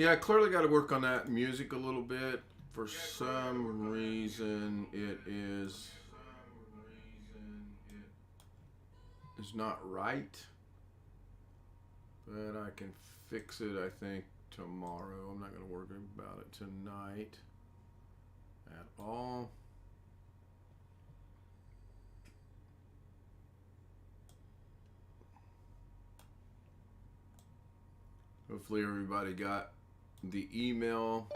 Yeah, I clearly got to work on that music a little bit. For some reason, it's not right, but I can fix it. I think tomorrow. I'm not going to worry about it tonight at all. Hopefully, everybody got the email.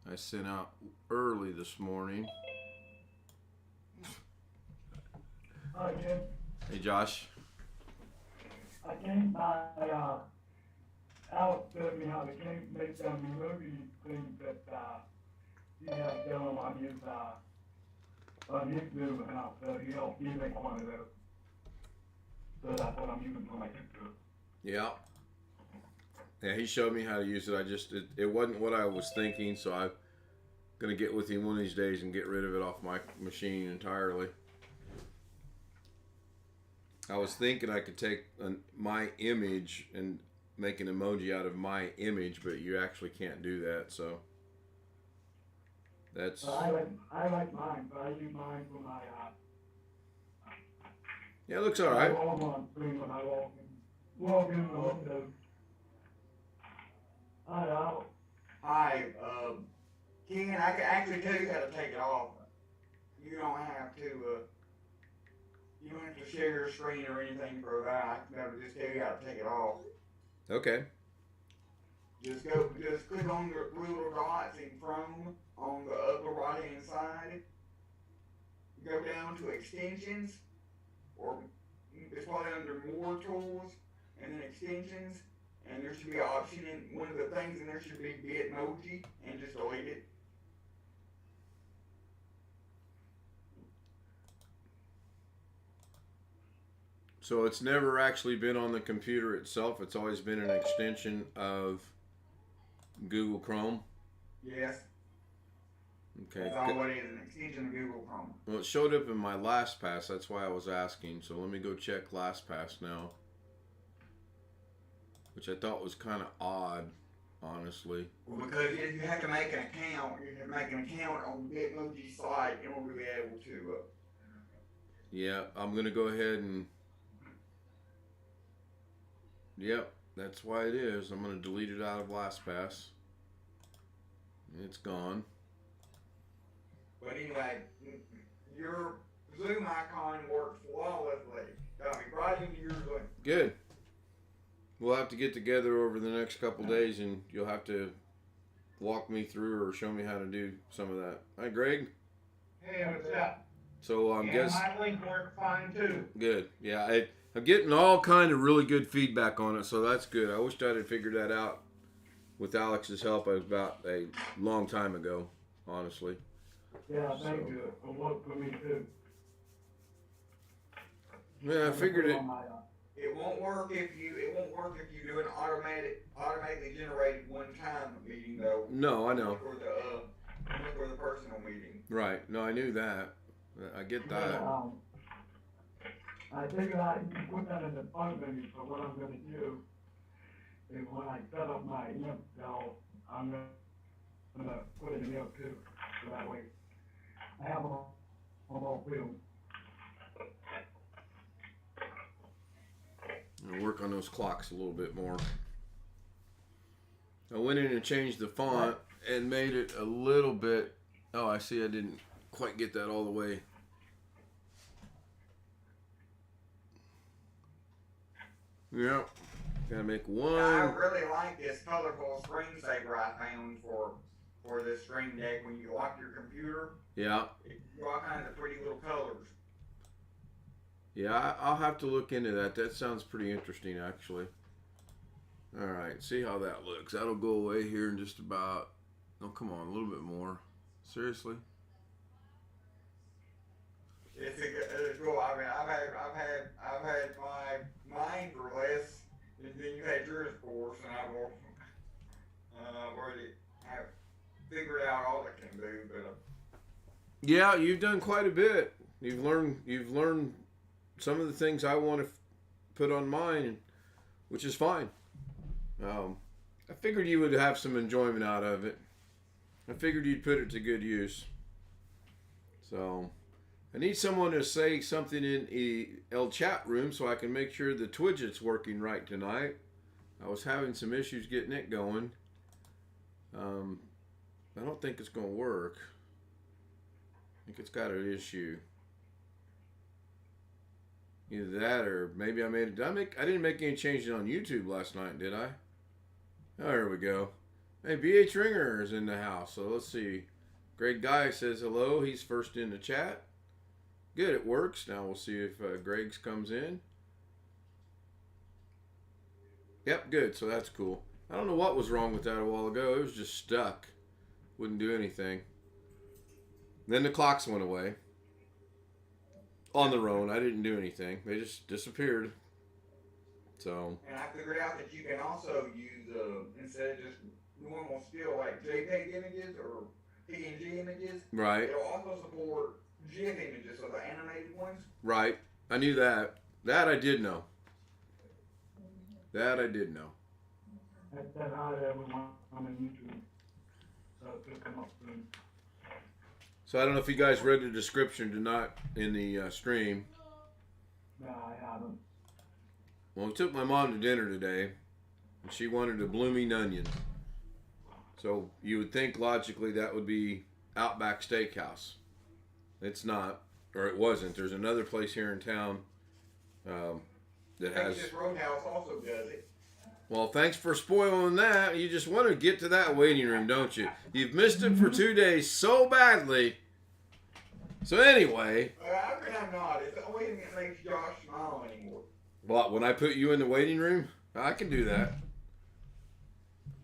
I sent out early this morning. Hi, Jim. Hey, Josh. I came by, Alex showed me how to make some movie things that, he has going on his Zoom account, so he make one of those. So that's what I'm using for my picture. Yeah. Yeah, he showed me how to use it. It wasn't what I was thinking, so I'm going to get with him one of these days and get rid of it off my machine entirely. I was thinking I could take my image and make an emoji out of my image, but you actually can't do that, so that's... I like mine, but I use mine for my, yeah, it looks all right. on screen when I log in the window. Hi, Al. Hi, Ken, I can actually tell you how to take it off. You don't have to, you don't have to share your screen or anything for that. I can just tell you how to take it off. Okay. Just click on the three little dots in Chrome on the upper right hand side. Go down to extensions, or it's probably under more tools, and then extensions. And there should be an option in one of the things, and there should be Bitmoji, and just delete it. So it's never actually been on the computer itself. It's always been an extension of Google Chrome. Yes. Okay. That's all it is, an extension of Google Chrome. Well, it showed up in my LastPass. That's why I was asking. So let me go check LastPass now. Which I thought was kind of odd, honestly. Well, because you have to make an account. You have to make an account on the Bitmoji site in order to be able to. Yeah, I'm going to go ahead and... Yep, that's why it is. I'm going to delete it out of LastPass. It's gone. But anyway, your Zoom icon works flawlessly. Got me right into your Zoom. Good. We'll have to get together over the next couple days, and you'll have to walk me through or show me how to do some of that. Hi, Greg. Hey, what's up? So I'm guessing my link worked fine too. good. Yeah, I'm getting all kind of really good feedback on it, so that's good. I wished I'd have figured that out with Alex's help about a long time ago, honestly. Yeah, thank you. It worked for me too. Yeah, I figured it. It won't work if you do an automatically generated one-time meeting though. No, I know. For the personal meeting. Right. No, I knew that. I get that. I figured I can put that in the fund menu for what I'm going to do. And when I set up my imp, I'm going to put it in imp too. So that way I have them all filled. I'll work on those clocks a little bit more. I went in and changed the font and made it a little bit. Oh, I see. I didn't quite get that all the way. Yep. Gotta make one. I really like this colorful screensaver I found for this Stream Deck. When you lock your computer, Yeah. you all kinds of pretty little colors. Yeah, I'll have to look into that. That sounds pretty interesting, actually. All right, see how that looks. That'll go away here in just about. Oh, come on, a little bit more. Seriously. It's cool. I mean, I've had mine for less than you had yours, of course, and I've already have figured out all it can do. But Yeah, you've done quite a bit. You've learned some of the things I want to put on mine, which is fine. I figured you would have some enjoyment out of it. I figured you'd put it to good use. So, I need someone to say something in the chat room so I can make sure the Twidget's working right tonight. I was having some issues getting it going. I don't think it's going to work. I think it's got an issue. Either that or maybe I made it. I didn't make any changes on YouTube last night, did I? Oh, there we go. Hey, BH Ringer is in the house. So let's see. Greg Guy says hello. He's first in the chat. Good, it works. Now we'll see if Greg's comes in. Yep, good. So that's cool. I don't know what was wrong with that a while ago. It was just stuck. Wouldn't do anything. Then the clocks went away. On their own. I didn't do anything. They just disappeared. So. And I figured out that you can also use, instead of just normal still like JPEG images or PNG images. Right. It'll also support GIF images, so the animated ones. Right. I knew that. That I did know. That I did know. That's how everyone on YouTube. So it'll come up soon. So I don't know if you guys read the description tonight in the stream. No, I haven't. Well, we took my mom to dinner today, and she wanted a blooming onion. So you would think logically that would be Outback Steakhouse. It's not, or it wasn't. There's another place here in town that has. Texas Roadhouse also does it. Well, thanks for spoiling that. You just want to get to that waiting room, don't you? You've missed it for 2 days so badly. So anyway. How can I not? It's the only thing that makes Josh smile anymore. Well, when I put you in the waiting room, I can do that.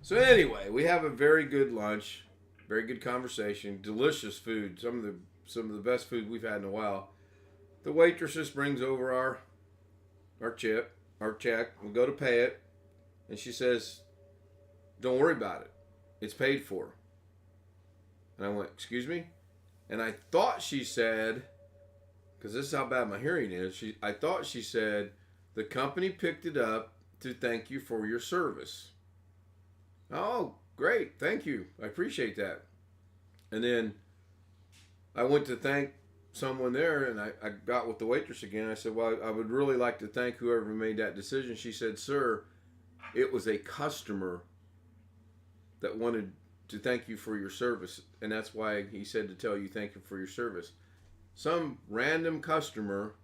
So anyway, we have a very good lunch, very good conversation, delicious food, some of the best food we've had in a while. The waitress just brings over our check. We go to pay it. And she says, don't worry about it. It's paid for. And I went, excuse me? And I thought she said, because this is how bad my hearing is, I thought she said, the company picked it up to thank you for your service. Oh, great. Thank you. I appreciate that. And then I went to thank someone there, and I got with the waitress again. I said, well, I would really like to thank whoever made that decision. She said, sir, it was a customer that wanted to thank you for your service, and that's why he said to tell you thank you for your service. Some random customer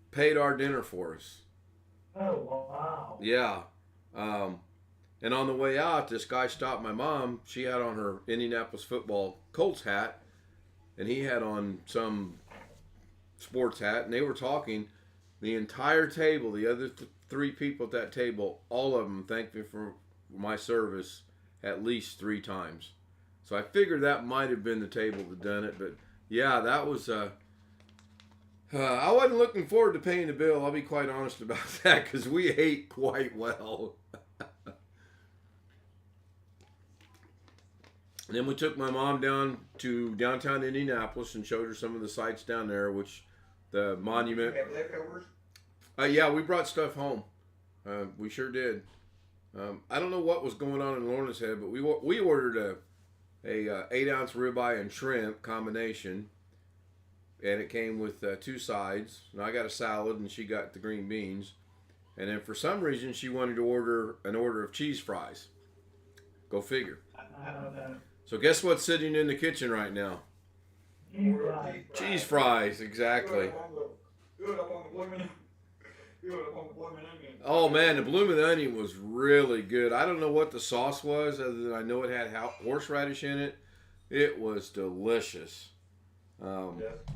paid our dinner for us. Oh, wow. Yeah. And on the way out, this guy stopped my mom. She had on her Indianapolis football Colts hat, and he had on some sports hat, and they were talking. The entire table, the other three people at that table, all of them thanked me for my service at least 3 times. So I figured that might have been the table that done it. But yeah, that was. I wasn't looking forward to paying the bill. I'll be quite honest about that because we ate quite well. And then we took my mom down to downtown Indianapolis and showed her some of the sights down there, which the monument. You have leftovers? Yeah, we brought stuff home. We sure did. I don't know what was going on in Lorna's head, but we ordered a 8-ounce ribeye and shrimp combination, and it came with 2 sides. And I got a salad, and she got the green beans. And then for some reason, she wanted to order an order of cheese fries. Go figure. So guess what's sitting in the kitchen right now? Cheese fries, exactly. Do it up on the blooming onion. Oh man, the blooming onion was really good. I don't know what the sauce was, other than I know it had horseradish in it. It was delicious. Yep.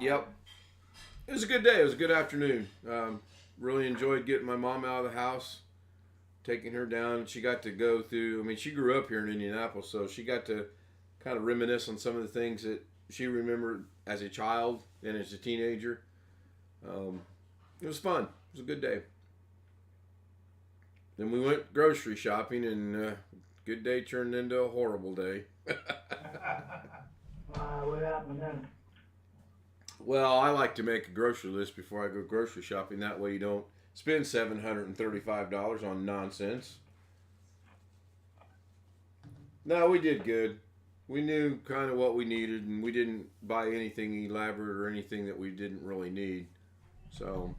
It was a good day. It was a good afternoon. Really enjoyed getting my mom out of the house, taking her down. She got to go through, I mean, she grew up here in Indianapolis, so she got to kind of reminisce on some of the things that she remembered as a child and as a teenager. It was fun. It was a good day. Then we went grocery shopping, and good day turned into a horrible day. What happened then? Well, I like to make a grocery list before I go grocery shopping. That way you don't spend $735 on nonsense. No, we did good. We knew kind of what we needed, and we didn't buy anything elaborate or anything that we didn't really need. So,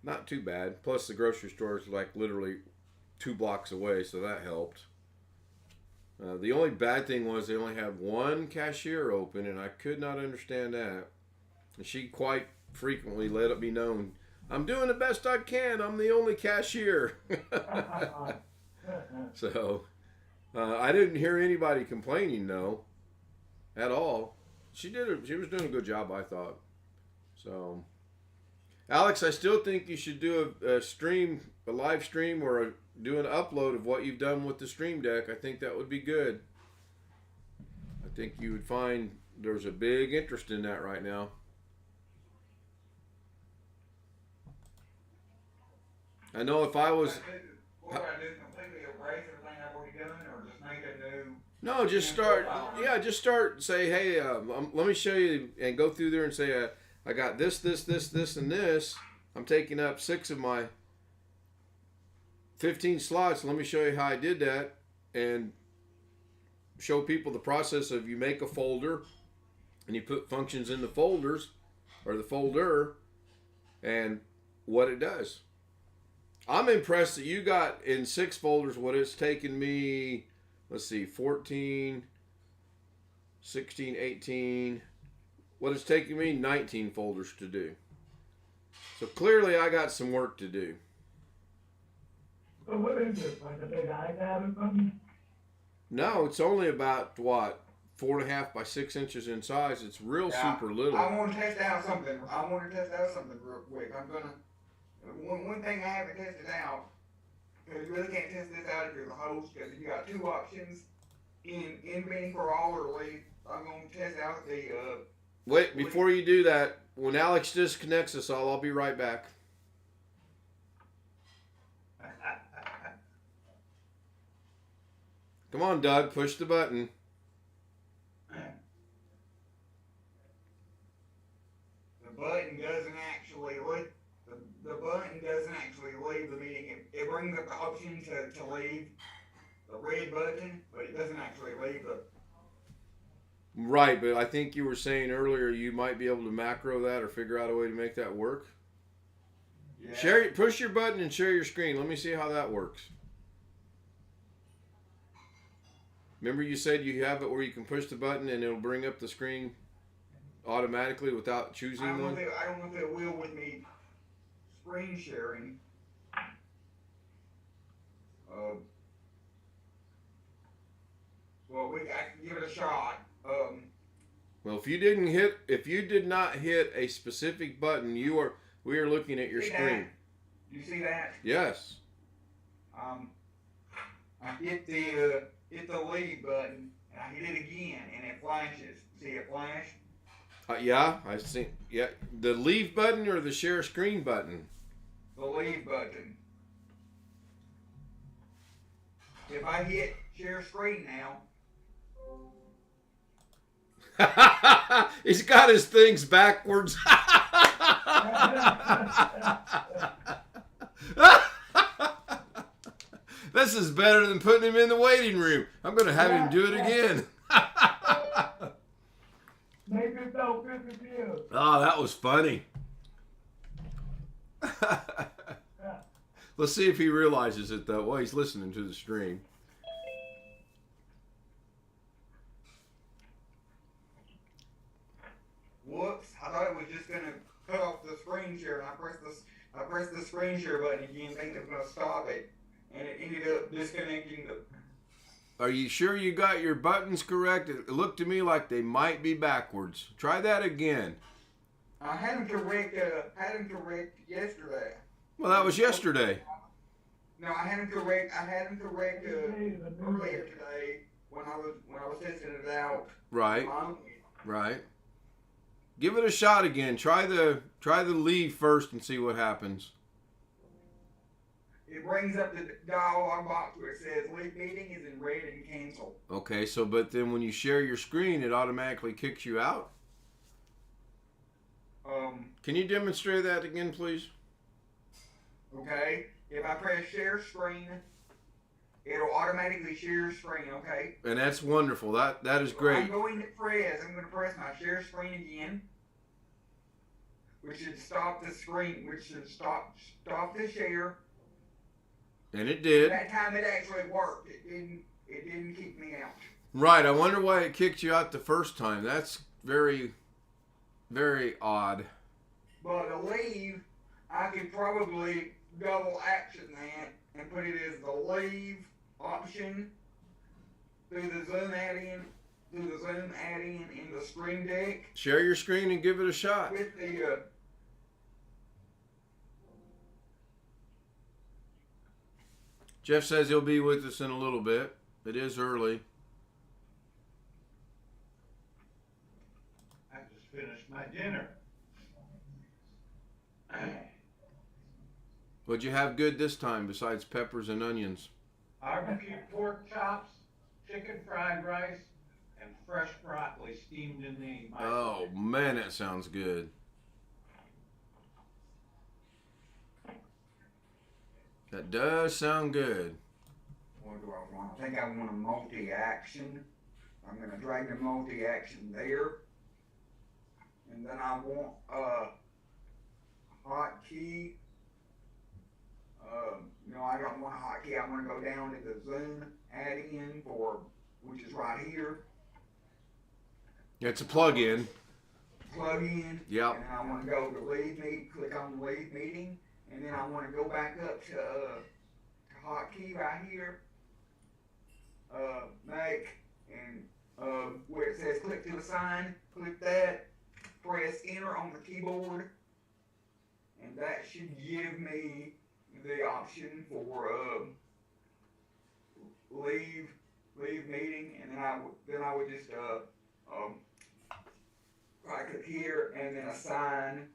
not too bad. Plus, the grocery store is like literally 2 blocks away, so that helped. The only bad thing was they only have one cashier open, and I could not understand that. And she quite frequently let it be known, I'm doing the best I can. I'm the only cashier. So, I didn't hear anybody complaining, though, at all. She was doing a good job, I thought. So, Alex, I still think you should do a live stream, or do an upload of what you've done with the Stream Deck. I think that would be good. I think you would find there's a big interest in that right now. I know if I was... What do I do? Completely erase everything I've already done, or just make a new... No, just start, say, hey, let me show you, and go through there and say, I got this, and this. I'm taking up 6 of my 15 slots. Let me show you how I did that, and show people the process of you make a folder, and you put functions in the folders, or the folder, and what it does. I'm impressed that you got in 6 folders what it's taken me, let's see, 14, 16, 18, what it's taken me 19 folders to do. So clearly I got some work to do. So what is it, like a big iPad or something? No, it's only about, what, 4.5 by 6 inches in size. It's real super little. I want to test out something. Real quick. I'm gonna. One thing I haven't tested out, because you really can't test this out if you're the host, because you got 2 options in bidding for all or leave. I'm going to test out the. Wait, before you do that, when Alex disconnects us all, I'll be right back. Come on, Doug, push the button. The button doesn't actually leave. The button doesn't actually leave the meeting. It brings up the option to leave the red button, but it doesn't actually leave the. Right, but I think you were saying earlier you might be able to macro that or figure out a way to make that work. Yeah. Push your button and share your screen. Let me see how that works. Remember you said you have it where you can push the button and it'll bring up the screen automatically without choosing one? I don't know if it will with me screen sharing. Well, I can give it a shot. Well, if you did not hit a specific button, we are looking at your screen. You see that? Yes. I hit the leave button, and I hit it again, and it flashes. See it flash? Yeah, I see. Yeah, the leave button or the share screen button? The leave button. If I hit share screen now. He's got his things backwards. This is better than putting him in the waiting room. I'm going to have him do it again. Make yourself disappear. Oh, that was funny. Let's see if he realizes it, though, while he's listening to the stream. Whoops, I thought it was just going to cut off the screen share, and I pressed the screen share button again, thinking it was going to stop it, and it ended up disconnecting the... Are you sure you got your buttons correct? It looked to me like they might be backwards. Try that again. I had them correct yesterday. Well, that was yesterday. No, I had them correct earlier today when I was testing it out. Right. Right. Give it a shot again. Try the leave first and see what happens. It brings up the dialog box where it says leave meeting is in red and cancel. Okay, but then when you share your screen, it automatically kicks you out? Can you demonstrate that again, please? Okay. If I press share screen, it'll automatically share screen, okay? And that's wonderful. That is great. I'm going to press my share screen again, which should stop the screen, which should stop the share. And it did. That time it actually worked. It didn't kick me out. Right. I wonder why it kicked you out the first time. That's very, very odd. But to leave, I could probably double action that and put it as the leave option through the Zoom add-in in the Stream Deck. Share your screen and give it a shot. With the Jeff says he'll be with us in a little bit. It is early. I just finished my dinner. What'd you have good this time besides peppers and onions? Barbecue pork chops, chicken fried rice, and fresh broccoli steamed in the Oh microwave. man, that sounds good. That does sound good. what do I want? I think I want a multi-action. I'm gonna drag the multi-action there. And then I want a hotkey. No, I don't want a hotkey. I want to go down to the Zoom add-in which is right here. It's a plug-in. Plug in. Yep. And then I want to go to leave meet. Click on leave meeting, and then I want to go back up to hotkey right here. Make and where it says click to assign. Click that. Press enter on the keyboard, and that should give me the option for leave meeting, and then I would just right click here and then assign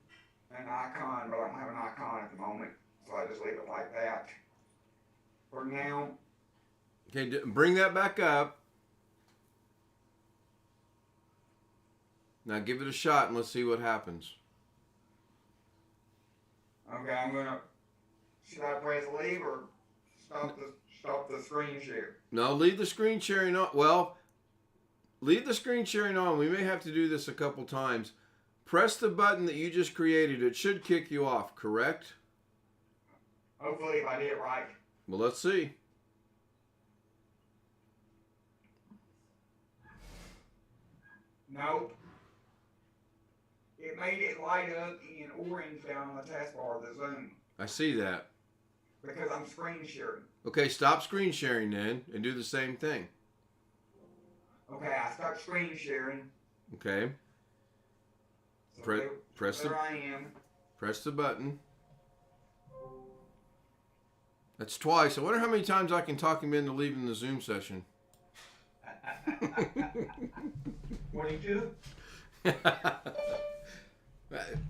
an icon, but I don't have an icon at the moment, so I just leave it like that for now. Okay, bring that back up. Now give it a shot and let's see what happens. Okay, should I press leave or stop the screen share? No, leave the screen sharing on. Well, leave the screen sharing on. We may have to do this a couple times. Press the button that you just created. It should kick you off, correct? Hopefully if I did it right. Well, let's see. Nope. It made it light up in orange down on the taskbar of the Zoom I see that. because I'm screen sharing. Okay, stop screen sharing then and do the same thing. Okay, I start screen sharing. Okay, So press there I am. press the button. That's twice. I wonder how many times I can talk him into leaving the Zoom session. 22?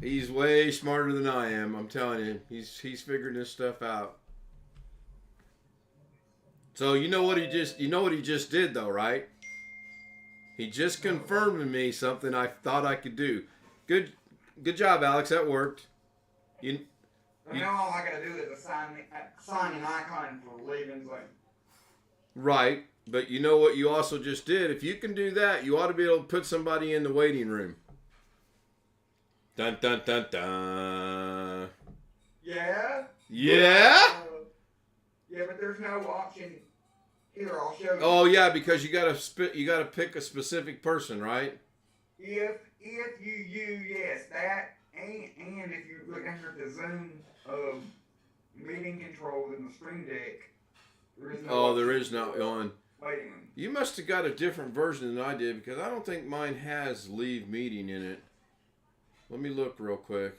He's way smarter than I am. I'm telling you, he's figuring this stuff out. So you know what he just did though, right? He just confirmed to me something I thought I could do. Good job, Alex. That worked. So now all I gotta do is assign an icon for leaving Zoom. Right, but you know what you also just did? If you can do that, you ought to be able to put somebody in the waiting room. Dun dun dun dun. Yeah? Yeah? Yeah, but there's no option. Here, I'll show you. Oh yeah, because you gotta pick a specific person, right? If you use that, and if you look under the Zoom meeting controls in the Stream Deck, there is no. Oh, there option is no for on. waiting room. You must have got a different version than I did because I don't think mine has leave meeting in it. Let me look real quick.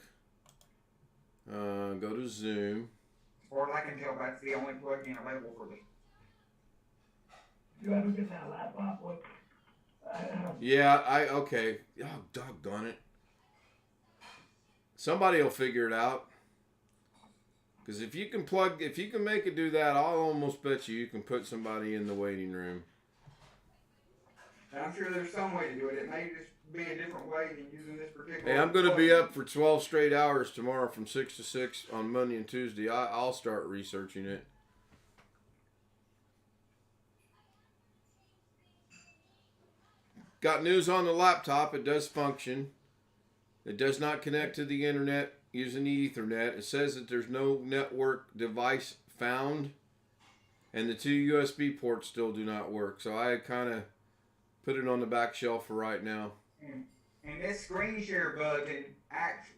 Go to Zoom. As far as I can tell, that's the only plugin available for this. You ever get that laptop with? Yeah, okay. Oh, doggone it. Somebody will figure it out. Because if you can make it do that, I'll almost bet you can put somebody in the waiting room. And I'm sure there's some way to do it. It may be a different way than using this particular. Hey, I'm going to be button. up for 12 straight hours tomorrow from 6 to 6 on Monday and Tuesday. I'll start researching it. Got news on the laptop. It does function. It does not connect to the internet using the Ethernet. It says that there's no network device found. And the 2 USB ports still do not work. So I kind of put it on the back shelf for right now. And this screen share button,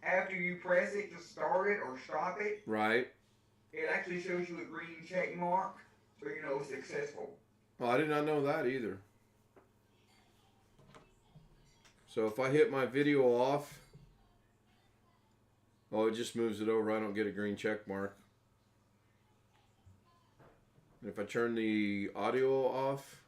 after you press it to start it or stop it, Right. it actually shows you a green check mark, so you know it's successful. Oh, I did not know that either. So if I hit my video off, oh, it just moves it over. I don't get a green check mark. And if I turn the audio off,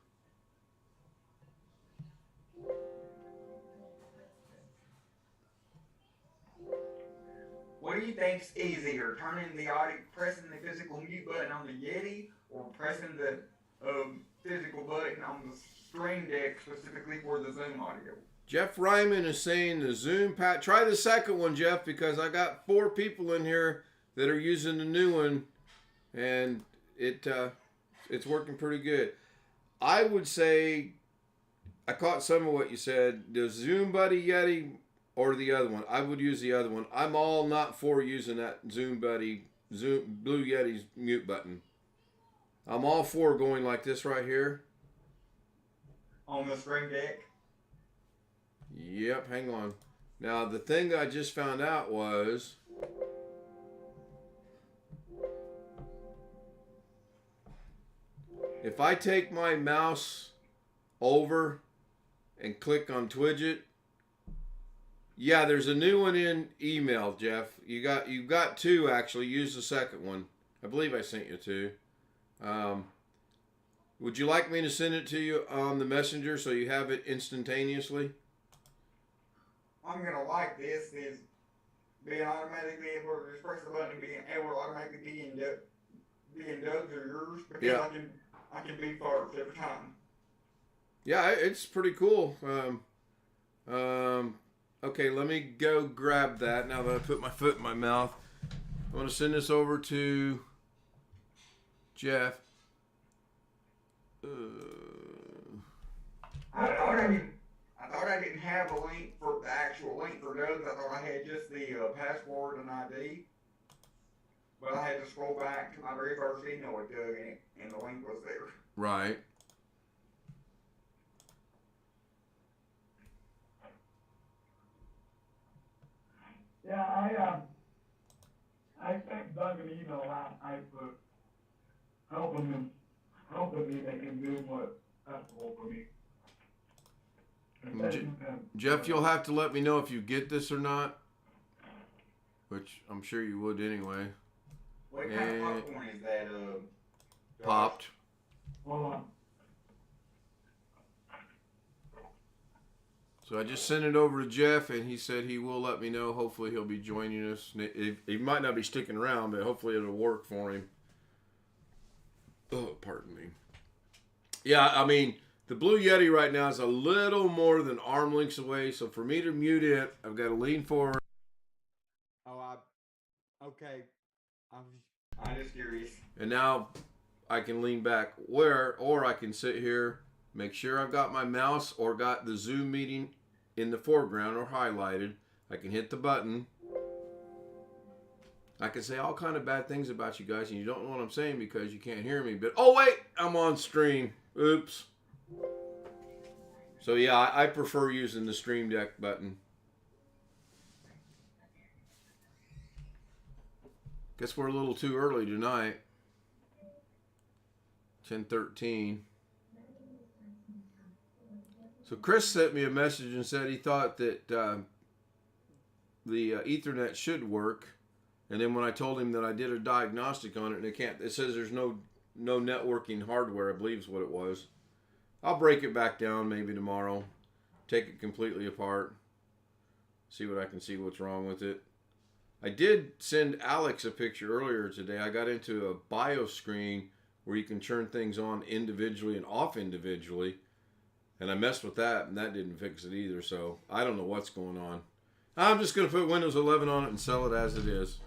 What do you think's easier, turning the audio, pressing the physical mute button on the Yeti, or pressing the physical button on the Stream Deck specifically for the Zoom audio? Jeff Ryman is saying the Zoom pat. Try the second one, Jeff, because I got 4 people in here that are using the new one, and it's working pretty good. I would say I caught some of what you said. The Zoom Buddy Yeti or the other one. I would use the other one. I'm all not for using that Zoom Buddy Blue Yeti's mute button. I'm all for going like this right here. On the Stream Deck? Yep, hang on. Now, the thing I just found out was if I take my mouse over and click on Twidget, yeah, there's a new one in email, Jeff. You've got 2 actually. Use the second one. I believe I sent you 2. Would you like me to send it to you on the messenger so you have it instantaneously? I'm gonna like this is being automatically able to just press the button and being able to automatically being Doug's or yours, because Yeah. I can be first every time. Yeah, it's pretty cool. Okay, let me go grab that now that I put my foot in my mouth. I'm going to send this over to Jeff. I thought I didn't have a link for the actual link for Doug's. I thought I had just the password and ID. But I had to scroll back to my very first email with Doug in it, and the link was there. Right. Yeah, I sent Doug an email last night for helping me make a new festival for me. Jeff, you'll have to let me know if you get this or not, which I'm sure you would anyway. What kind of popcorn is that? Popped. Hold on. So I just sent it over to Jeff, and he said he will let me know. Hopefully he'll be joining us. He might not be sticking around, but hopefully it'll work for him. Oh, pardon me. Yeah, I mean, the Blue Yeti right now is a little more than arm lengths away, so for me to mute it, I've got to lean forward. Okay. I'm just curious. And now I can lean back or I can sit here, make sure I've got my mouse or got the Zoom meeting in the foreground or highlighted. I can hit the button. I can say all kind of bad things about you guys, and you don't know what I'm saying because you can't hear me. But, oh, wait, I'm on stream. Oops. So, yeah, I prefer using the Stream Deck button. Guess we're a little too early tonight. 10:13. So Chris sent me a message and said he thought that the Ethernet should work, and then when I told him that I did a diagnostic on it and it says there's no networking hardware, I believe is what it was. I'll break it back down maybe tomorrow, take it completely apart, see what I can see what's wrong with it. I did send Alex a picture earlier today. I got into a BIOS screen where you can turn things on individually and off individually. And I messed with that, and that didn't fix it either. So I don't know what's going on. I'm just going to put Windows 11 on it and sell it as it is.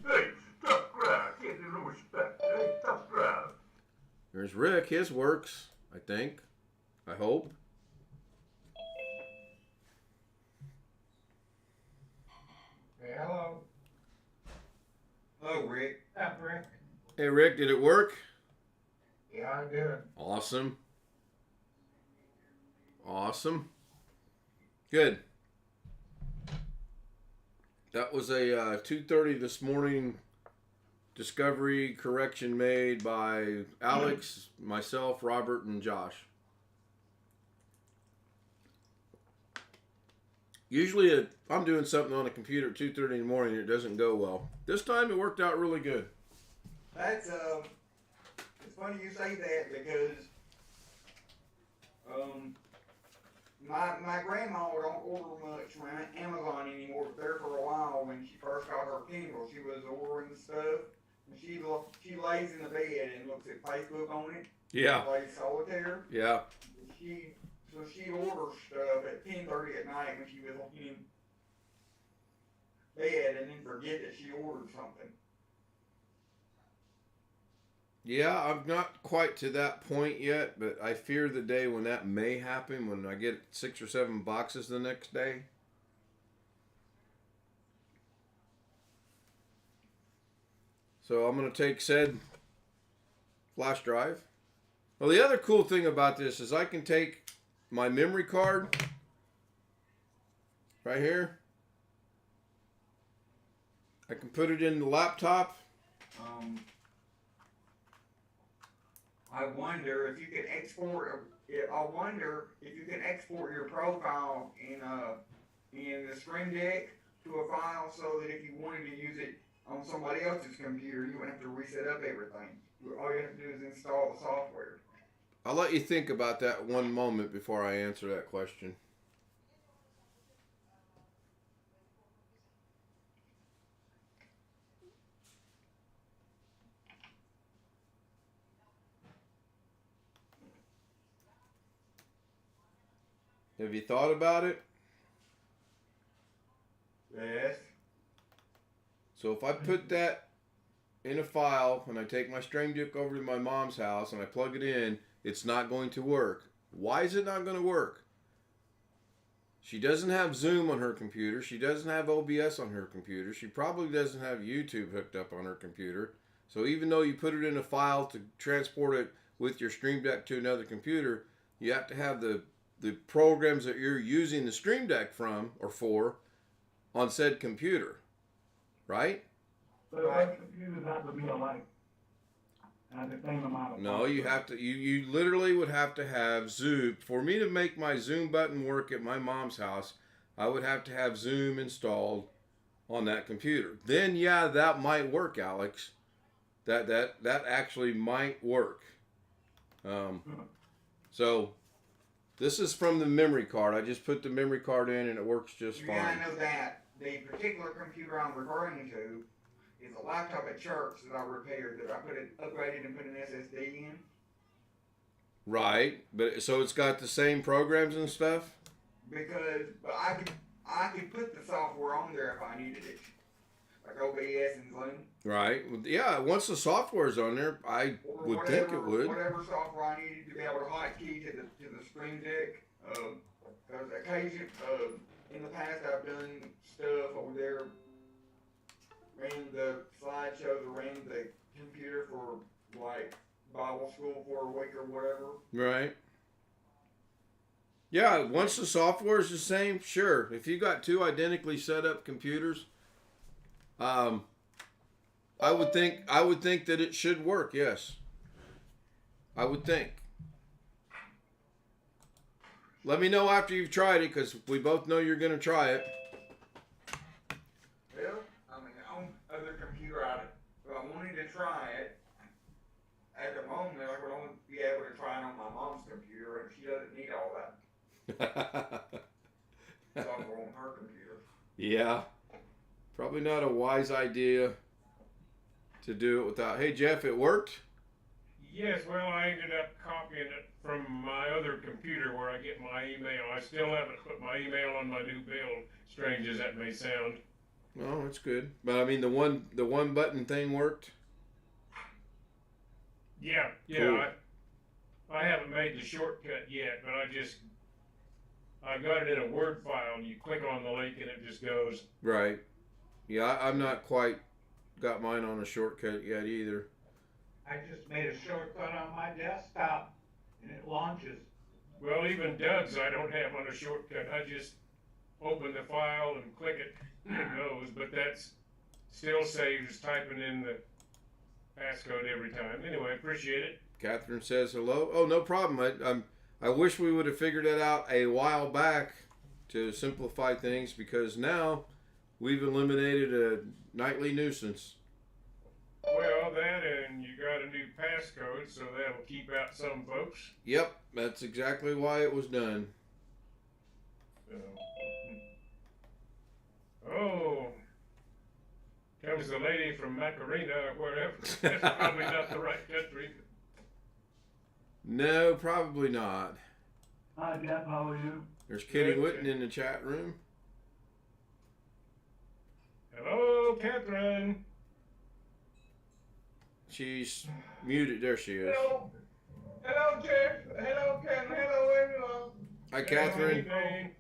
Hey, tough crowd. Get no respect. Hey, tough crowd. There's Rick. His works, I think. I hope. Hey, hello. Hello, Rick. That Rick? Hey, Rick, did it work? Yeah, I did. Awesome. Awesome. Good. That was a 2:30 this morning discovery correction made by Alex, myself, Robert, and Josh. Usually I'm doing something on a computer at 2:30 in the morning and it doesn't go well. This time it worked out really good. That's it's funny you say that because my grandma don't order much from Amazon anymore, but there for a while when she first got her Kindle, she was ordering stuff, and she lays in the bed and looks at Facebook on it. Yeah. Plays solitaire. Yeah. She orders stuff at 10:30 at night when she was in bed, and then forget that she ordered something. Yeah, I'm not quite to that point yet, but I fear the day when that may happen, when I get 6 or 7 boxes the next day. So I'm going to take said flash drive. Well, the other cool thing about this is I can take my memory card right here. I can put it in the laptop. I wonder if you can export. I wonder if you can export your profile in the Stream Deck to a file, so that if you wanted to use it on somebody else's computer, you wouldn't have to reset up everything. All you have to do is install the software. I'll let you think about that one moment before I answer that question. Have you thought about it? Yes. So if I put that in a file and I take my Stream Deck over to my mom's house and I plug it in, it's not going to work. Why is it not going to work? She doesn't have Zoom on her computer. She doesn't have OBS on her computer. She probably doesn't have YouTube hooked up on her computer. So even though you put it in a file to transport it with your Stream Deck to another computer, you have to have the programs that you're using the Stream Deck from or for on said computer, right? So those computers have to be alike. At the same amount of No, you have to. You literally would have to have Zoom. For me to make my Zoom button work at my mom's house, I would have to have Zoom installed on that computer. Then, yeah, that might work, Alex. That actually might work. So, this is from the memory card. I just put the memory card in, and it works just You fine. gotta know that the particular computer I'm referring to is a laptop at church that I repaired, that I upgraded and put an SSD in. Right, but so it's got the same programs and stuff. But I could put the software on there if I needed it, like OBS and Zoom. Right. Well, yeah. Once the software's on there, I Or would think it would. Whatever software I needed to be able to hotkey to the Stream Deck. Because occasion in the past I've done stuff over there, ran the slideshows, or ran the computer for like Bible school for a week or whatever. Right. Yeah. Once the software is the same, sure. If you got 2 identically set up computers, I would think that it should work. Yes. I would think. Let me know after you've tried it, because we both know you're going to try it. Well, I mean, on other computer, if I wanted to try it, at the moment I would only be able to try it on my mom's computer, and she doesn't need all that software on her computer. Yeah. Probably not a wise idea to do it without. Hey Jeff, it worked. Yes, well, I ended up copying it from my other computer where I get my email. I still haven't put my email on my new bill, strange as that may sound. Oh, that's good. But I mean, the one button thing worked. Yeah, Cool. I haven't made the shortcut yet, but I got it in a Word file, and you click on the link and it just goes. Right. Yeah, I'm not quite got mine on a shortcut yet either. I just made a shortcut on my desktop, and it launches. Well, even Doug's I don't have on a shortcut. I just open the file and click it, and it goes. But that's still saves typing in the passcode every time. Anyway, appreciate it. Catherine says hello. Oh, no problem. I wish we would have figured that out a while back to simplify things, because now we've eliminated a nightly nuisance. Well, that and you got a new passcode, so that'll keep out some folks. Yep, that's exactly why it was done. So. Oh, comes the lady from Macarena or wherever. That's probably not the right country. No, probably not. Hi, Jeff. How are you? There's Kenny Good. Witten in the chat room. Hello, Catherine. She's muted. There she is. Hello. Hello, Jeff. Hello, Ken. Hello, everyone. Hi, Catherine. Hey,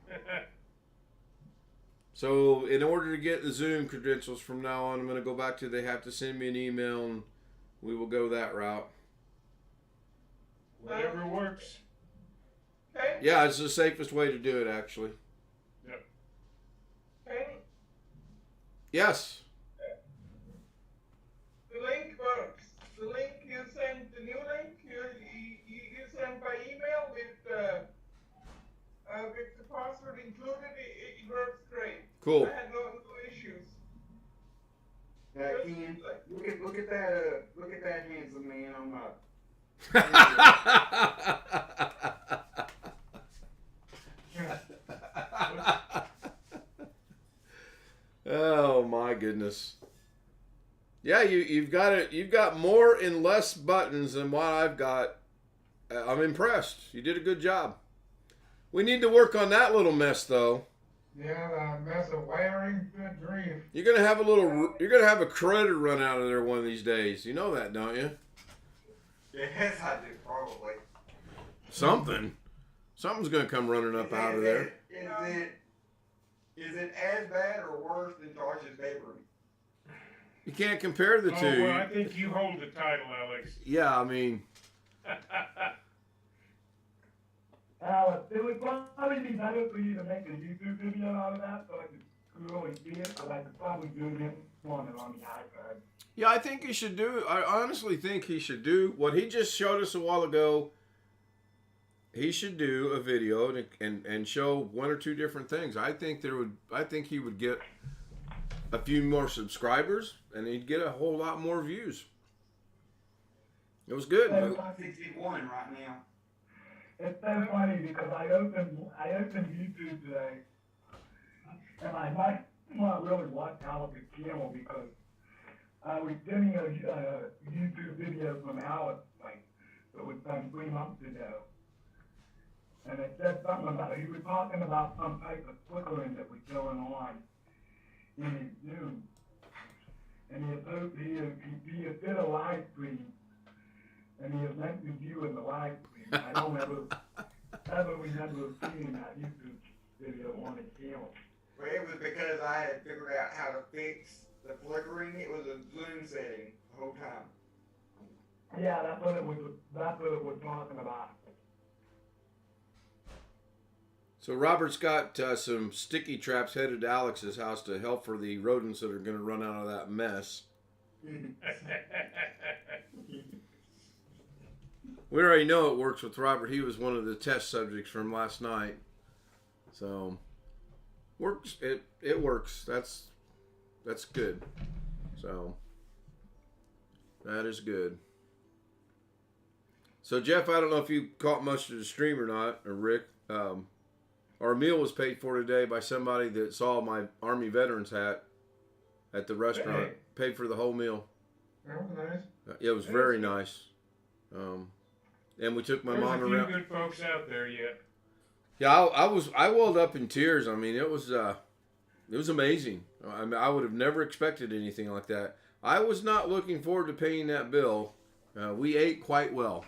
So, in order to get the Zoom credentials from now on, I'm going to go back to they have to send me an email, and we will go that route. Whatever works. Ken, Yeah, it's the safest way to do it, actually. Ken, Yes. the link works. The link you sent, the new link you sent by email with the password included, it works great. Cool. I had no issues. Ken, look at that handsome man on my. Oh my goodness. Yeah, you've got it. You've got more and less buttons than what I've got. I'm impressed. You did a good job. We need to work on that little mess though. Yeah, the mess of wiring, good grief. You're gonna have a critter run out of there one of these days. You know that, don't you? Yes, I do, probably. Something's gonna come running up out of there. Is it as bad or worse than Josh's bedroom? You can't compare the Oh, two. well, I think you hold the title, Alex. Yeah, I mean, Alex, it would probably be better for you to make a YouTube video out of that so I could really see it, but I could probably do this one on the iPad. yeah, I think he should do. I honestly think he should do what he just showed us a while ago. He should do a video and show one or two different things. I think he would get a few more subscribers and he'd get a whole lot more views. It was good. 61 right now. It's so funny because I opened YouTube today, and I might not really watch Alex's channel because I was getting a YouTube video from Alex, like, it was done 3 months ago. And it said something about, he was talking about some type of flickering that was going on in his Zoom. And he had did a live stream, and he had mentioned you in the live stream. I don't ever remember seeing that YouTube video on his channel. Well, it was because I had figured out how to fix the flickering. It was a Zoom setting the whole time. Yeah, that's what it was talking about. So Robert's got some sticky traps headed to Alex's house to help for the rodents that are going to run out of that mess. We already know it works with Robert. He was one of the test subjects from last night. So works. It works. That's good. So that is good. So Jeff, I don't know if you caught much of the stream or not, or Rick. Our meal was paid for today by somebody that saw my Army veterans hat at the restaurant. Hey. Paid for the whole meal. That was nice. It was very nice. And we took my There's mom a few around. good folks out there yet. Yeah, I welled up in tears. I mean, it was amazing. I mean, I would have never expected anything like that. I was not looking forward to paying that bill. We ate quite well.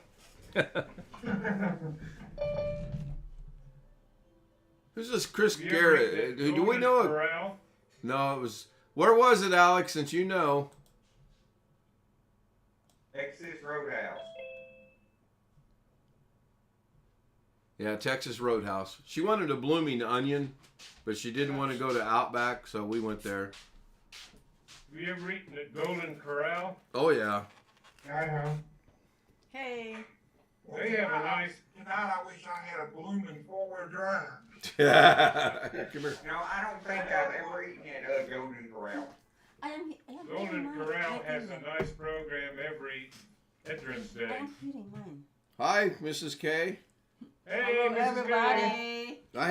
Who's this Chris You ever Garrett? eat that Do we Golden know it? Corral? No, it was. Where was it, Alex? Since you know. Texas Roadhouse. Yeah, Texas Roadhouse. She wanted a blooming onion, but she didn't want to go to Outback, so we went there. Have you ever eaten at Golden Corral? Oh yeah. I know. Hey. They have a nice. Tonight I wish I had a blooming 4-wheel drive. Come here. No, I don't think I've ever eaten at Golden Corral. I am Golden eating mine. Corral I has am a nice program every Veterans I Day. am eating mine. Hi, Mrs. K. Hey, Hello, Mrs. Gay. everybody. I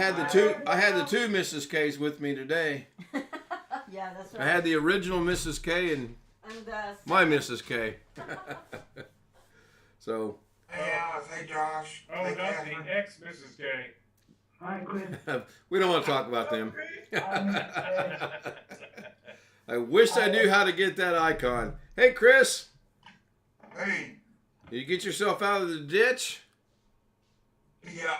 had the two Mrs. K's with me today. Yeah, that's I right. had the original Mrs. K and And my Mrs. K. So Hey Alice, hey Josh. Oh, hey not Catherine. the ex-Mrs. K. Hi, Chris. we don't want to talk about them. Hey, I wish I knew how to get that icon. Hey, Chris, Hey, did you get yourself out of the ditch? yeah.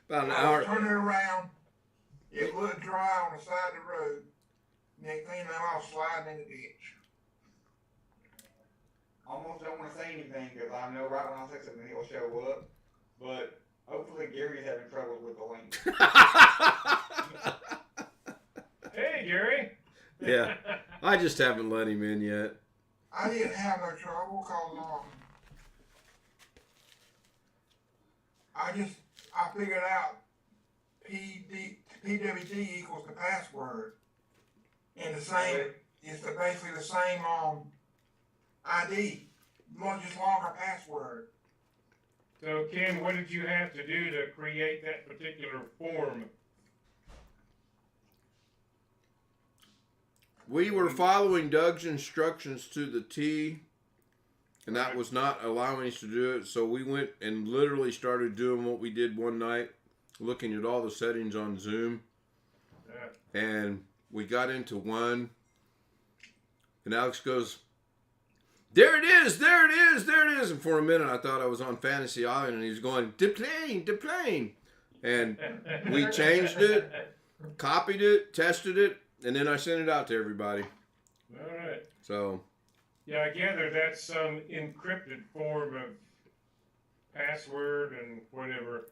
About an I was hour. turning around. It looked dry on the side of the road. Next thing you know, I was sliding in the ditch. Almost don't want to say anything because I know right when I say something he'll show up. But hopefully Gary's having trouble with the link. Hey, Gary. Yeah. I just haven't let him in yet. I didn't have no trouble because I figured out PWD equals the password. And the same, it's basically the same ID, just longer password. So, Ken, what did you have to do to create that particular form? We were following Doug's instructions to the T, and that was not allowing us to do it. So we went and literally started doing what we did one night, looking at all the settings on Zoom. And we got into one, and Alex goes, "There it is, there it is, there it is." And for a minute, I thought I was on Fantasy Island, and he's going, deplane. And we changed it, copied it, tested it, and then I sent it out to everybody. All right. So, Yeah, I gather that's some encrypted form of password and whatever.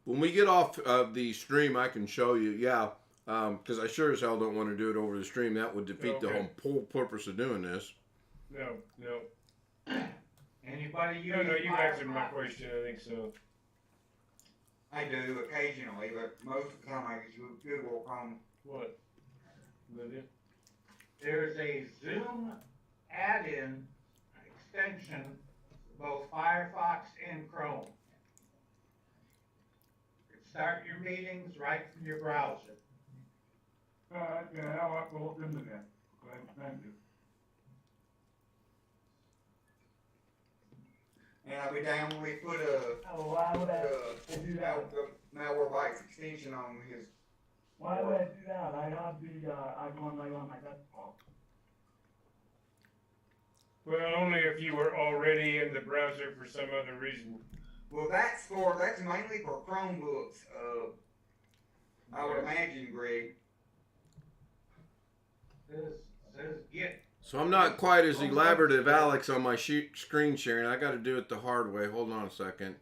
when we get off of the stream, I can show you, yeah, because I sure as hell don't want to do it over the stream. That would defeat the whole purpose of doing this. No. Anybody use No, you answered my Firefox? question, I think so. I do occasionally, but most of the time I use Google Chrome. What? That it? There's a Zoom add-in extension, both Firefox and Chrome. You can start your meetings right from your browser. yeah, I'll have to look into that. Okay, thank you. And we put a Oh, why would I do that? Malwarebytes extension on his. Why would I do that? I have the icon right on my desktop. Well, only if you were already in the browser for some other reason. Well, that's mainly for Chromebooks. I would imagine, Greg. Says get. So I'm not quite as elaborate as Alex on my screen sharing. I got to do it the hard way. Hold on a second.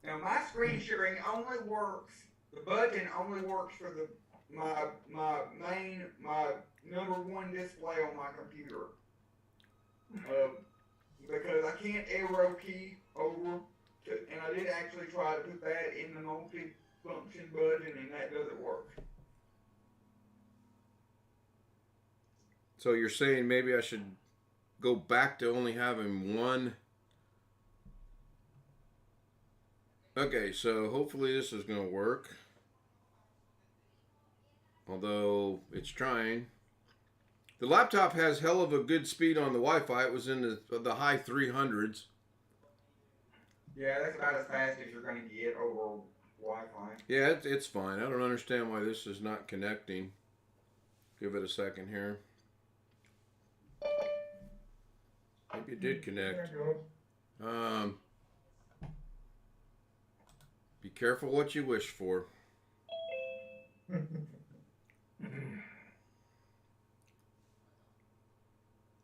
Now my screen sharing only works. The button only works for my number one display on my computer. Because I can't arrow key over, and I did actually try to put that in the multi-function button, and that doesn't work. So you're saying maybe I should go back to only having one? Okay, so hopefully this is going to work. although it's trying. The laptop has hell of a good speed on the Wi-Fi. It was in the high 300s. Yeah, that's about as fast as you're going to get over Wi-Fi. Yeah, it's fine. I don't understand why this is not connecting. Give it a second here. Maybe it did connect. Be careful what you wish for.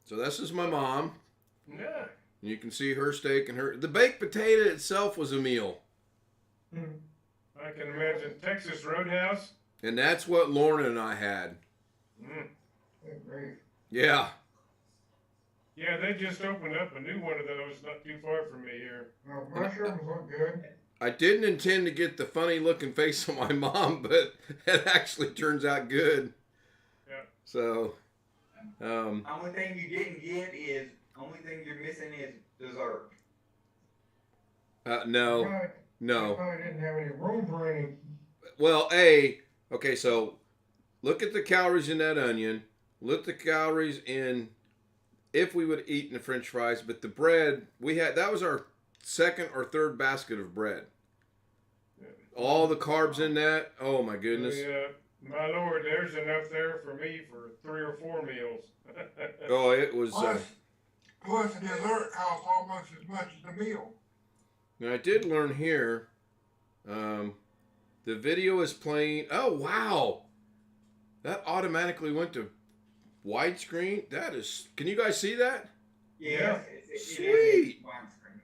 So this is my mom. Yeah. You can see her steak and the baked potato itself was a meal. I can imagine Texas Roadhouse. And that's what Lorna and I had. Great. Yeah. Yeah, they just opened up a new one of those not too far from me here. Mushrooms look good. I didn't intend to get the funny looking face of my mom, but it actually turns out good. Yeah. So, Only thing you didn't get is, only thing you're missing is dessert. no. I probably didn't have any room for any. Well, okay, so look at the calories in that onion. Look at the calories in if we would eat in the French fries, but the bread, that was our second or third basket of bread. All the carbs in that, oh my goodness. My Lord, there's enough there for me for 3 or 4 meals. Oh, it was. Plus the dessert costs almost as much as the meal. Now I did learn here. The video is playing. Oh wow, that automatically went to widescreen. That is. Can you guys see that? Yes, Sweet. It is widescreen.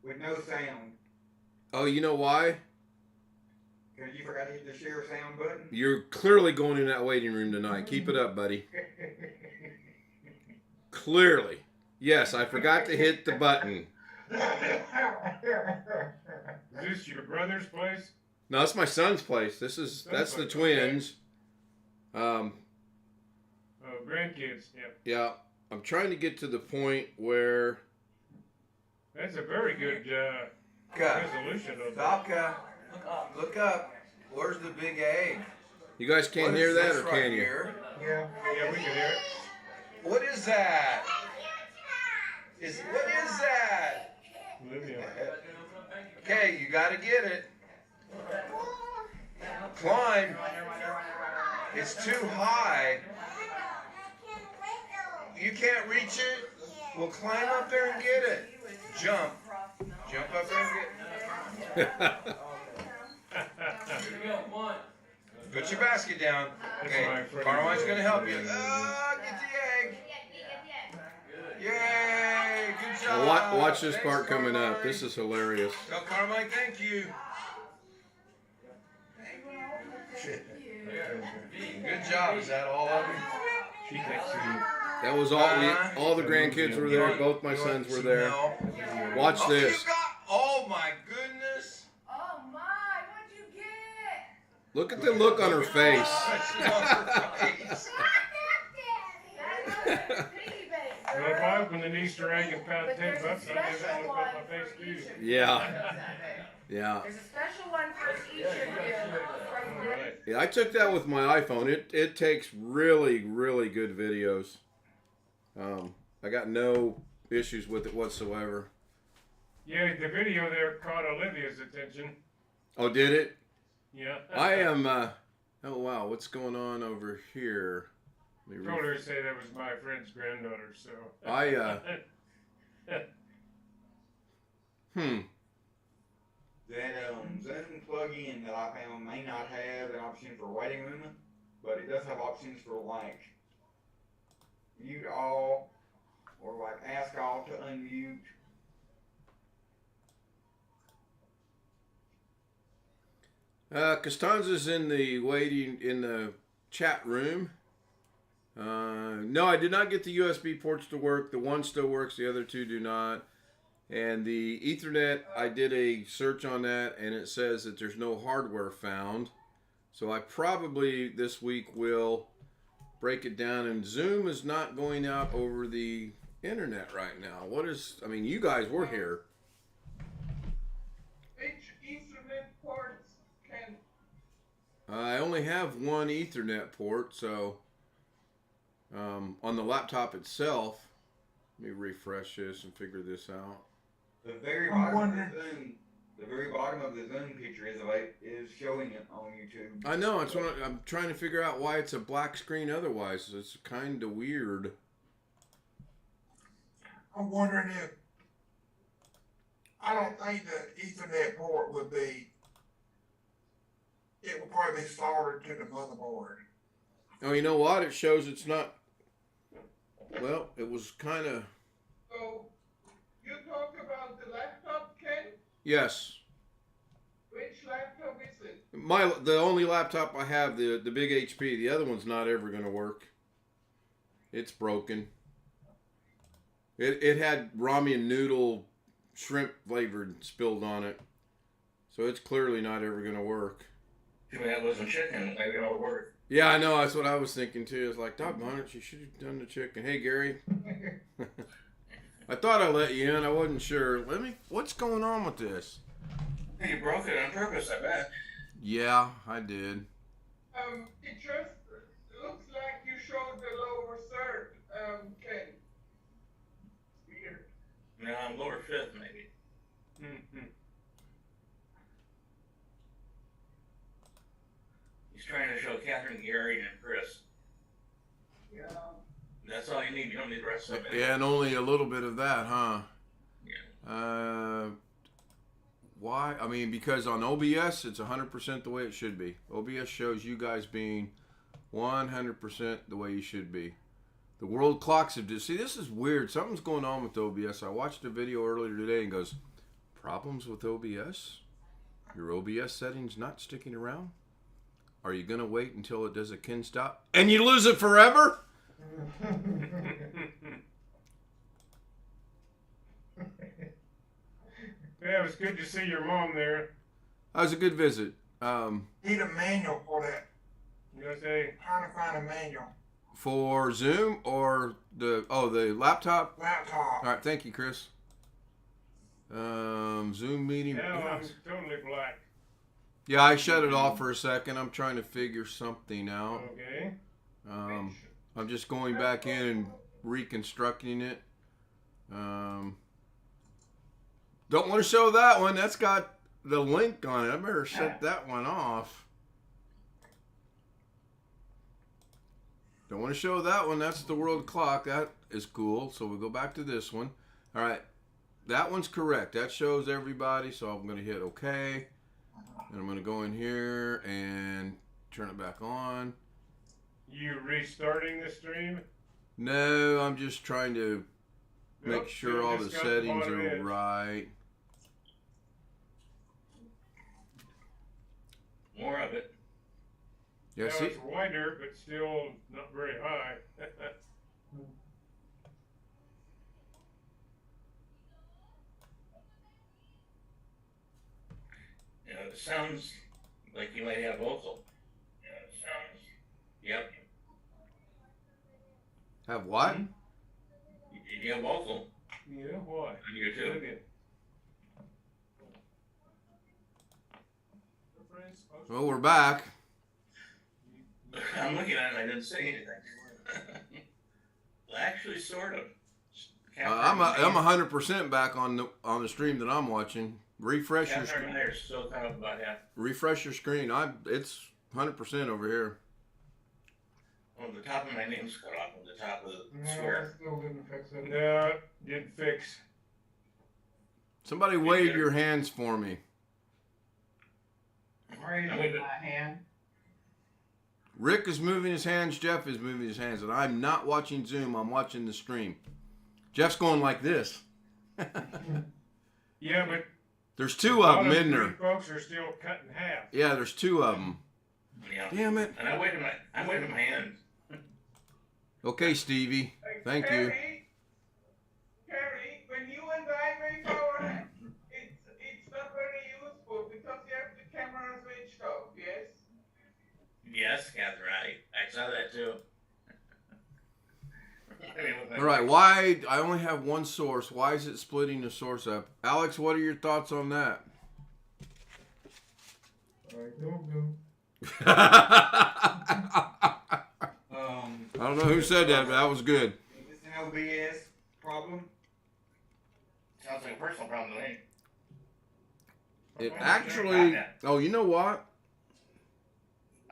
With no sound. Oh, you know why? Because you forgot to hit the share sound button. You're clearly going in that waiting room tonight. Keep it up, buddy. Clearly. Yes, I forgot to hit the button. Is this your brother's place? No, that's my son's place. That's the twins. Grandkids, yeah. Yeah, I'm trying to get to the point where. That's a very good resolution of Docka, look up. Where's the big A? You guys can't What hear is that, this or right can you? here? Yeah. Yeah, we can hear it. What is that? What is that? Olivia. Okay, you gotta get it. Climb. It's too high. You can't reach it? Well, climb up there and get it. Jump. Jump up there and get it. Put your basket down. Okay, Carmine's gonna help you. Get the egg. Yay, good job. Now watch this Thanks, part coming up. Carmine. This is hilarious. Tell Carmine thank you. Good job. Is that all of them? She thinks That was all the grandkids were there. Both my sons were there. Watch Oh, this. you got, oh my goodness. Oh my, what'd you get? Look at the look on her face. well, if I opened an Easter egg and found 10 bucks, I'd give that look on my face too. Yeah. Yeah. There's a special one for each of you. Right. Yeah, I took that with my iPhone. It takes really, really good videos. I got no issues with it whatsoever. Yeah, the video there caught Olivia's attention. Oh, did it? Yeah. I am, oh wow, what's going on over here? Let me told her to say that was my friend's granddaughter, so. That Zoom plug-in that I found may not have an option for waiting room, but it does have options for like mute all or like ask all to unmute. Costanza's in the chat room. No, I did not get the USB ports to work. The one still works, the other two do not. And the Ethernet, I did a search on that, and it says that there's no hardware found. So I probably this week will break it down. And Zoom is not going out over the internet right now. I mean, you guys were here. Which Ethernet ports can I only have one Ethernet port, so on the laptop itself, let me refresh this and figure this out. The very I'm bottom of wondering- the Zoom, the very bottom of the Zoom picture is showing it on YouTube. I know, it's one I'm trying to figure out why it's a black screen otherwise. It's kind of weird. I'm wondering if, I don't think the Ethernet port would be, it would probably be soldered to the motherboard. Oh, you know what? It shows it's not. Well, it was kind of. So, you talk about the laptop, Ken? Yes. Which laptop is it? The only laptop I have, the big HP. The other one's not ever going to work. It's broken. It had ramen noodle shrimp flavored spilled on it. So it's clearly not ever going to work. Too bad it wasn't chicken. Maybe it would work. Yeah, I know. That's what I was thinking too. It's like, doggone it, you should have done the chicken. Hey, Gary. I thought I let you in. I wasn't sure. What's going on with this? You broke it on purpose, I bet. Yeah, I did. It just looks like you showed the lower third, Ken. Weird. No, I'm lower fifth, maybe. Mm-hmm. He's trying to show Catherine, Gary, and Chris. Yeah. That's all you need. You don't need the rest of it. Yeah, and only a little bit of that, huh? Yeah. Why? I mean, because on OBS, it's 100% the way it should be. OBS shows you guys being 100% the way you should be. The world clocks have just... See, this is weird. Something's going on with OBS. I watched a video earlier today and goes, problems with OBS? Your OBS settings not sticking around? Are you going to wait until it does a Ken stop? And you lose it forever? Yeah, it was good to see your mom there. That was a good visit. Need a manual for that. You know, say, Trying to find a manual. For Zoom or the laptop? Laptop. All right, thank you, Chris. Zoom meeting. now Yeah. I'm totally black. Yeah, I shut it off for a second. I'm trying to figure something out. Okay. I'm just going back in and reconstructing it. Don't want to show that one. That's got the link on it. I better shut that one off. Don't want to show that one. That's the world clock. That is cool. So we'll go back to this one. All right. That one's correct. That shows everybody. So I'm going to hit OK. And I'm going to go in here and turn it back on. You restarting the stream? No, I'm just trying to make Nope, sure still all the just got the settings bottom are edge. right. More of it. Yeah, Now see, it's wider, but still not very high. You know, it sounds like you might have vocal. You know, it sounds. Yep. have what? You have vocal Yeah, why? on YouTube. Okay. Well, we're back. I'm looking at it and I didn't say anything. Well, actually, sort of. I'm 100% back on the stream that I'm watching. Refresh your Catherine and screen. I are still kind of about half. Refresh your screen. It's 100% over here. Well, the top of my name's cut off on the top of the No, square. I still didn't fix it. No, didn't fix. Somebody wave your hands for me. Raising my hand. Rick is moving his hands. Jeff is moving his hands, and I'm not watching Zoom. I'm watching the stream. Jeff's going like this. Yeah, but There's two of them in three there. folks are still cut in half. Yeah, there's two of them. Yeah. Damn it. And I'm waving my hand. Okay, Stevie. Thank you. Carrie, when you and I make our hand, it's not very useful because you have the camera switched off, yes? Yes, Catherine, I saw that too. All right, why? I only have one source. Why is it splitting the source up? Alex, what are your thoughts on that? I don't know. I don't know who said that, but that was good. Is this an OBS problem? Sounds like a personal problem to me. It actually. Oh, you know what?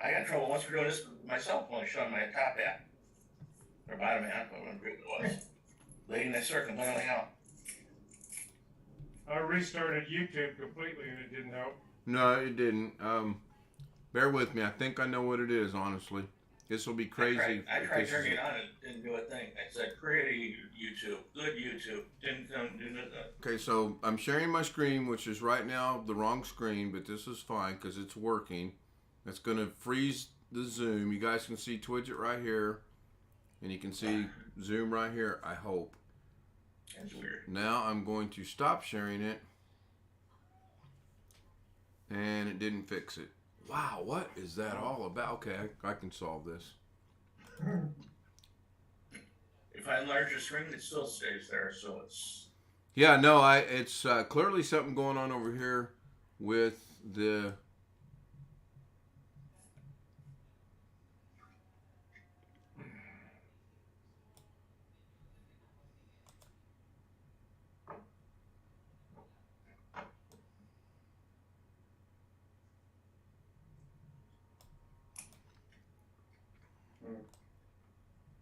I got in trouble once for doing this myself when I shut my top hat. Or bottom hat, I don't remember what it was. Leading that circle completely out. I restarted YouTube completely and it didn't help. No, it didn't. Bear with me. I think I know what it is. Honestly, this will be crazy. I tried turning it on. It didn't do a thing. I said, create a YouTube. Good YouTube. Didn't do nothing. Okay, so I'm sharing my screen, which is right now the wrong screen, but this is fine because it's working. That's going to freeze the Zoom. You guys can see Twidget right here, and you can see Zoom right here, I hope. That's weird. Now I'm going to stop sharing it, and it didn't fix it. Wow, what is that all about? Okay, I can solve this. If I enlarge the screen, it still stays there, so it's... Yeah, no, it's clearly something going on over here with the...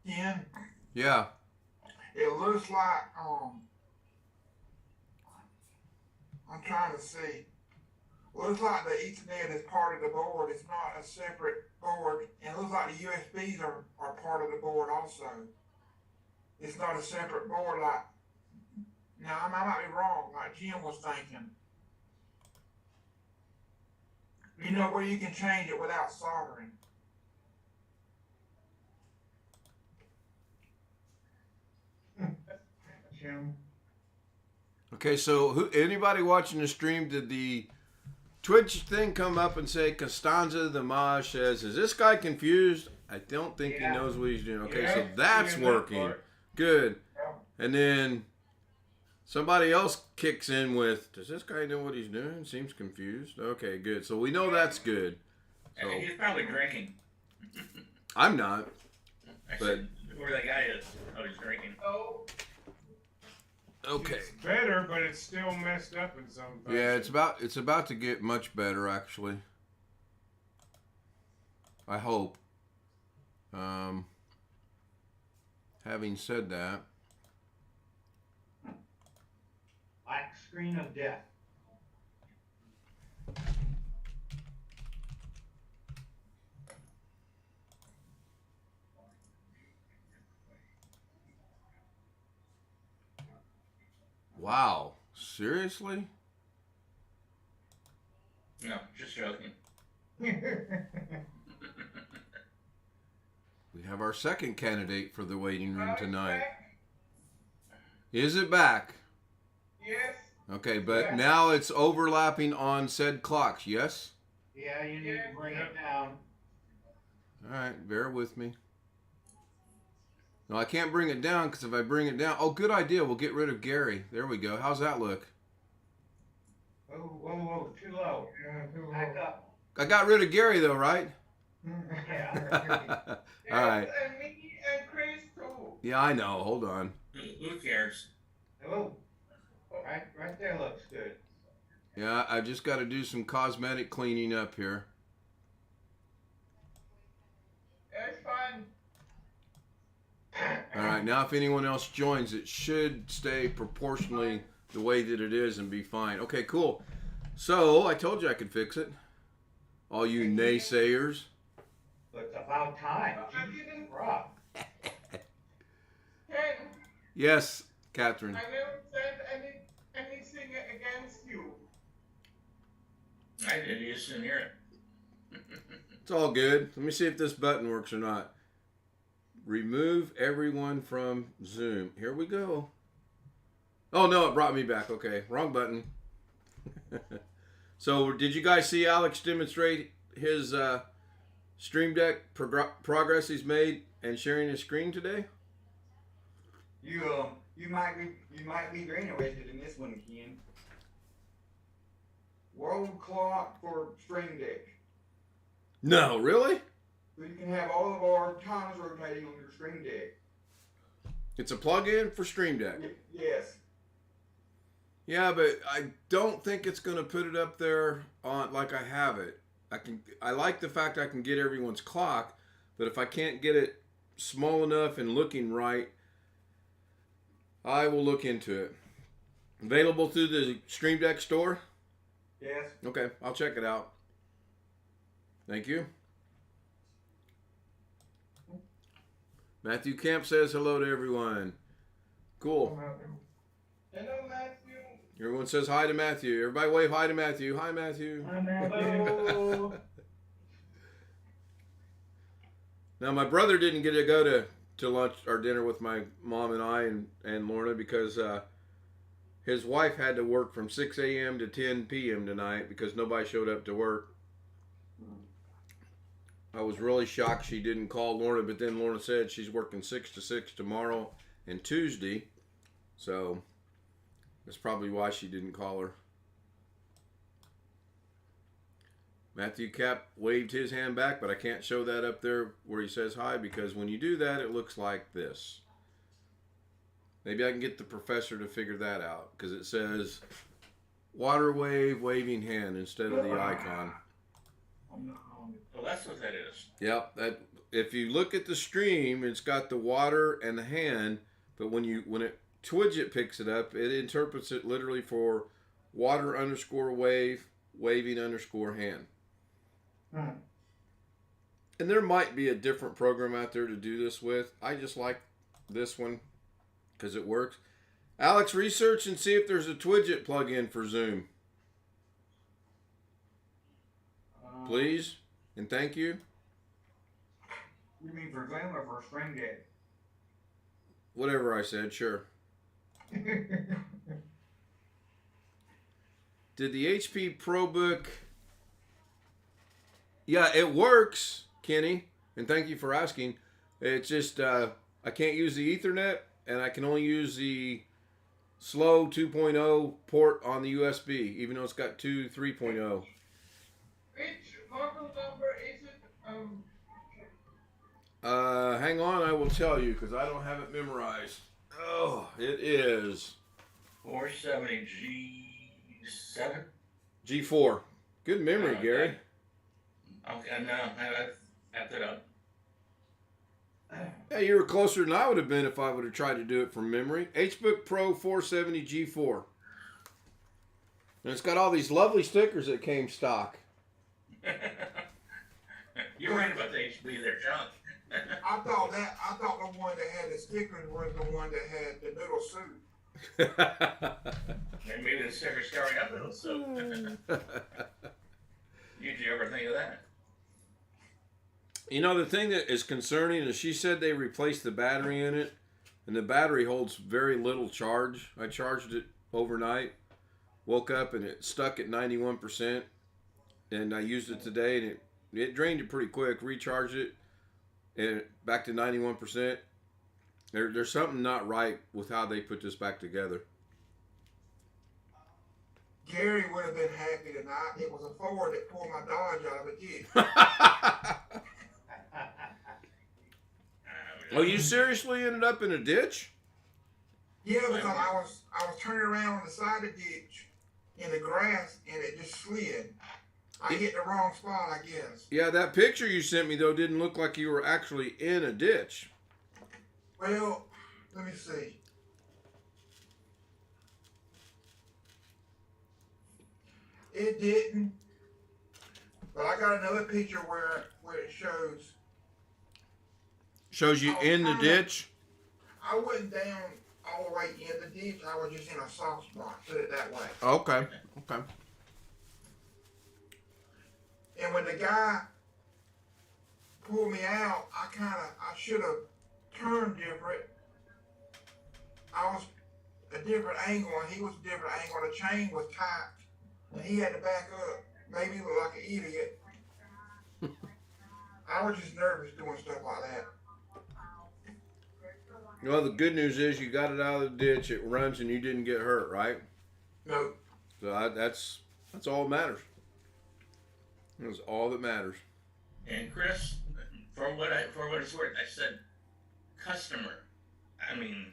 Ken, Yeah. it looks like, I'm trying to see. Looks like the Ethernet is part of the board. It's not a separate board. And it looks like the USBs are part of the board also. It's not a separate board like, now I might be wrong, like Jim was thinking. You know where you can change it without soldering. Jim. Okay, so anybody watching the stream, did the Twitch thing come up and say Costanza the Maj says, is this guy confused? I don't think he knows what he's doing. Okay, so that's working. Good. And then somebody else kicks in with, does this guy know what he's doing? Seems confused. Okay, good. So we know that's good. So, He's probably drinking. I'm not. I But said, where that guy is. Oh, he's drinking. Oh, okay. It's better, but it's still messed up in some fashion. Yeah, it's about to get much better actually. I hope. Having said that, Black screen of death. wow, seriously? No, just joking. We have our second candidate for the waiting room Alex tonight. back? Is it back? Yes. Okay, but Yeah. now it's overlapping on said clocks, yes? Yeah, you need to bring it down. All right, bear with me. No, I can't bring it down because if I bring it down... Oh, good idea. We'll get rid of Gary. There we go. How's that look? Whoa, whoa, whoa, too low. Back up. I got rid of Gary, though, right? Yeah. All right. Yes, and me and Chris too. Yeah, I know. Hold on. Who cares? Oh, right there looks good. Yeah, I just got to do some cosmetic cleaning up here. It's fine. All right, now if anyone else joins, it should stay proportionally the way that it is and be fine. Okay, cool. So, I told you I could fix it. All you naysayers. It's about time. I didn't. Rob. Ken, Yes, Catherine. I never said anything against you. I did. You just didn't hear it. It's all good. Let me see if this button works or not. Remove everyone from Zoom. Here we go. Oh, no, it brought me back. Okay, wrong button. So, did you guys see Alex demonstrate his Stream Deck progress he's made and sharing his screen today? You might be very interested in this one, Ken. World clock for Stream Deck. No, really? So you can have all of our times rotating on your Stream Deck. It's a plug-in for Stream Deck. Yes. Yeah, but I don't think it's going to put it up there on like I have it. I like the fact I can get everyone's clock, but if I can't get it small enough and looking right, I will look into it. Available through the Stream Deck store? Yes. Okay, I'll check it out. Thank you. Matthew Camp says hello to everyone. Cool. Hello, Matthew. Everyone says hi to Matthew. Everybody wave hi to Matthew. Hi, Matthew. Hi, Matthew. Hello. Now, my brother didn't get to go to lunch or dinner with my mom and I and Lorna because his wife had to work from 6 a.m. to 10 p.m. tonight because nobody showed up to work. I was really shocked she didn't call Lorna, but then Lorna said she's working 6 to 6 tomorrow and Tuesday. So that's probably why she didn't call her. Matthew Cap waved his hand back, but I can't show that up there where he says hi because when you do that, it looks like this. Maybe I can get the professor to figure that out because it says water wave waving hand instead of the icon. Well, that's what that is. Yep, that if you look at the stream, it's got the water and the hand, but when it Twidget picks it up, it interprets it literally for water underscore wave waving underscore hand. And there might be a different program out there to do this with. I just like this one because it works. Alex, research and see if there's a Twidget plugin for Zoom. Please and thank you. You mean for Zoom or for Stream Deck? Whatever I said, sure. Did the HP ProBook... Yeah, it works, Kenny, and thank you for asking. It's just I can't use the Ethernet, and I can only use the slow 2.0 port on the USB, even though it's got 3.0. Which model number is it? Hang on, I will tell you, because I don't have it memorized. Oh, it is 470 G7. G4. Good memory, Okay. Gary. Okay, no, I've that up. Yeah, you were closer than I would have been if I would have tried to do it from memory. HBook Pro 470 G4. And it's got all these lovely stickers that came stock. You're right about the HB, they're junk. I thought the one that had the stickers was the one that had the noodle soup. And maybe the sticker's covering up little, so. Did you ever think of that? You know, the thing that is concerning is she said they replaced the battery in it, and the battery holds very little charge. I charged it overnight, woke up, and it stuck at 91%, and I used it today, and it drained it pretty quick, recharged it, and back to 91%. There's something not right with how they put this back together. Gary would have been happy tonight. It was a Ford that pulled my Dodge out of a ditch. Oh, you seriously ended up in a ditch? Yeah, because I was turning around on the side of the ditch in the grass, and it just slid. I hit the wrong spot, I guess. Yeah, that picture you sent me, though, didn't look like you were actually in a ditch. Well, let me see. It didn't. But I got another picture where it shows. Shows you in the ditch? I wasn't down all the way in the ditch. I was just in a soft spot, put it that way. Okay, okay. And when the guy pulled me out, I should have turned different. I was a different angle, and he was a different angle. The chain was tight, and he had to back up. Made me look like an idiot. I was just nervous doing stuff like that. Well, the good news is you got it out of the ditch. It runs, and you didn't get hurt, right? No. So that's all that matters. That's all that matters. And Chris, for what it's worth, I said customer. I mean,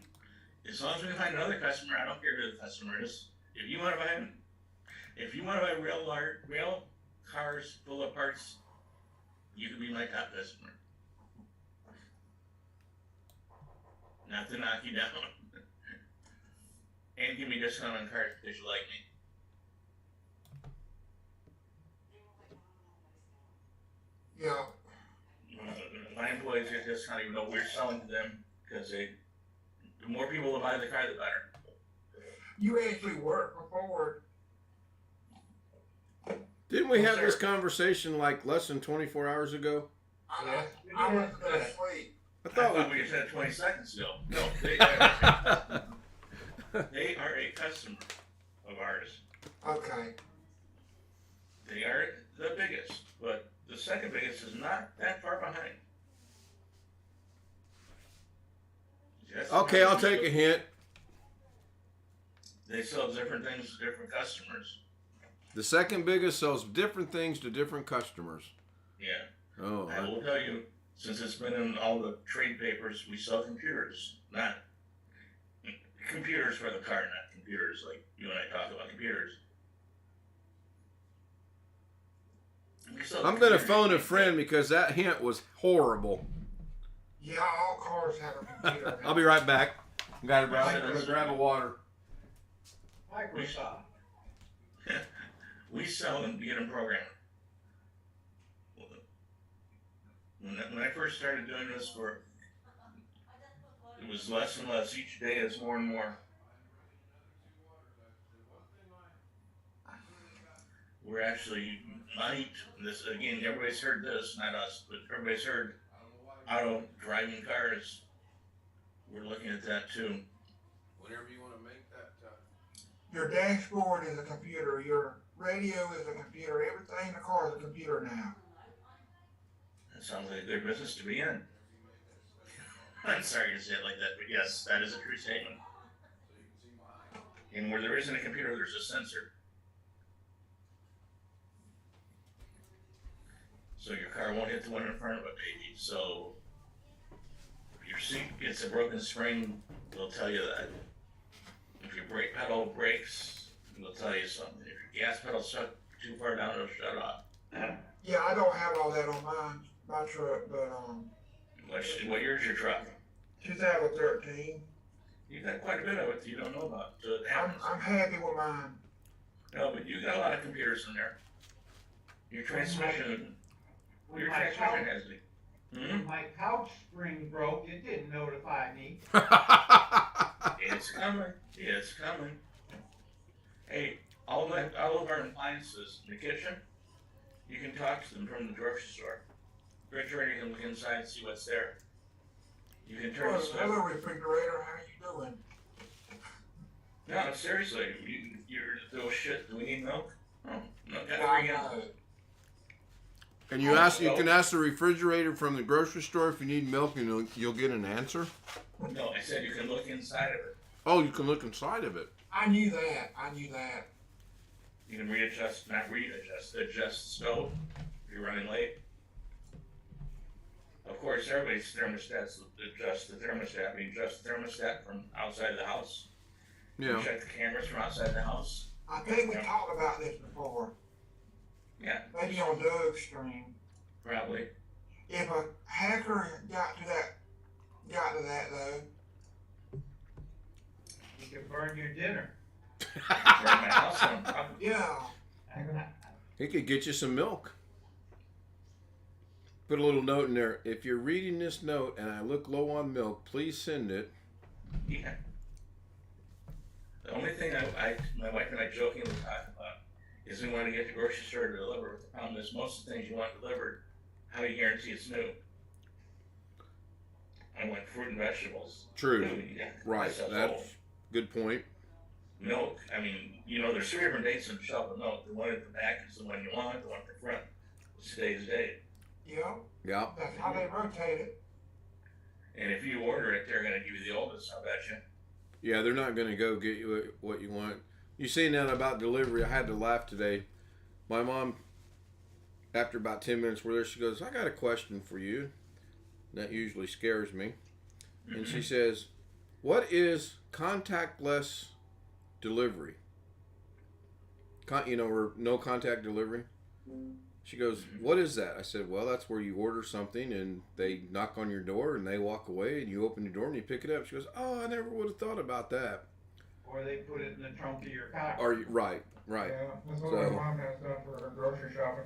as long as we can find another customer, I don't care who the customer is. If you want to buy real cars full of parts, you can be my top customer. Not to knock you down. And give me a discount on cars because you like me. Yeah. My employees get discount even though we're selling to them because the more people that buy the car, the better. You actually worked before. Didn't we Yes, have this sir. conversation like less than 24 hours ago? I was gonna sleep. I I thought thought we just had 20 seconds ago. No, they are a customer of ours. Okay. They are the biggest, but the second biggest is not that far behind. Just Okay, I'll take a hint. They sell different things to different customers. The second biggest sells different things to different customers. Yeah. Oh, I will tell you, since it's been in all the trade papers, we sell computers, not computers for the car, not computers like you and I talk about computers. We sell I'm gonna computers. phone a friend because that hint was horrible. Yeah, all cars have a computer. I'll be right back. I'm gonna grab a water. Microsoft. We sell and get them programmed. When I first started doing this it was less and less. Each day it's more and more. We're actually this again, everybody's heard this, not us, but everybody's heard auto driving cars. We're looking at that too. Whenever you want to make that. Your dashboard is a computer. Your radio is a computer. Everything in the car is a computer now. That sounds like a good business to be in. I'm sorry to say it like that, but yes, that is a true statement. And where there isn't a computer, there's a sensor. So your car won't hit the one in front of it, baby. So if your seat gets a broken spring, they'll tell you that. If your brake pedal breaks, it'll tell you something. If your gas pedal's stuck too far down, it'll shut off. Yeah, I don't have all that on my truck, but What year's your truck? 2013. You got quite a bit of it that you don't know about. So it happens. I'm happy with mine. No, but you got a lot of computers in there. Your transmission When my has it. when my couch spring broke, it didn't notify me. It's coming. It's coming. Hey, all of our appliances in the kitchen, you can talk to them from the grocery store. Refrigerator, you can look inside and see what's there. You can turn the stove. Hello, refrigerator. How you doing? No, seriously, you're little shit. Do we need milk? Oh, no, got I three know. And you can ask the refrigerator from the grocery store if you need milk, and you'll get an answer. No, I said you can look inside of it. Oh, you can look inside of it. I knew that. You can adjust the stove if you're running late. Of course, everybody's thermostats adjust the thermostat. We adjust the thermostat from outside the house. Yeah. We check the cameras from outside the house. I think we talked about this before. Yeah, Maybe on Doug's stream. probably. If a hacker got to that though, You can burn your dinner. Burn my house down, probably. yeah. He could get you some milk. Put a little note in there. If you're reading this note and I look low on milk, please send it. Yeah. The only thing my wife and I jokingly talk about is we want to get the grocery store to deliver. But the problem is most of the things you want delivered, how do you guarantee it's new? I want fruit and vegetables. True. Yeah, Right. stuff's That's old. good point. Milk. I mean, there's 3 different dates on the shelf of milk. The one at the back is the one you want. The one at the front is today's date. Yeah. Yeah. That's how they rotate it. And if you order it, they're going to give you the oldest. I bet you. Yeah, they're not going to go get you what you want. You seen that about delivery? I had to laugh today. My mom after about 10 minutes we're there, she goes, I got a question for you. That usually scares me. And she says, what is contactless delivery? Or no contact delivery? She goes, what is that? I said, well, that's where you order something and they knock on your door and they walk away and you open your door and you pick it up. She goes, oh, I never would have thought about that. Or they put it in the trunk of your car. Right. Yeah, that's what my mom has done for her grocery shopping.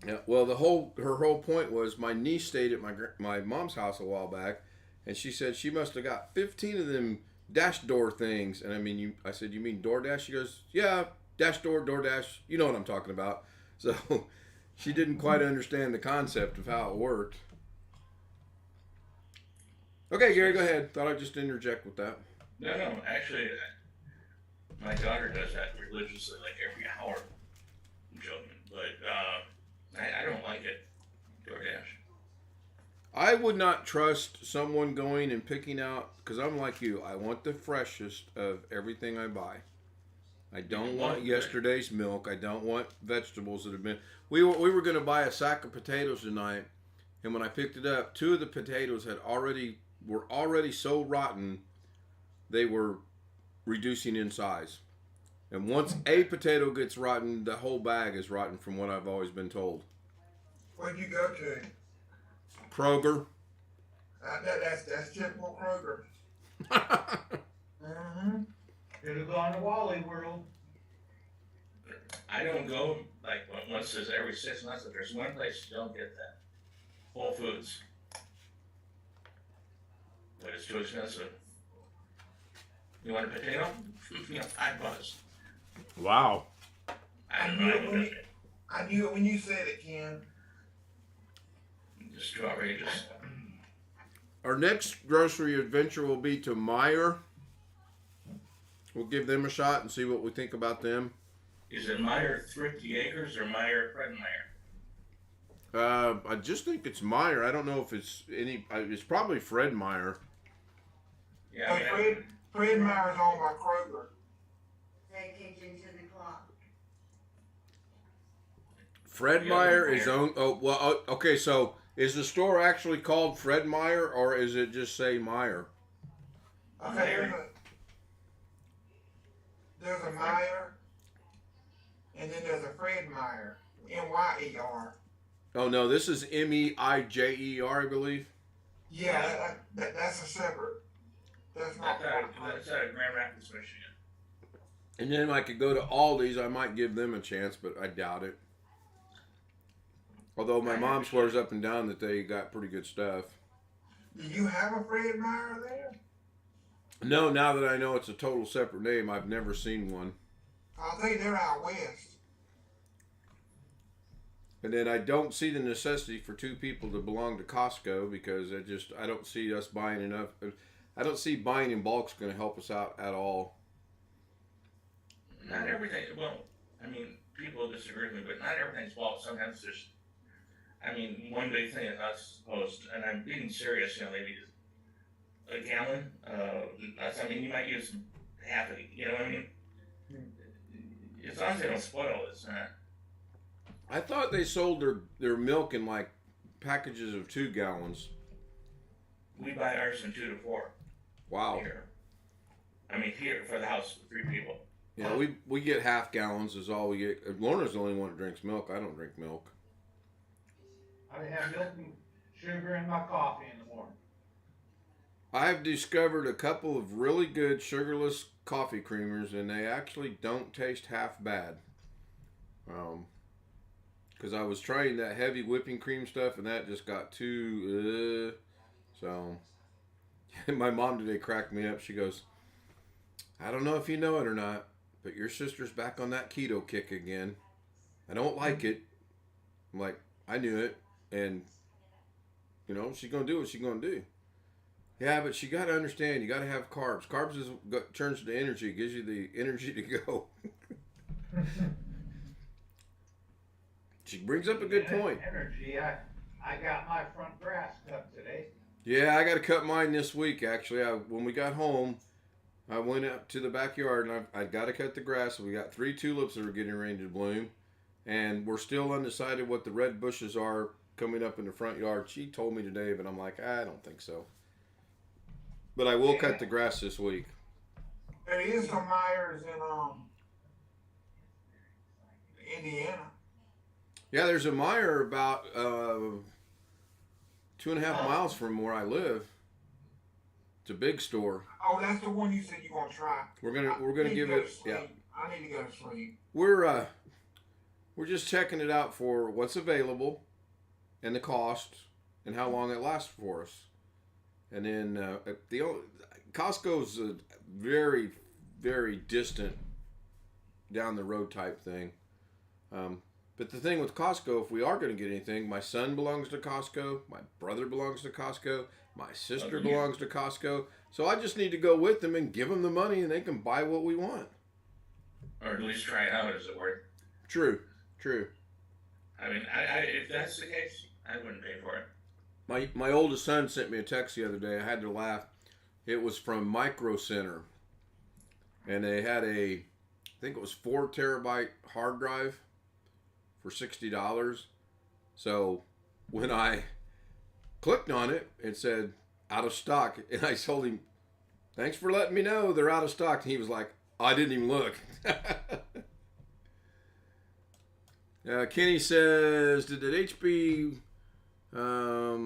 Yeah. Well, her whole point was my niece stayed at my mom's house a while back, and she said she must have got 15 of them dash door things. And I said, you mean DoorDash? She goes, yeah, dash door, DoorDash. You know what I'm talking about. So she didn't quite understand the concept of how it worked. Okay, Gary, go ahead. Thought I'd just interject with that. No, actually, my daughter does that religiously, like every hour. I'm joking, but I don't like it. DoorDash. I would not trust someone going and picking out, because I'm like you. I want the freshest of everything I buy. I don't want yesterday's milk. I don't want vegetables that have been. We were going to buy a sack of potatoes tonight, and when I picked it up, 2 of the potatoes were already so rotten, they were reducing in size. And once a potato gets rotten, the whole bag is rotten, from what I've always been told. Where'd you go to? Kroger. That's typical Kroger. Mm-hmm. Should have gone to Wally World. I don't go like once every 6 months, but there's one place you don't get that. Whole Foods. But it's too expensive. You want a potato? $5. Wow. I knew it when you said it, Ken. Just too outrageous. Our next grocery adventure will be to Meijer. We'll give them a shot and see what we think about them. Is it Meijer Thrifty Acres or Meijer Fred Meyer? I just think it's Meijer. I don't know if it's any. It's probably Fred Meyer. Yeah, Fred Meyer's owned by Kroger. Pay attention to the clock. Fred Yeah, Meyer Meyer. is owned. Oh well. Okay. So is the store actually called Fred Meyer, or is it just say Meyer? Okay, there's a Meyer, and then there's a Fred Meyer. M-Y-E-R. Oh no, this is Meijer, I believe. Yeah, that's a separate. That's not. That's out of Grand Rapids, Michigan. And then I could go to Aldi's. I might give them a chance, but I doubt it. Although my mom swears up and down that they got pretty good stuff. Do you have a Fred Meyer there? No, now that I know it's a total separate name, I've never seen one. I think they're out west. And then I don't see the necessity for 2 people to belong to Costco, because I don't see us buying enough. I don't see buying in bulk's going to help us out at all. Not everything. Well, I mean, people disagree with me, but not everything's bulk. Sometimes there's. I mean, one big thing is us supposed, and I'm being serious. Maybe a gallon. I mean, you might use half of it. You know what I mean? As long as they don't spoil, it's not. I thought they sold their milk in like packages of 2 gallons. We buy ours in 2 to 4. Wow. Here. I mean, here for the house with 3 people. Yeah, we get half gallons is all we get. Lorna's the only one that drinks milk. I don't drink milk. I have milk and sugar in my coffee in the morning. I've discovered a couple of really good sugarless coffee creamers, and they actually don't taste half bad. Because I was trying that heavy whipping cream stuff, and that just got too. So, my mom today cracked me up. She goes, I don't know if you know it or not, but your sister's back on that keto kick again. I don't like it. I'm like, I knew it. And, she's going to do what she's going to do. Yeah, but you got to understand, you got to have carbs. Carbs turns to energy. It gives you the energy to go. She brings up a good point. Energy. I got my front grass cut today. Yeah, I got to cut mine this week, actually. When we got home, I went up to the backyard, and I got to cut the grass. We got 3 tulips that are getting ready to bloom. and we're still undecided what the red bushes are coming up in the front yard. She told me today, but I'm like, I don't think so. But I will cut the grass this week. There is some Myers in Indiana. Yeah, there's a Meijer about 2.5 miles from where I live. It's a big store. Oh, that's the one you said you're gonna try. We're gonna give it. Yeah, I need to go to sleep. we're just checking it out for what's available, and the cost, and how long it lasts for us. And then Costco's a very, very distant down the road type thing. But the thing with Costco, if we are going to get anything, my son belongs to Costco, my brother belongs to Costco, my sister belongs to Costco. So I just need to go with them and give them the money, and they can buy what we want. Or at least try it out, is it worth? True. I mean, if that's the case, I wouldn't pay for it. My oldest son sent me a text the other day. I had to laugh. It was from Micro Center, and they had I think it was 4 terabyte hard drive for $60. So when I clicked on it, it said out of stock, and I told him, "Thanks for letting me know they're out of stock." And he was like, "I didn't even look." Kenny says, "Did HB?" Let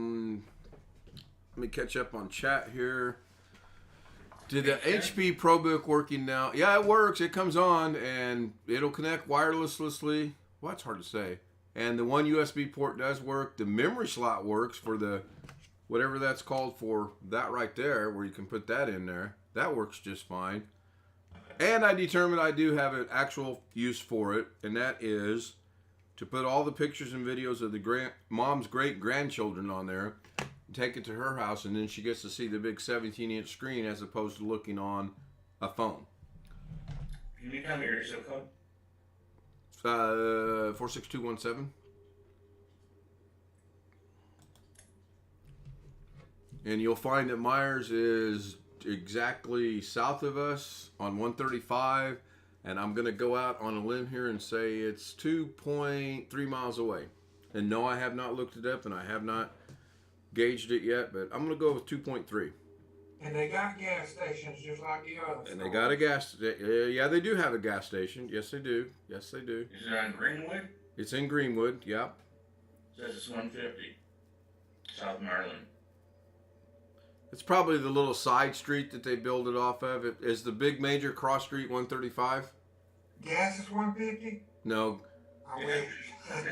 me catch up on chat here. Did the HP ProBook working now? Yeah, it works. It comes on and it'll connect wirelessly. Well, that's hard to say. And the one USB port does work. The memory slot works for the whatever that's called for that right there, where you can put that in there. That works just fine. And I determined I do have an actual use for it, and that is to put all the pictures and videos of the mom's great-grandchildren on there, take it to her house, and then she gets to see the big 17-inch screen as opposed to looking on a phone. Can you tell me your zip code? 46217. And you'll find that Myers is exactly south of us on 135. And I'm going to go out on a limb here and say it's 2.3 miles away. And no, I have not looked it up and I have not gauged it yet, but I'm going to go with 2.3. And they got gas stations just like the others. And they got a gas yeah, they do have a gas station. Yes, they do. Is it on Greenwood? It's in Greenwood, yep. It says it's 150. South Maryland. It's probably the little side street that they build it off of. Is the big major cross street 135? Gas is 150? No. I wish. I'm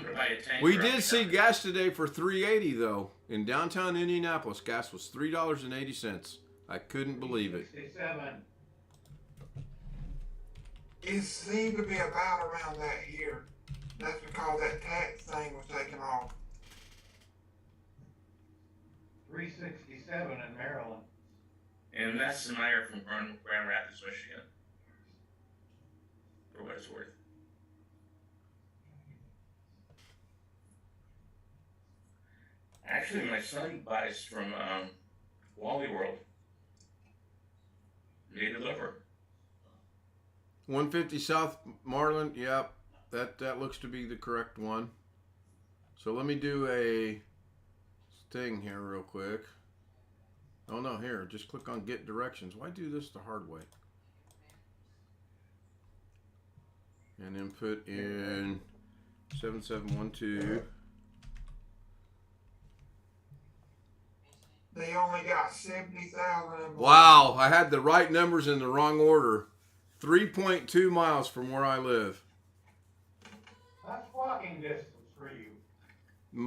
gonna buy a tank. We did see gas today for $3.80 though. In downtown Indianapolis, gas was $3.80. I couldn't believe it. 67. It seemed to be about around that here. That's because that tax thing was taken off. 367 in Maryland. And that's the Meyer from Grand Rapids, Michigan. For what it's worth. Actually, my son buys from Wally World. They deliver. 150 South Marlin, yep. That looks to be the correct one. So let me do a thing here real quick. Oh no, here, just click on get directions. Why do this the hard way? And then put in 7712. They only got 70,000. Wow, I had the right numbers in the wrong order. 3.2 miles from where I live. That's walking distance for you.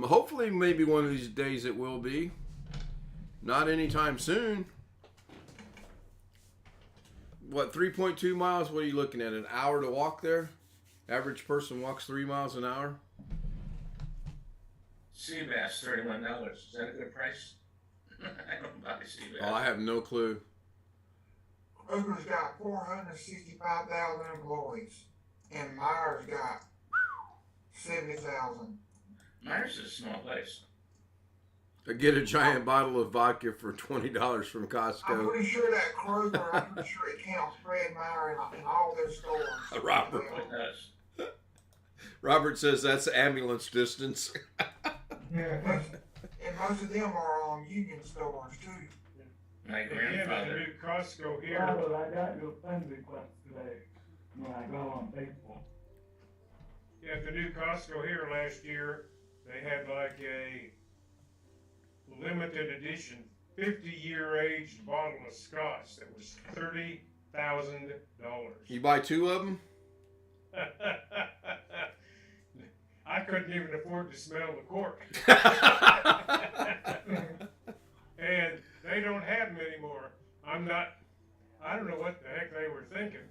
Hopefully, maybe one of these days it will be. Not anytime soon. What, 3.2 miles? What are you looking at? An hour to walk there? Average person walks 3 miles an hour? Sea bass, $31. Is that a good price? I don't buy sea bass. Oh, I have no clue. Kroger's got 465,000 employees, and Myers got 70,000. Myers is a small place. I get a giant bottle of vodka for $20 from I'm Costco. pretty sure that Kroger, I'm pretty sure it counts Fred Meyer in all their stores. Robert. It does. Robert says that's ambulance distance. Yeah, and most of them are union stores too. My Again, at the grandfather. new Costco here. Robert, I got your friend request today when I go on Facebook. Yeah, at the new Costco here last year, they had like a limited edition 50-year aged bottle of scotch that was $30,000. You buy 2 of them? I couldn't even afford to smell the cork. And they don't have them anymore. I don't know what the heck they were thinking.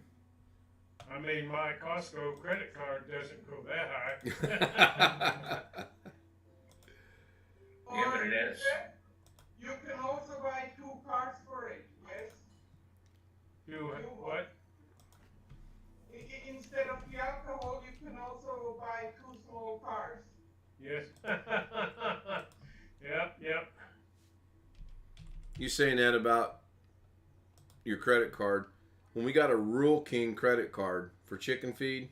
I mean, my Costco credit card doesn't go that high. Yeah, but it is. You can also buy 2 cars for it, yes? Do what? Instead of the alcohol, you can also buy 2 small cars. Yes. Yep. You saying that about your credit card? When we got a Rural King credit card for chicken feed,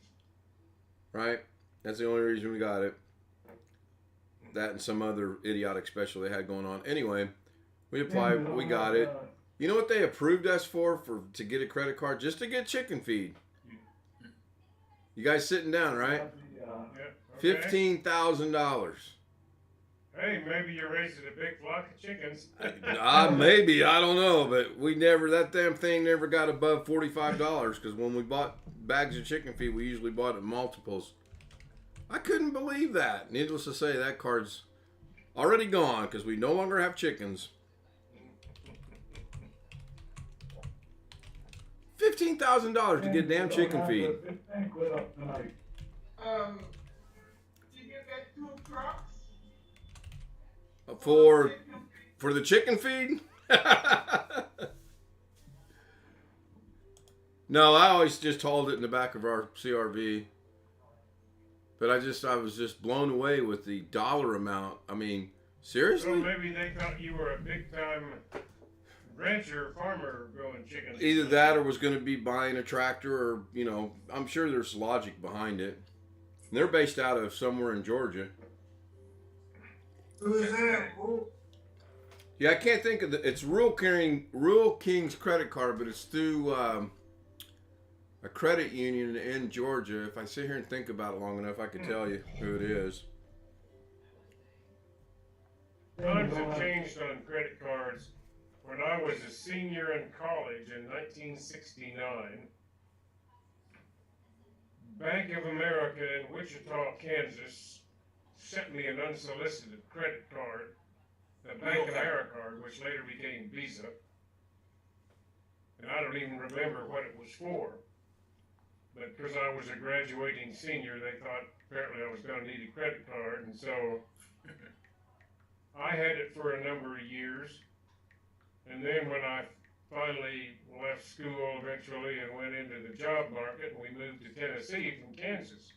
right? That's the only reason we got it. That and some other idiotic special they had going on. Anyway, we applied, we got it. You know what they approved us for to get a credit card? Just to get chicken feed. You guys sitting down, right? Okay. $15,000. Hey, maybe you're raising a big flock of chickens. Maybe, I don't know, but that damn thing never got above $45 because when we bought bags of chicken feed, we usually bought it in multiples. I couldn't believe that. Needless to say, that card's already gone because we no longer have chickens. $15,000 to get damn chicken feed. Did you get 2 trucks? For the chicken feed? No, I always just hauled it in the back of our CRV. But I was just blown away with the dollar amount. I mean, seriously? Well, maybe they thought you were a big time rancher, farmer growing chickens. Either that or was going to be buying a tractor or, I'm sure there's logic behind it. And they're based out of somewhere in Georgia. Who is that? Yeah, I can't think of it's Rural King's credit card, but it's through a credit union in Georgia. If I sit here and think about it long enough, I could tell you who it is. Times have changed on credit cards. When I was a senior in college in 1969, Bank of America in Wichita, Kansas, sent me an unsolicited credit card, the Bank of America card, which later became Visa. And I don't even remember what it was for. But because I was a graduating senior, they thought apparently I was going to need a credit card. And so I had it for a number of years. And then when I finally left school eventually and went into the job market, and we moved to Tennessee from Kansas.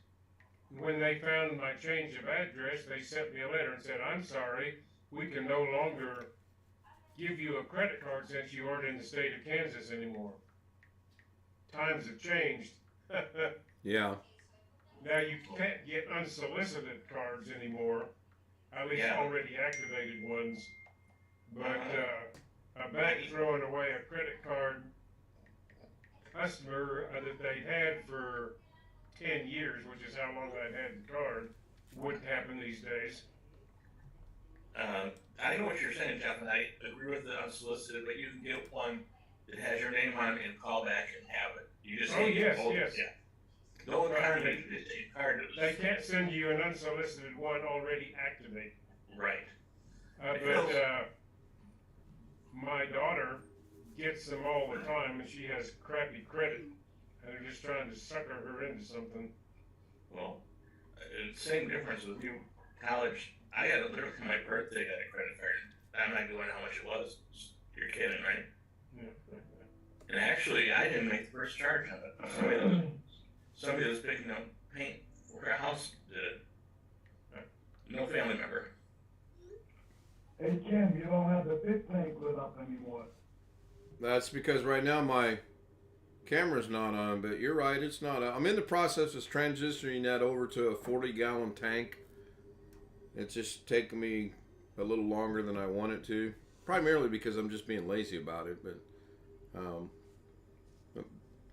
When they found my change of address, they sent me a letter and said, "I'm sorry, we can no longer give you a credit card since you aren't in the state of Kansas anymore. Times have changed." Yeah. Now you can't get unsolicited cards anymore, at least already activated ones. But a bank throwing away a credit card customer that they had for 10 years, which is how long I'd had the card, wouldn't happen these days. I know what you're saying, Jeff, and I agree with the unsolicited, but you can get one that has your name on it and call back and have it. You just Yes. Yeah. No card, card. They can't send you an unsolicited one already activated. Right. But my daughter gets them all the time, and she has crappy credit, and they're just trying to sucker her into something. Well, same difference with you. College, I had literally my birthday got a credit card. I'm not doing how much it was. You're kidding, right? Yeah. And actually, I didn't make the first charge on it. Somebody that was picking up paint for a house did it. No family member. Hey Kim, you don't have the big tank lit up anymore. That's because right now my Camera's not on, but you're right, it's not on. I'm in the process of transitioning that over to a 40-gallon tank. It's just taking me a little longer than I want it to. Primarily because I'm just being lazy about it, but I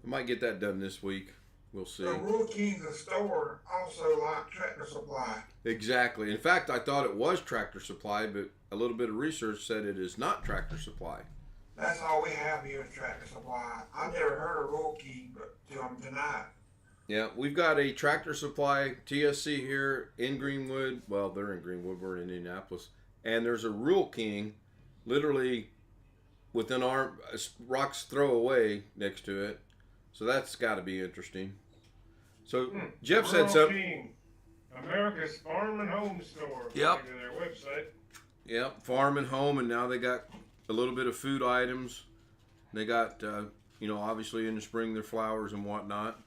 might get that done this week. We'll see. The Rookie's a store also like Tractor Supply. Exactly. In fact, I thought it was Tractor Supply, but a little bit of research said it is not Tractor Supply. That's all we have here is Tractor Supply. I've never heard of Rookie but till tonight. Yeah, we've got a Tractor Supply TSC here in Greenwood. Well, they're in Greenwood. We're in Indianapolis. And there's a Rural King literally within our rock's throw away next to it. So that's got to be interesting. So Jeff said Rural something. King, America's Farm and Home Store. Yep. According to their website. Yep, farm and home, and now they got a little bit of food items. They got, obviously in the spring their flowers and whatnot.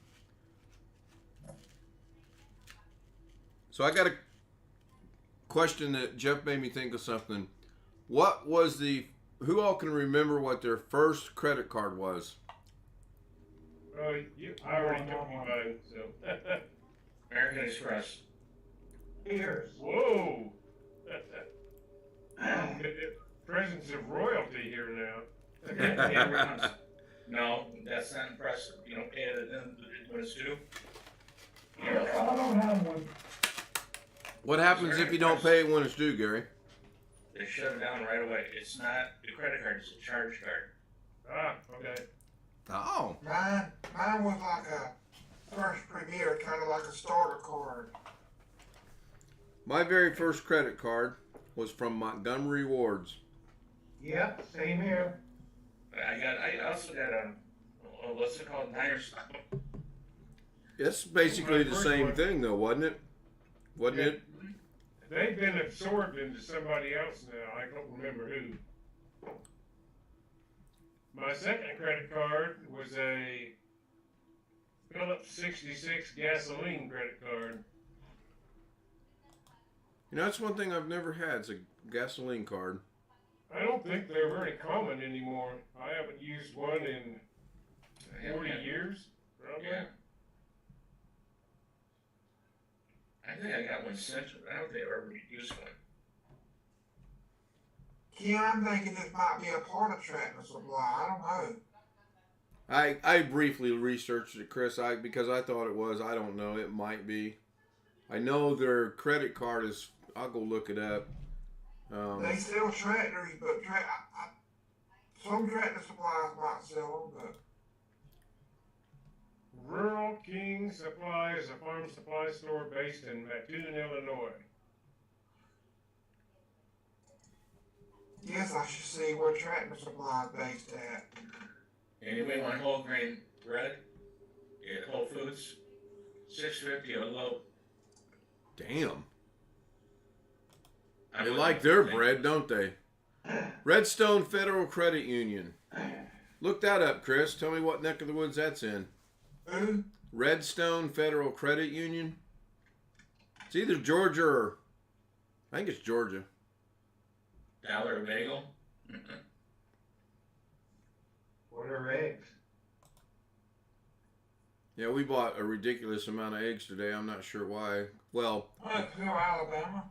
So I got a question that Jeff made me think of something. What was who all can remember what their first credit card was? I already told you mine, so. American Express. Here's. Whoa! Presence of royalty here now. No, that's not impressive. You don't pay it when it's due. I don't have one. What happens if you don't pay it when it's due, Gary? They shut it down right away. It's not a credit card, it's a charge card. Ah, okay. Oh. Mine was like a first premier, kind of like a starter card. My very first credit card was from Montgomery Rewards. Yep, same here. I also got what's it called? Niners. It's basically the same thing, though, wasn't it? Wasn't it? They've been absorbed into somebody else now. I don't remember who. My second credit card was a Phillips 66 gasoline credit card. That's one thing I've never had. It's a gasoline card. I don't think they're very common anymore. I haven't used one in 40 years, probably. Yeah. I think I got one sent, but I don't think I ever used one. Yeah, I'm thinking this might be a part of Tractor Supply. I don't know. I briefly researched it, Chris, because I thought it was. I don't know. It might be. I know their credit card is. I'll go look it up. They sell tractors, but some Tractor Supplies might sell them, but. Rural King Supply is a farm supply store based in Mattoon, Illinois. Yes, I should see where Tractor Supply is based at. Anybody want whole grain bread? At Whole Foods, $6.50 a loaf. Damn. They like their bread, don't they? Redstone Federal Credit Union. Look that up, Chris. Tell me what neck of the woods that's in. Who? Redstone Federal Credit Union. It's either Georgia or I think it's Georgia. Dollar a bagel. What are eggs? Yeah, we bought a ridiculous amount of eggs today. I'm not sure why. Well, Who, Alabama?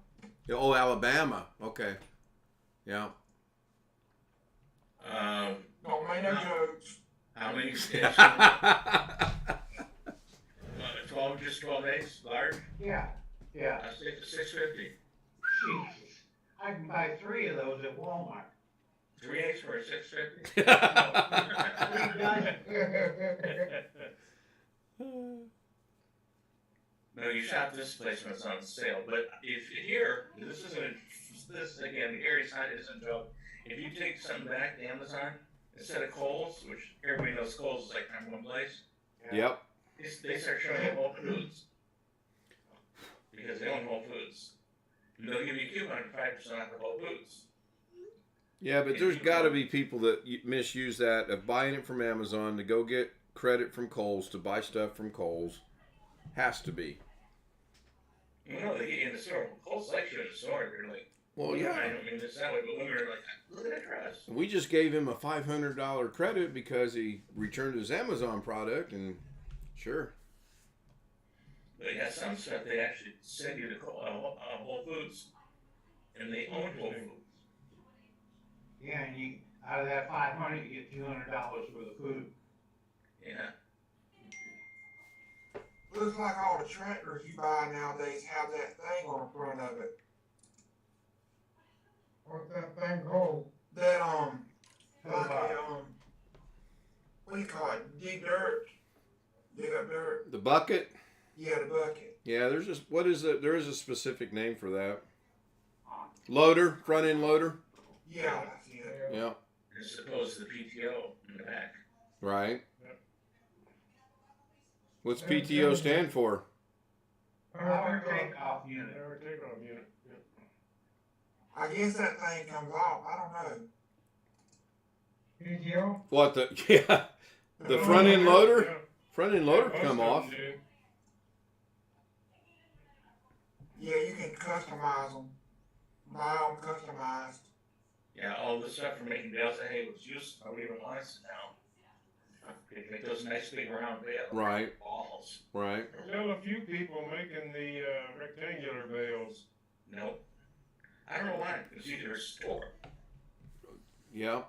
oh, Alabama. Okay. Yeah. Don't make no jokes. How many? 12 eggs, large. Yeah. I think it's $6.50. Jesus. I can buy 3 of those at Walmart. 3 eggs for $6.50. 3 dozen. No, you shop this place when it's on sale. But if here, this again, Gary's side isn't a joke. If you take something back to Amazon instead of Kohl's, which everybody knows Kohl's is like number one place. Yep. They start showing you Whole Foods because they own Whole Foods. And they'll give you a coupon for 5% off the Whole Foods. Yeah, but there's got to be people that misuse that of buying it from Amazon to go get credit from Kohl's to buy stuff from Kohl's. Has to be. You know, they get you in the store. Kohl's likes you in the store. They're like, Well, I yeah. don't mean this that way, but women are like, look at that dress. We just gave him a $500 credit because he returned his Amazon product, and sure. But yeah, some stuff they actually send you to Whole Foods, and they own Whole Foods. Yeah, and you, out of that 500, you get $200 worth of food. Yeah. Looks like all the tractors you buy nowadays have that thing on the front of it. What's that thing called? That like a what do you call it? Dig up dirt. The bucket? Yeah, the bucket. Yeah, there's just, what is it? There is a specific name for that. Loader, front end loader. Yeah, I see it. Yeah. As opposed to the PTO in the back. Right. What's PTO stand for? Power takeoff unit. Power takeoff unit. Yeah. I guess that thing comes off. I don't know. PTO? What the? Yeah. The front end loader. Yeah. Front end loader Most come of off. them do. Yeah, you can customize them. Buy them customized. Yeah, all the stuff for making bales of hay was used. Nobody even wants it now. They make those nice big round bales. Right. Balls. Right. Still a few people making the rectangular bales. Nope. I don't know why. It's either a store. Yeah.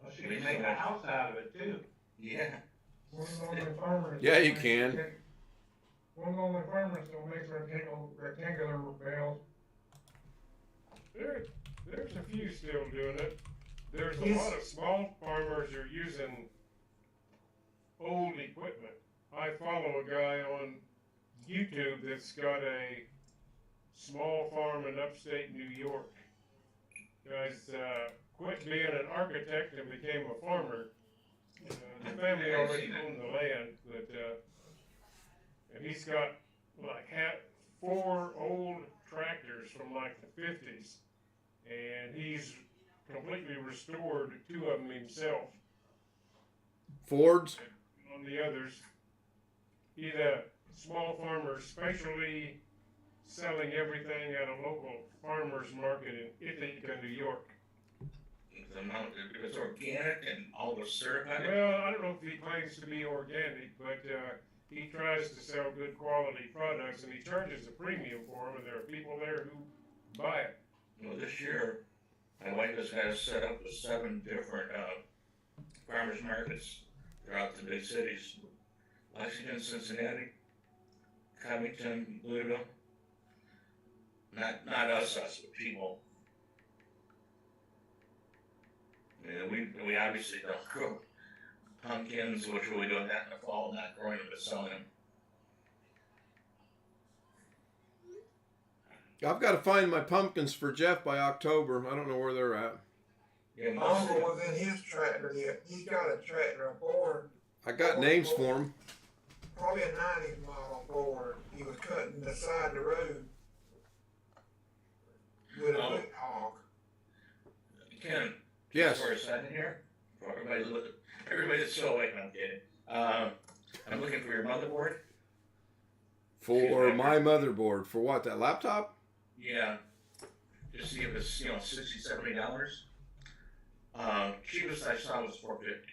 Well, she can make a house out of it, too. Yeah. One of the only farmers. Yeah, you can. One of the only farmers that makes rectangular bales. There's a few still doing it. There's a lot of small farmers who are using old equipment. I follow a guy on YouTube that's got a small farm in upstate New York. Guy's quit being an architect and became a farmer. The family already owned the land, but and he's got like 4 old tractors from like the 50s, and he's completely restored 2 of them himself. Fords. On the others, he's a small farmer, specially selling everything at a local farmer's market in Ithaca, New York. The amount, if it's organic and all the certified. Well, I don't know if he claims to be organic, but he tries to sell good quality products, and he charges a premium for them, and there are people there who buy it. Well, this year, my wife has got us set up with 7 different farmers markets throughout the big cities. Lexington, Cincinnati, Covington, Louisville. Not us, but people. Yeah, we obviously don't grow pumpkins, which we'll be doing that in the fall, not growing them, but selling them. I've got to find my pumpkins for Jeff by October. I don't know where they're at. Yeah, My uncle was in his tractor yet. He's got a tractor, a Ford, I got names for them. probably a 90s model Ford. He was cutting the side of the road with a boot hog. Ken, Yes. for a second here, for everybody that's still awake, I'm kidding. I'm looking for your motherboard. For my motherboard. For what? That laptop? Yeah. Just see if it's, $60, $70. Cheapest I saw was $450.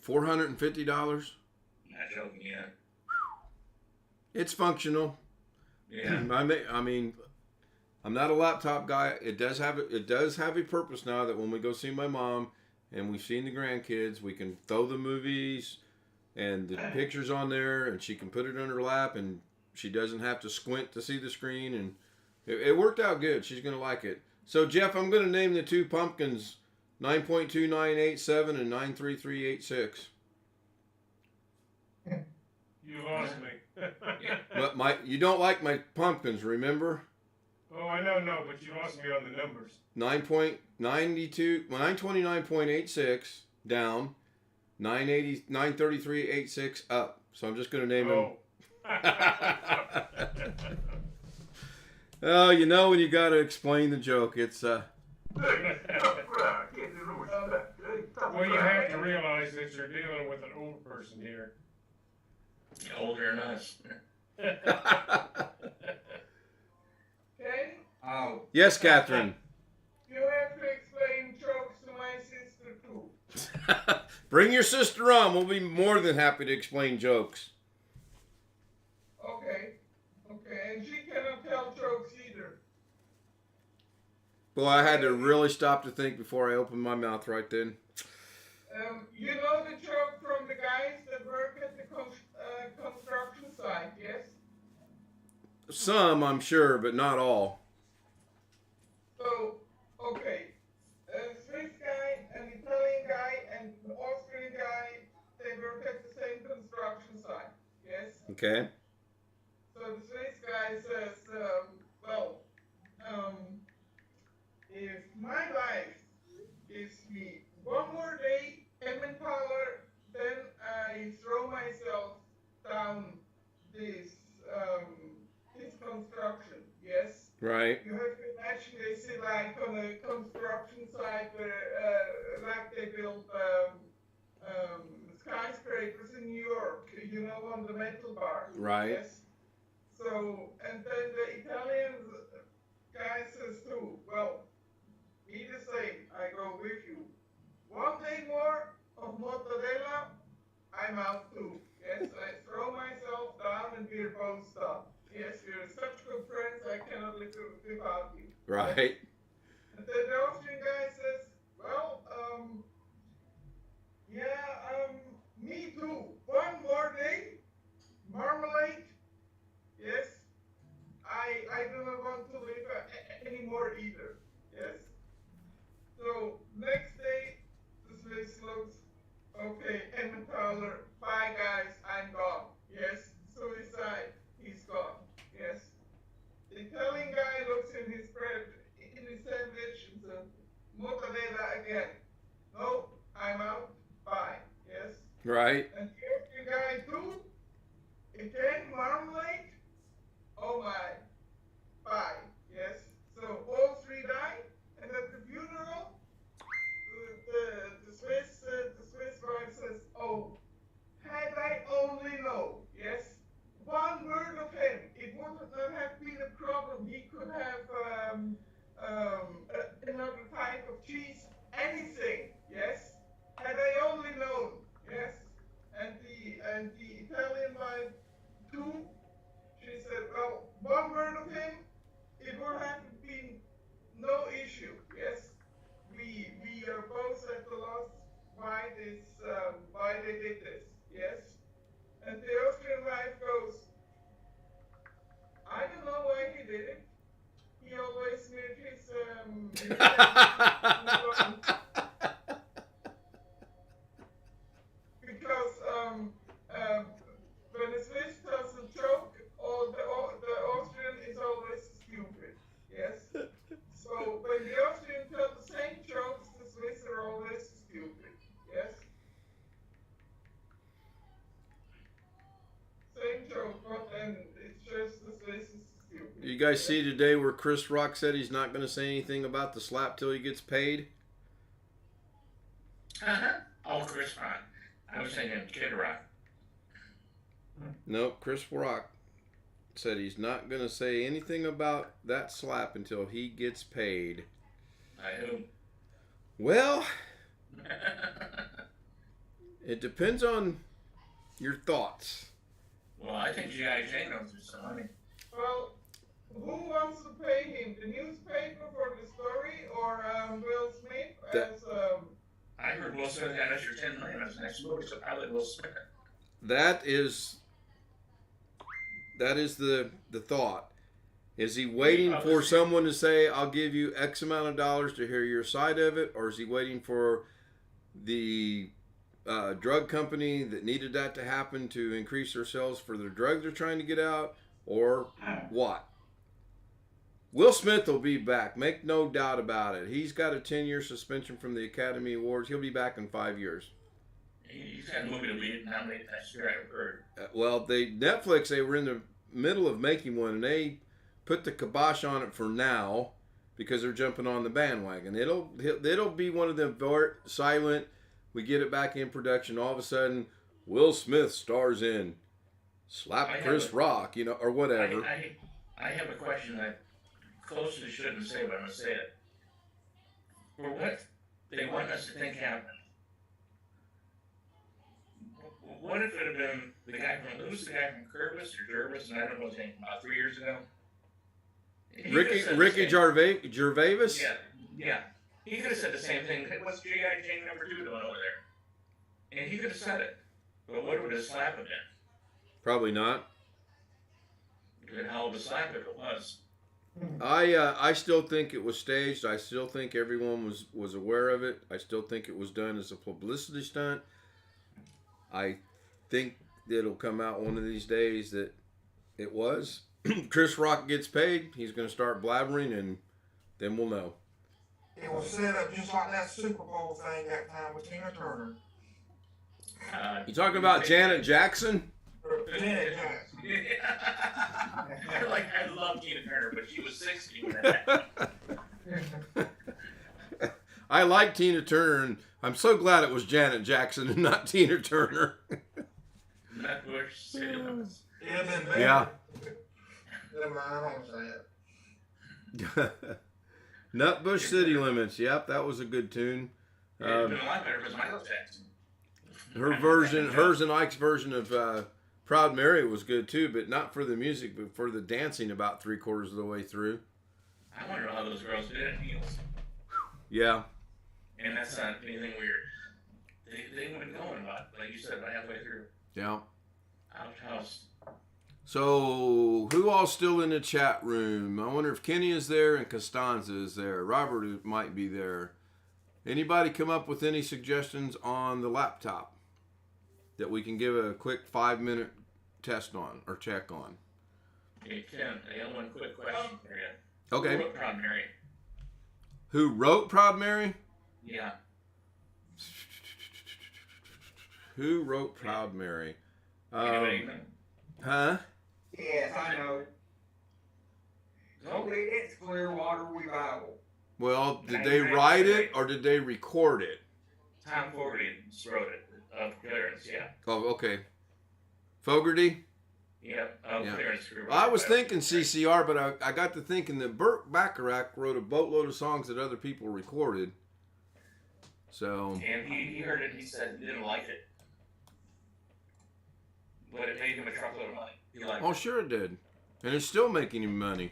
$450? Not joking, yeah. It's functional. Yeah. I mean, I'm not a laptop guy. It does have a purpose now that when we go see my mom and we've seen the grandkids, we can throw the movies and the pictures on there, and she can put it on her lap, and she doesn't have to squint to see the screen, and it worked out good. She's gonna like it. So Jeff, I'm gonna name the 2 pumpkins 9.2987 and 93386. You lost me. But you don't like my pumpkins, remember? Oh, I know, but you lost me on the numbers. 929.86 down, 933.86 up. So I'm just going to name them. Oh, when you got to explain the joke, it's Well, you have to realize that you're dealing with an old person here. Older than us. Okay? Yes, Catherine. You have to explain jokes to my sister too. Bring your sister on. We'll be more than happy to explain jokes. Okay. Okay, and she cannot tell jokes either. Well, I had to really stop to think before I opened my mouth right then. You know the joke from the guys that work at the construction site, yes? Some, I'm sure, but not all. So, okay. A Swiss guy, an Italian guy, and an Austrian guy, they work at the same construction site, yes? Okay. So the Swiss guy says, if my wife gives me one more day Emmentaler, then I throw myself down this construction, yes? Right. You have to imagine they sit like on a construction site where, like they build skyscrapers in New York, you know, on the metal bar. Right. Yes. So, and then the Italian guy says too, well, me the same, I go with you. One day more of mozzarella, I'm out too. Yes, I throw myself down and we're both stopped. Yes, we're such good friends, I cannot live without you. Right. And then the Austrian guy says, well, me too. One more day, marmalade. Yes, I do not want to live anymore either. Yes. So next day, the Swiss looks, okay, Emmentaler, bye guys, I'm gone. Yes, suicide, he's gone. Yes. The Italian guy looks in his bread, in his sandwich, and says, mozzarella again. No, I'm out, bye. Yes. Right. And the Austrian guy too, again, marmalade. Oh my, bye. Yes. So all three die, and at the funeral, the Swiss wife says, "Oh, had I only known, yes, one word of him, it would not have been a problem. He could have another type of cheese, anything, yes. Had I only known, yes." And the Italian wife too, she said, "Well, one word of him, it would have been no issue, yes. We are both at the loss why they did this, yes." And the Austrian wife goes, "I don't know why he did it. He always smeared his because when a Swiss does a joke, the Austrian is always stupid, yes. So when the Austrian tell the same jokes, the Swiss are always stupid, yes. Same joke, but then it's just the Swiss is stupid. You guys see today where Chris Rock said he's not going to say anything about the slap till he gets paid? Oh, Chris Rock. I was thinking Kid Rock. Nope, Chris Rock said he's not going to say anything about that slap until he gets paid. By who? Well, it depends on your thoughts. Well, I think G.I. Jane knows there's some money. Well, who wants to pay him? The newspaper for the story, or Will Smith as I heard Will Smith got extra $10 million on his next movie, so probably Will Smith. That is the thought. Is he waiting for someone to say, "I'll give you X amount of dollars to hear your side of it," or is he waiting for the drug company that needed that to happen to increase their sales for the drug they're trying to get out, or what? Will Smith will be back. Make no doubt about it. He's got a 10-year suspension from the Academy Awards. He'll be back in 5 years. He's got a movie to be nominated next year, I've heard. Well, Netflix, they were in the middle of making one, and they put the kibosh on it for now because they're jumping on the bandwagon. It'll be one of them silent. We get it back in production. All of a sudden, Will Smith stars in Slap Chris Rock, or whatever. I have a question that closely shouldn't say, but I'm gonna say it. For what they want us to think happened. What if it had been the guy from, who's the guy from Curvis or Jervis, and I don't know his name, about 3 years ago? Ricky Gervais? Yeah. He could have said the same thing. Hey, what's G.I. Jane number 2 doing over there? And he could have said it. But what would his slap have been? Probably not. Good hell of a slap if it was. I still think it was staged. I still think everyone was aware of it. I still think it was done as a publicity stunt. I think it'll come out one of these days that it was. Chris Rock gets paid. He's going to start blabbering, and then we'll know. It was set up just like that Super Bowl thing that time with Tina Turner. You talking about Janet Jackson? Janet Jackson. I love Tina Turner, but she was 60 when that happened. I like Tina Turner, and I'm so glad it was Janet Jackson and not Tina Turner. Not Bush City Limits. Yeah. Never mind, I don't say it. Nutbush City Limits. Yep, that was a good tune. It would have been a lot better if it was Michael Jackson. Hers and Ike's version of Proud Mary was good too, but not for the music, but for the dancing about 3/4 of the way through. I wonder how those girls did it in heels. Yeah. And that's not anything weird. They went going about, like you said, about halfway through. Yeah. Outhouse. So, who all's still in the chat room? I wonder if Kenny is there and Costanza is there. Robert might be there. Anybody come up with any suggestions on the laptop that we can give a quick 5-minute test on or check on? Hey, Ken, I got one quick question for you. Okay. Who wrote Proud Mary? Who wrote Proud Mary? Yeah. Who wrote Proud Mary? Anybody? Huh? Yes, I know. Hopefully it's Clearwater Revival. Well, did they write it or did they record it? Tom Fogarty wrote it. Of Clearance, yeah. Oh, okay. Fogarty? Yep, of Yeah. Clearance. I was thinking CCR, but I got to thinking that Burt Bacharach wrote a boatload of songs that other people recorded. So. And he heard it and he said he didn't like it. But it made him a truckload of money. He liked Oh, it. sure it did. And it's still making him money.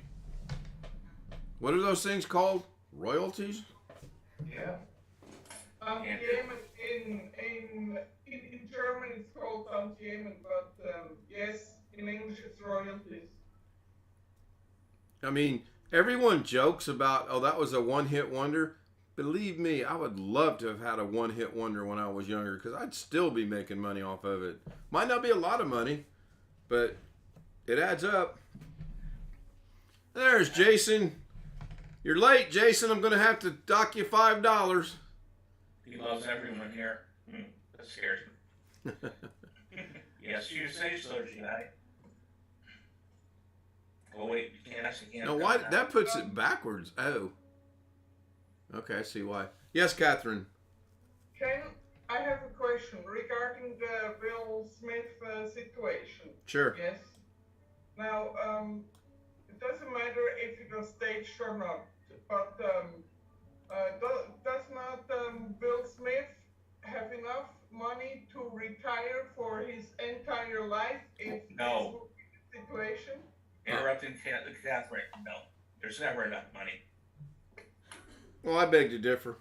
What are those things called? Royalties? Yeah. In German it's called Tantiemen, but yes, in English it's royalties. I mean, everyone jokes about, oh, that was a one-hit wonder. Believe me, I would love to have had a one-hit wonder when I was younger because I'd still be making money off of it. Might not be a lot of money, but it adds up. There's Jason. You're late, Jason. I'm going to have to dock you $5. He loves everyone here. That scares me. Yes, you say so, G.I. Oh, wait, you can't actually can't. No, why? That puts it backwards. Oh. Okay, I see why. Yes, Catherine. Ken, I have a question regarding the Will Smith situation. Sure. Yes. Now, it doesn't matter if it was staged or not, but does not Will Smith have enough money to retire for his entire life if No. this situation? Interrupting Catherine. No, there's never enough money. Well, I beg to differ.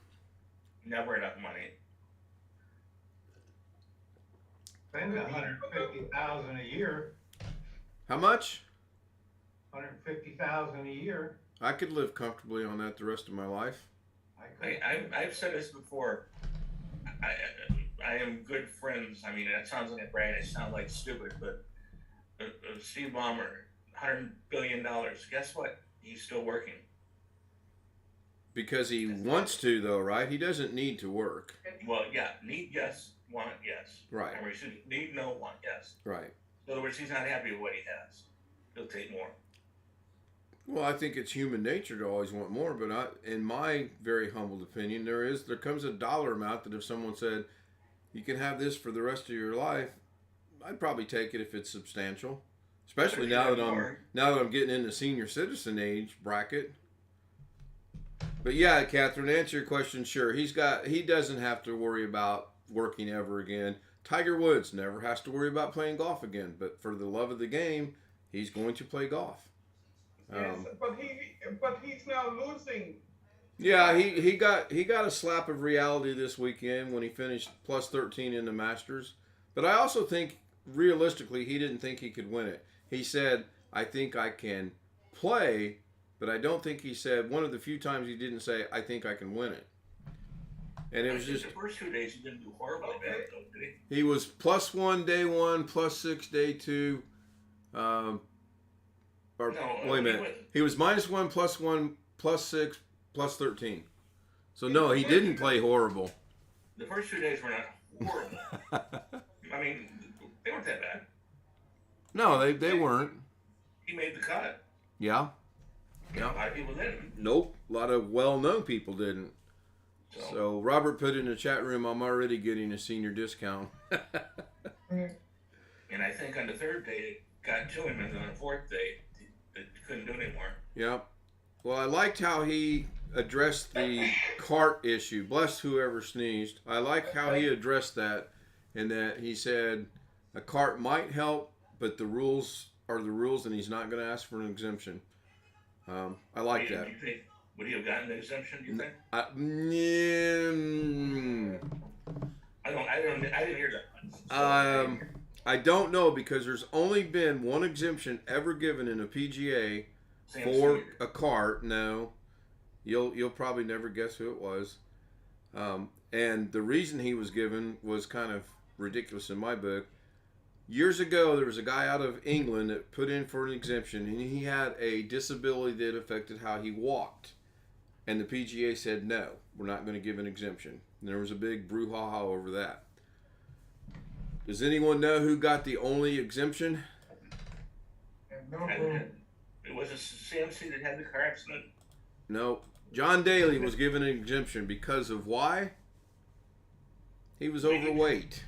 Never enough money. Spend $150,000 a year. How much? $150,000 a year. I could live comfortably on that the rest of my life. I've said this before. I am good friends. I mean, that sounds like a brand. It sounds like stupid, but Steve Ballmer, $100 billion. Guess what? He's still working. Because he wants to, though, right? He doesn't need to work. Well, yeah. Need, yes. Want, yes. Right. Or need, no, want, yes. Right. In other words, he's not happy with what he has. He'll take more. Well, I think it's human nature to always want more, but in my very humble opinion, there comes a dollar amount that if someone said, you can have this for the rest of your life, I'd probably take it if it's substantial. Especially now that I'm getting into senior citizen age bracket. But yeah, Catherine, to answer your question, sure. He doesn't have to worry about working ever again. Tiger Woods never has to worry about playing golf again. But for the love of the game, he's going to play golf. Yes, but he's now losing. Yeah, he got a slap of reality this weekend when he finished plus 13 in the Masters. But I also think realistically he didn't think he could win it. He said, "I think I can play." But I don't think he said, one of the few times he didn't say, "I think I can win it." And it was just, the first 2 days he didn't do horribly bad, though, did he? he was plus 1 day 1, plus 6 day 2. Or wait a minute. He was minus 1, plus 1, plus 6, plus 13. So no, he didn't play horrible. The first 2 days were not horrible. I mean, they weren't that bad. No, they weren't. He made the cut. Yeah. A lot of people didn't. Nope. A lot of well-known people didn't. So Robert put in the chat room, "I'm already getting a senior discount." And I think on the third day it got to him, and on the fourth day it couldn't do it anymore. Yep. Well, I liked how he addressed the cart issue. Bless whoever sneezed. I like how he addressed that, in that he said a cart might help, but the rules are the rules, and he's not going to ask for an exemption. I like that. Would he have gotten the exemption, do you think? I didn't hear that. I don't know, because there's only been one exemption ever given in a PGA for a cart. No, you'll probably never guess who it was. And the reason he was given was kind of ridiculous in my book. Years ago, there was a guy out of England that put in for an exemption, and he had a disability that affected how he walked. And the PGA said, "No, we're not going to give an exemption." And there was a big brouhaha over that. Does anyone know who got the only exemption? It was a CMC that had the car accident. No. John Daly was given an exemption because of why? He was overweight.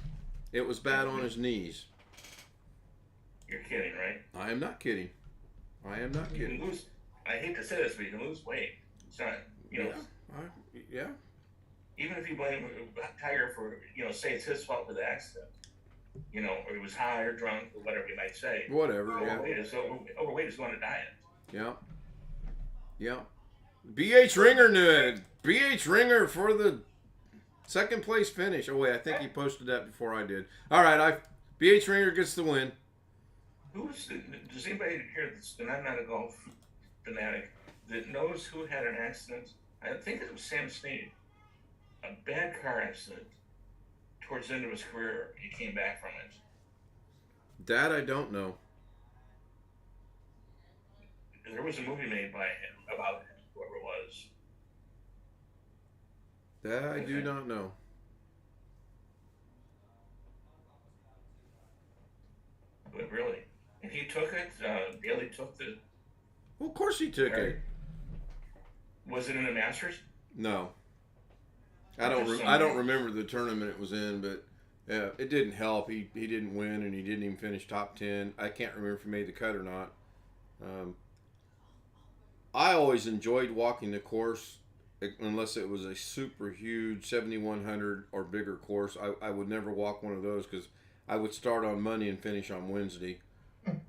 It was bad on his knees. You're kidding, right? I am not kidding. I am not You kidding. can lose. I hate to say this, but you can lose weight. It's not, Yeah. Even if you blame Tiger for, say it's his fault for the accident, or he was high or drunk or whatever you might say. Whatever. Yeah. Overweight is going to diet. Yeah. Yeah. BH Ringer knew it. BH Ringer for the second place finish. Oh wait, I think he posted that before I did. All right, BH Ringer gets the win. Does anybody here and I'm not a golf fanatic, that knows who had an accident? I think it was Sam Snead. A bad car accident towards the end of his career. He came back from it. That I don't know. There was a movie made by him about him, whoever it was. That I do not know. But really, and he took it. Daly took the. Well, of course he took it. Was it in the Masters? No. I don't remember the tournament it was in, but it didn't help. He didn't win, and he didn't even finish top 10. I can't remember if he made the cut or not. I always enjoyed walking the course, unless it was a super huge 7,100 or bigger course. I would never walk one of those because I would start on Monday and finish on Wednesday.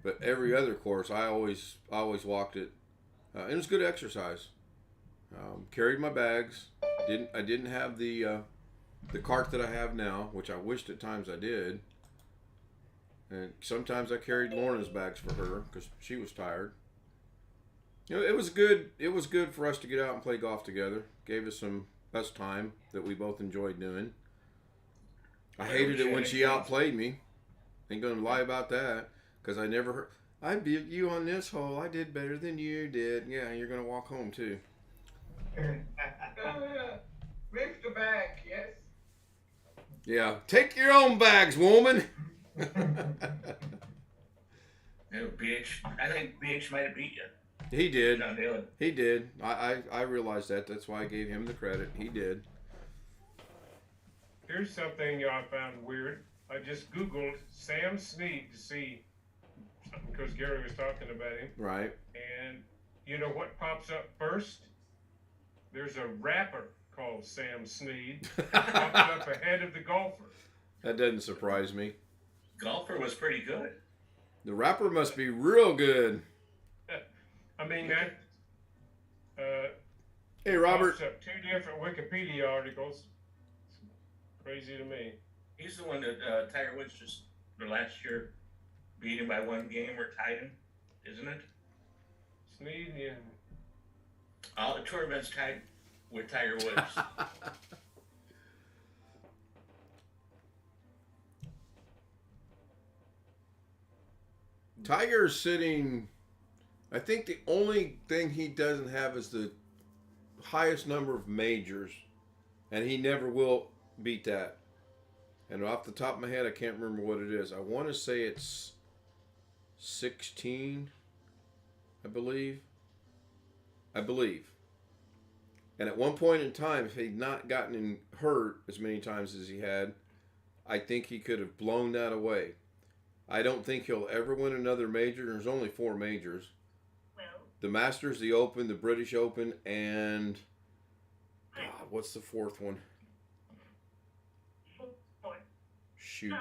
But every other course, I always walked it. It was good exercise. Carried my bags. I didn't have the cart that I have now, which I wished at times I did. And sometimes I carried Lorna's bags for her because she was tired. It was good. It was good for us to get out and play golf together. Gave us some time that we both enjoyed doing. I hated it when she outplayed me. Ain't gonna lie about that, because I never heard. I beat you on this hole. I did better than you did. Yeah, you're gonna walk home too. Lift the bag, yes. Yeah, take your own bags, woman. BH. I think BH might have beat you. He did. John Daly. He did. I realized that. That's why I gave him the credit. He did. Here's something I found weird. I just Googled Sam Snead to see, because Gary was talking about him. Right. And you know what pops up first? there's a rapper called Sam Snead, popped up ahead of the golfer. That doesn't surprise me. Golfer was pretty good. The rapper must be real good. I mean, that Hey, Robert. pops up 2 different Wikipedia articles. It's crazy to me. He's the one that Tiger Woods just last year beat him by 1 game or tied him, isn't it? Snead and All the tour events tied with Tiger Woods. Tiger's sitting. I think the only thing he doesn't have is the highest number of majors, and he never will beat that. And off the top of my head, I can't remember what it is. I want to say it's 16, I believe. And at one point in time, if he'd not gotten hurt as many times as he had, I think he could have blown that away. I don't think he'll ever win another major. There's only 4 majors. The Masters, the Open, the British Open, and what's the 4th one? Shoot.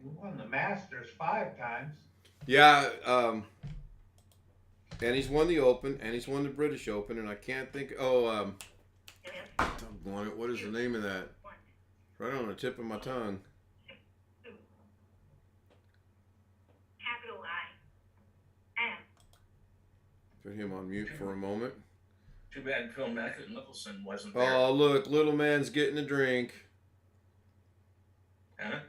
He won the Masters 5 times. Yeah, and he's won the Open, and he's won the British Open, and I can't think. What is the name of that? Right on the tip of my tongue. Put him on mute for a moment. Too bad Phil Mickelson wasn't there. Oh, look, little man's getting a drink. Huh?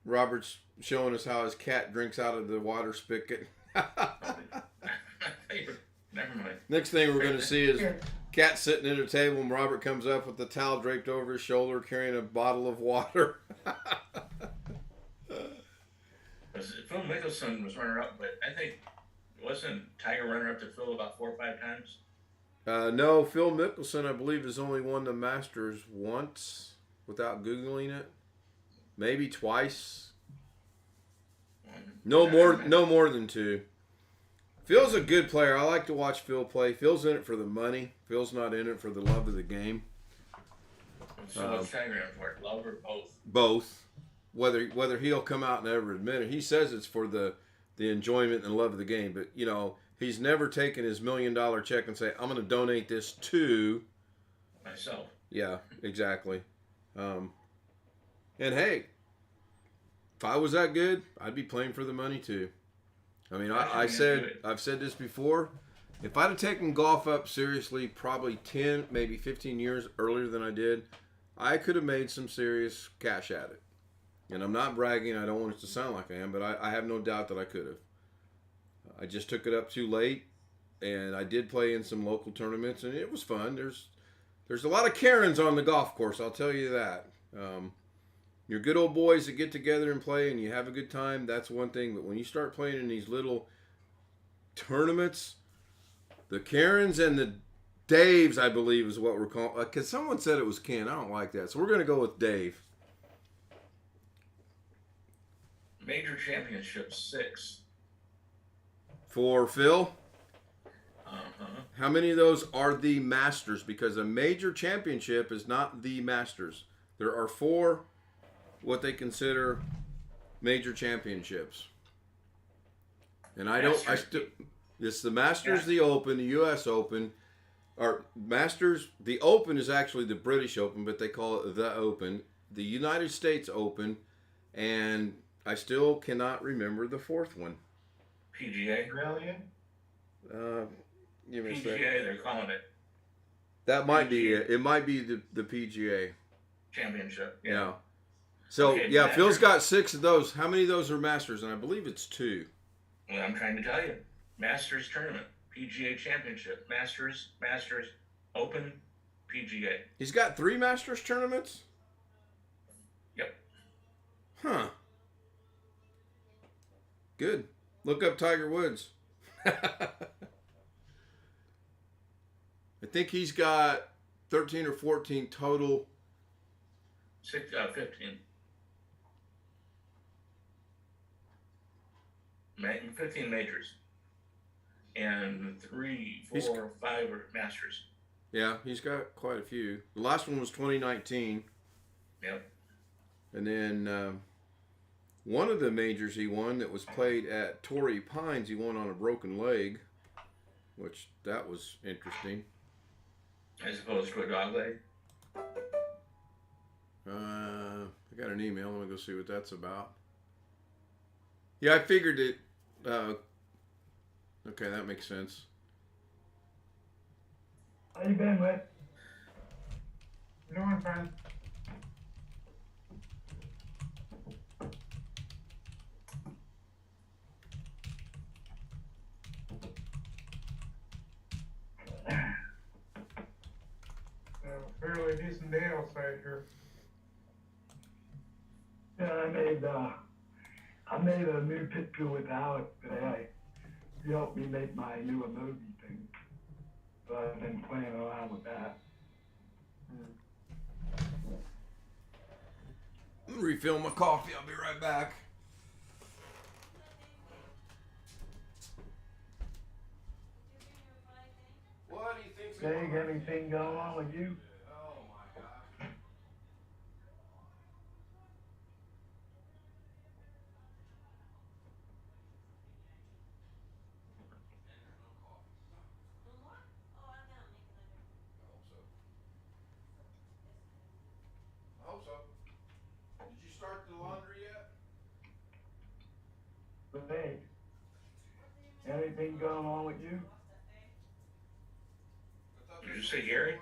Robert's showing us how his cat drinks out of the water spigot. Never mind. Next thing we're going to see is cat sitting at a table, and Robert comes up with the towel draped over his shoulder, carrying a bottle of water. Phil Mickelson was runner-up, but I think wasn't Tiger runner-up to Phil about 4 or 5 times? No, Phil Mickelson, I believe, has only won the Masters once without Googling it. Maybe twice. No more than 2. Phil's a good player. I like to watch Phil play. Phil's in it for the money. Phil's not in it for the love of the game. So what's Tiger in for? Love or both? Both. Whether he'll come out and ever admit it. He says it's for the enjoyment and love of the game. But, you know, he's never taken his $1 million check and say, I'm going to donate this to myself. Yeah, exactly. And hey, if I was that good, I'd be playing for the money too. I mean, I've said this before. If I'd have taken golf up seriously probably 10, maybe 15 years earlier than I did, I could have made some serious cash at it. And I'm not bragging. I don't want it to sound like I am, but I have no doubt that I could have. I just took it up too late, and I did play in some local tournaments, and it was fun. There's a lot of Karens on the golf course, I'll tell you that. You're good old boys that get together and play, and you have a good time. That's one thing. But when you start playing in these little tournaments, the Karens and the Daves, I believe, is what we're calling. Because someone said it was Ken. I don't like that. So we're going to go with Dave. Major Championship 6. For Phil? Uh-huh. How many of those are the Masters? Because a major championship is not the Masters. There are 4 what they consider major championships. And it's the Masters, the Open, the U.S. Open. Or Masters, the Open is actually the British Open, but they call it the Open. The United States Open, and I still cannot remember the 4th one. PGA? Brilliant. Give me a PGA, second. they're calling it. That might be it. It might be the PGA. Championship. Yeah. So, Okay, yeah, Masters. Phil's got 6 of those. How many of those are Masters? And I believe it's 2. Well, I'm trying to tell you. Masters Tournament. PGA Championship. Masters, Open, PGA. He's got 3 Masters tournaments? Yep. Huh. Good. Look up Tiger Woods. I think he's got 13 or 14 total. 15. 15 majors. And 3, 4, 5 are Masters. Yeah, he's got quite a few. The last one was 2019. Yep. And then one of the majors he won that was played at Torrey Pines, he won on a broken leg, which that was interesting. As opposed to a dog leg. I got an email. Let me go see what that's about. Yeah, I figured it. Okay, that makes sense. How you been, Rick? Doing fine. Fairly decent day outside here. Yeah, I made a new picture with Alex today. He helped me make my new emoji thing. So I've been playing around with that. I'm gonna refill my coffee. I'll be right back. What do you think's going on? Jay, anything going on with you? Oh my gosh. I hope so. Did you start the laundry yet? Hey, anything going on with you? Did you say Gary?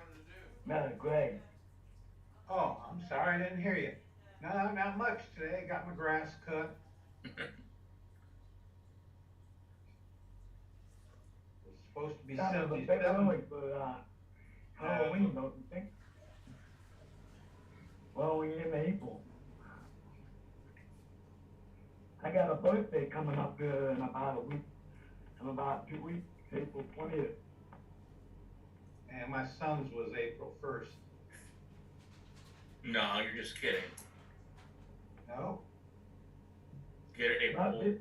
No, Greg. Oh, I'm sorry, I didn't hear you. No, not much today. Got my grass cut. It's supposed to be Kind of a 77. bit early for Halloween, don't you think? Well, we're in April. I got a birthday coming up in about a week. In about 2 weeks, April 20th. And my son's was April 1st. No, you're just kidding. No? Get it, April.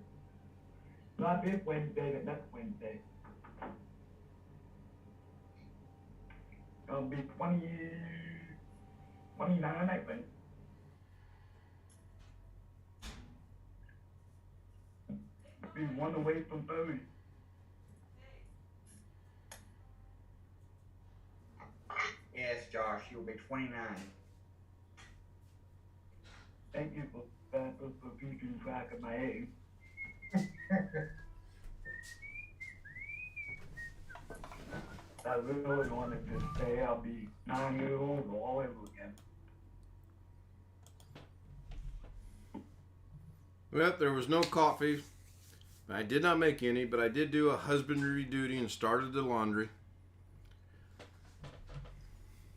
Not this Wednesday, but next Wednesday. It'll be 29, I think. Be one away from 30. Yes, Josh, you'll be 29. Thank you for keeping track of my age. I really wanted to say I'll be 9 years old all over again. Well, there was no coffee. I did not make any, but I did do a husbandry duty and started the laundry.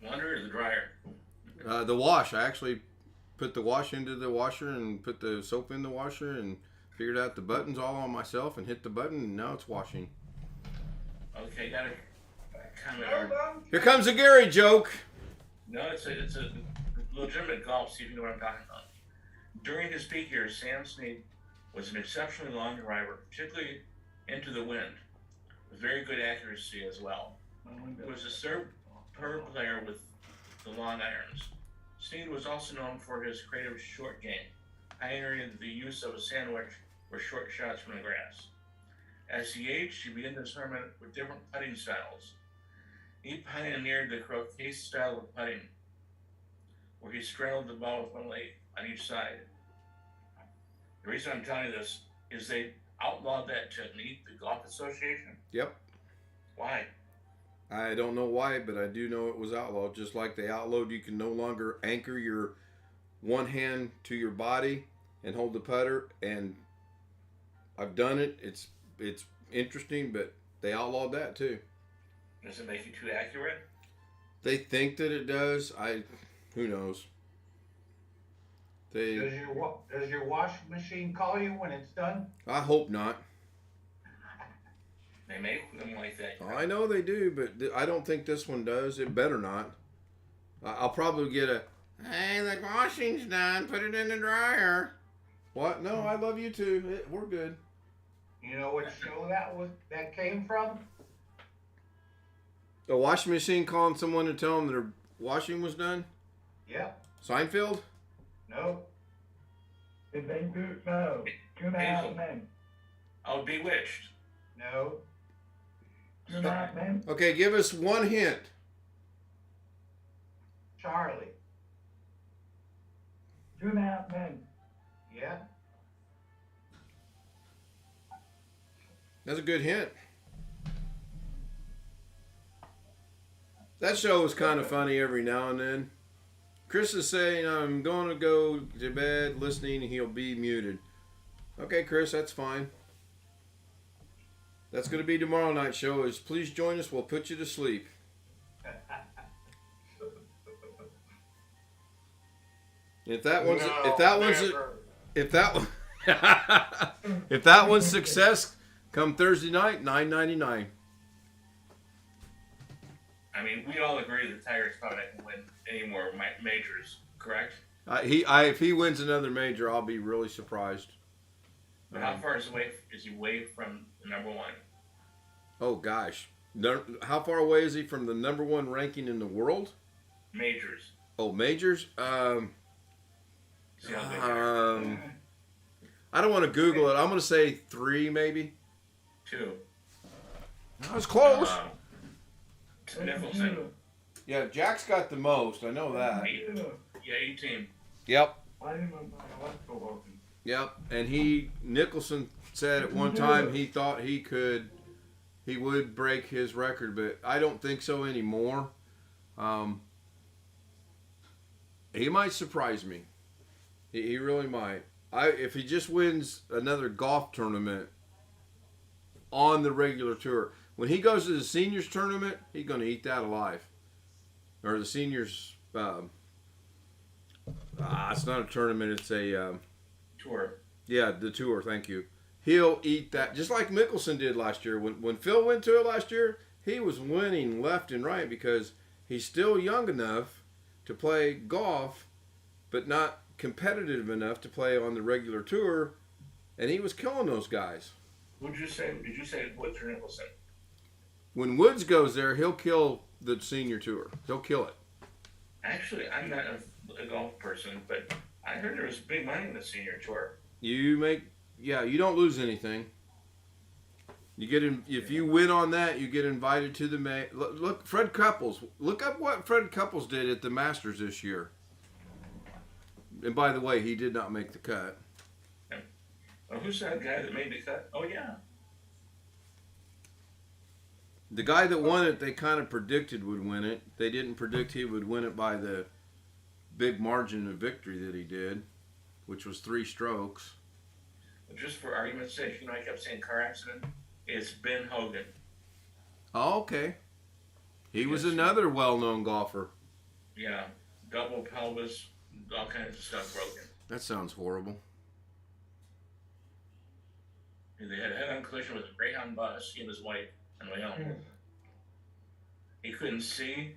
Laundry or the dryer? The wash. I actually put the wash into the washer and put the soap in the washer and figured out the buttons all on myself and hit the button and now it's washing. Okay, got a comment. Here comes a Gary joke. No, it's a legitimate golf. See if you know what I'm talking about. During his peak years, Sam Snead was an exceptionally long driver, particularly into the wind, with very good accuracy as well. He was a superb player with the long irons. Snead was also known for his creative short game, pioneering the use of a sandwich or short shots from the grass. As he aged, he began to experiment with different putting styles. He pioneered the croquet style of putting, where he straddled the ball with one leg on each side. The reason I'm telling you this is they outlawed that technique, the Golf Association. Yep. Why? I don't know why, but I do know it was outlawed. Just like they outlawed you can no longer anchor your one hand to your body and hold the putter. And I've done it. It's interesting, but they outlawed that too. Does it make you too accurate? They think that it does. Who knows? Does your washing machine call you when it's done? I hope not. They make them like that. I know they do, but I don't think this one does. It better not. I'll probably get a, hey, the washing's done. Put it in the dryer. What? No, I love you too. We're good. You know what show that came from? A washing machine calling someone to tell them their washing was done? Yep. Seinfeld? No. Did they do, no, 2.5 men. Oh, Bewitched. No. 2.5 men? Okay, give us one hint. Charlie. 2.5 men. Yeah. That's a good hint. That show was kind of funny every now and then. Chris is saying, I'm going to go to bed listening, he'll be muted. Okay, Chris, that's fine. That's going to be tomorrow night's show is please join us, we'll put you to sleep. If that one's if that one's success, come Thursday night, $9.99. I mean, we all agree that Tiger's probably not going to win any more majors, correct? If he wins another major, I'll be really surprised. But how far is he away from the number one? Oh gosh, how far away is he from the number one ranking in the world? Majors. Oh, majors. See how good they are. I don't want to Google it. I'm going to say 3, maybe. 2. That was close. Nicholson. Yeah, Jack's got the most. I know that. 18. Yep. I didn't know my electrical working. Yep. And Nicholson said at one time he thought he would break his record, but I don't think so anymore. He might surprise me. He really might. If he just wins another golf tournament on the regular tour. When he goes to the seniors tournament, he's going to eat that alive. Or the seniors, it's not a tournament, it's a... tour. Yeah, the tour, thank you. He'll eat that, just like Mickelson did last year. When Phil went to it last year, he was winning left and right because he's still young enough to play golf, but not competitive enough to play on the regular tour, and he was killing those guys. Did you say Woods or Nicholson? When Woods goes there, he'll kill the senior tour. He'll kill it. Actually, I'm not a golf person, but I heard there was big money in the senior tour. You don't lose anything. You get in, if you win on that, you get invited to the look. Fred Couples. Look up what Fred Couples did at the Masters this year. And by the way, he did not make the cut. Yeah. Well, who's that guy that made the cut? Oh yeah. The guy that won it, they kind of predicted would win it. They didn't predict he would win it by the big margin of victory that he did, which was 3 strokes. Just for argument's sake, I kept saying car accident. It's Ben Hogan. Oh, okay. He was another well-known golfer. Yeah, double pelvis, all kinds of stuff broken. That sounds horrible. They had a head-on collision with a Greyhound bus, he and his wife, on the way home. He couldn't see.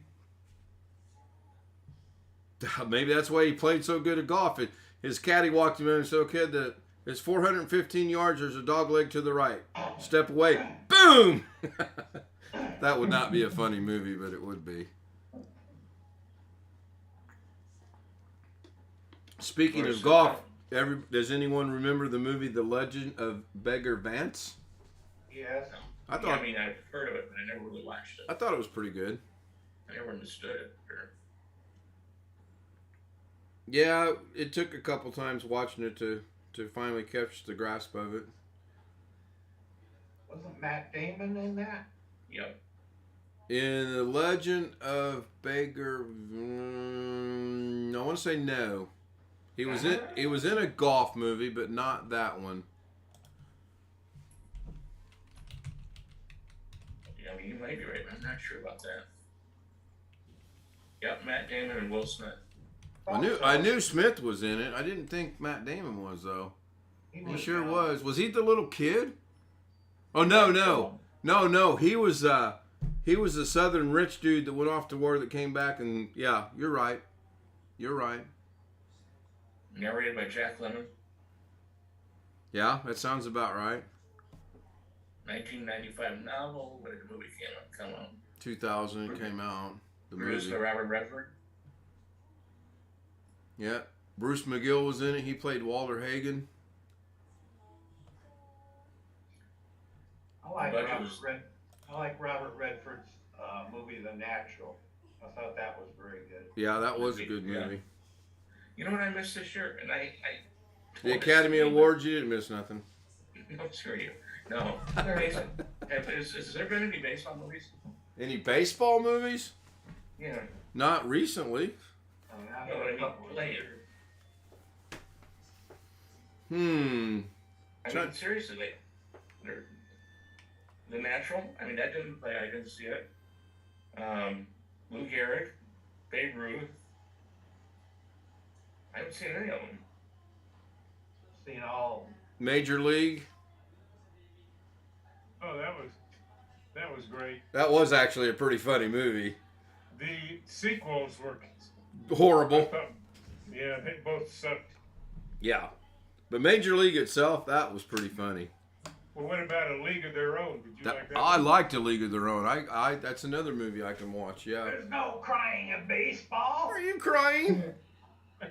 Maybe that's why he played so good at golf. His caddy walked him in and said, okay, it's 415 yards, there's a dog leg to the right. Step away. Boom! That would not be a funny movie, but it would be. Speaking of golf, does anyone remember the movie The Legend of Beggar Vance? Yes. I've heard of it, but I never really watched it. I thought it was pretty good. I never understood it. Yeah, it took a couple times watching it to finally catch the grasp of it. Wasn't Matt Damon in that? Yep. In The Legend of Beggar, I want to say no. He was in a golf movie, but not that one. Yeah, you might be right, but I'm not sure about that. Yep, Matt Damon and Will Smith. I knew Smith was in it. I didn't think Matt Damon was though. He sure was. Was he the little kid? Oh no. He was a Southern rich dude that went off to war that came back and yeah, you're right. Narrated by Jack Lemmon. Yeah, that sounds about right. 1995 novel. When did the movie come out? 2000 it came out. The Bruce movie. or Robert Redford. Yeah. Bruce McGill was in it. He played Walter Hagen. I like But it Robert was- I like Robert Redford's movie The Natural. I thought that was very good. Yeah, that was a good Yeah. movie. You know what I missed this year? And I The Academy Awards, you didn't miss nothing. No, screw you. No. Has there been any baseball movies? Any baseball movies? Yeah. Not recently. No, I mean, later. I mean, seriously, The Natural. I mean, that didn't play. I didn't see it. Lou Gehrig, Babe Ruth. I haven't seen any of them. Seen all. Major League. Oh, that was great. That was actually a pretty funny movie. The sequels were Horrible. Yeah, they both sucked. Yeah. But Major League itself, that was pretty funny. Well, what about A League of Their Own? Did you like that? I one? liked A League of Their Own. I that's another movie I can watch. Yeah. There's no crying in baseball. Are you crying? Are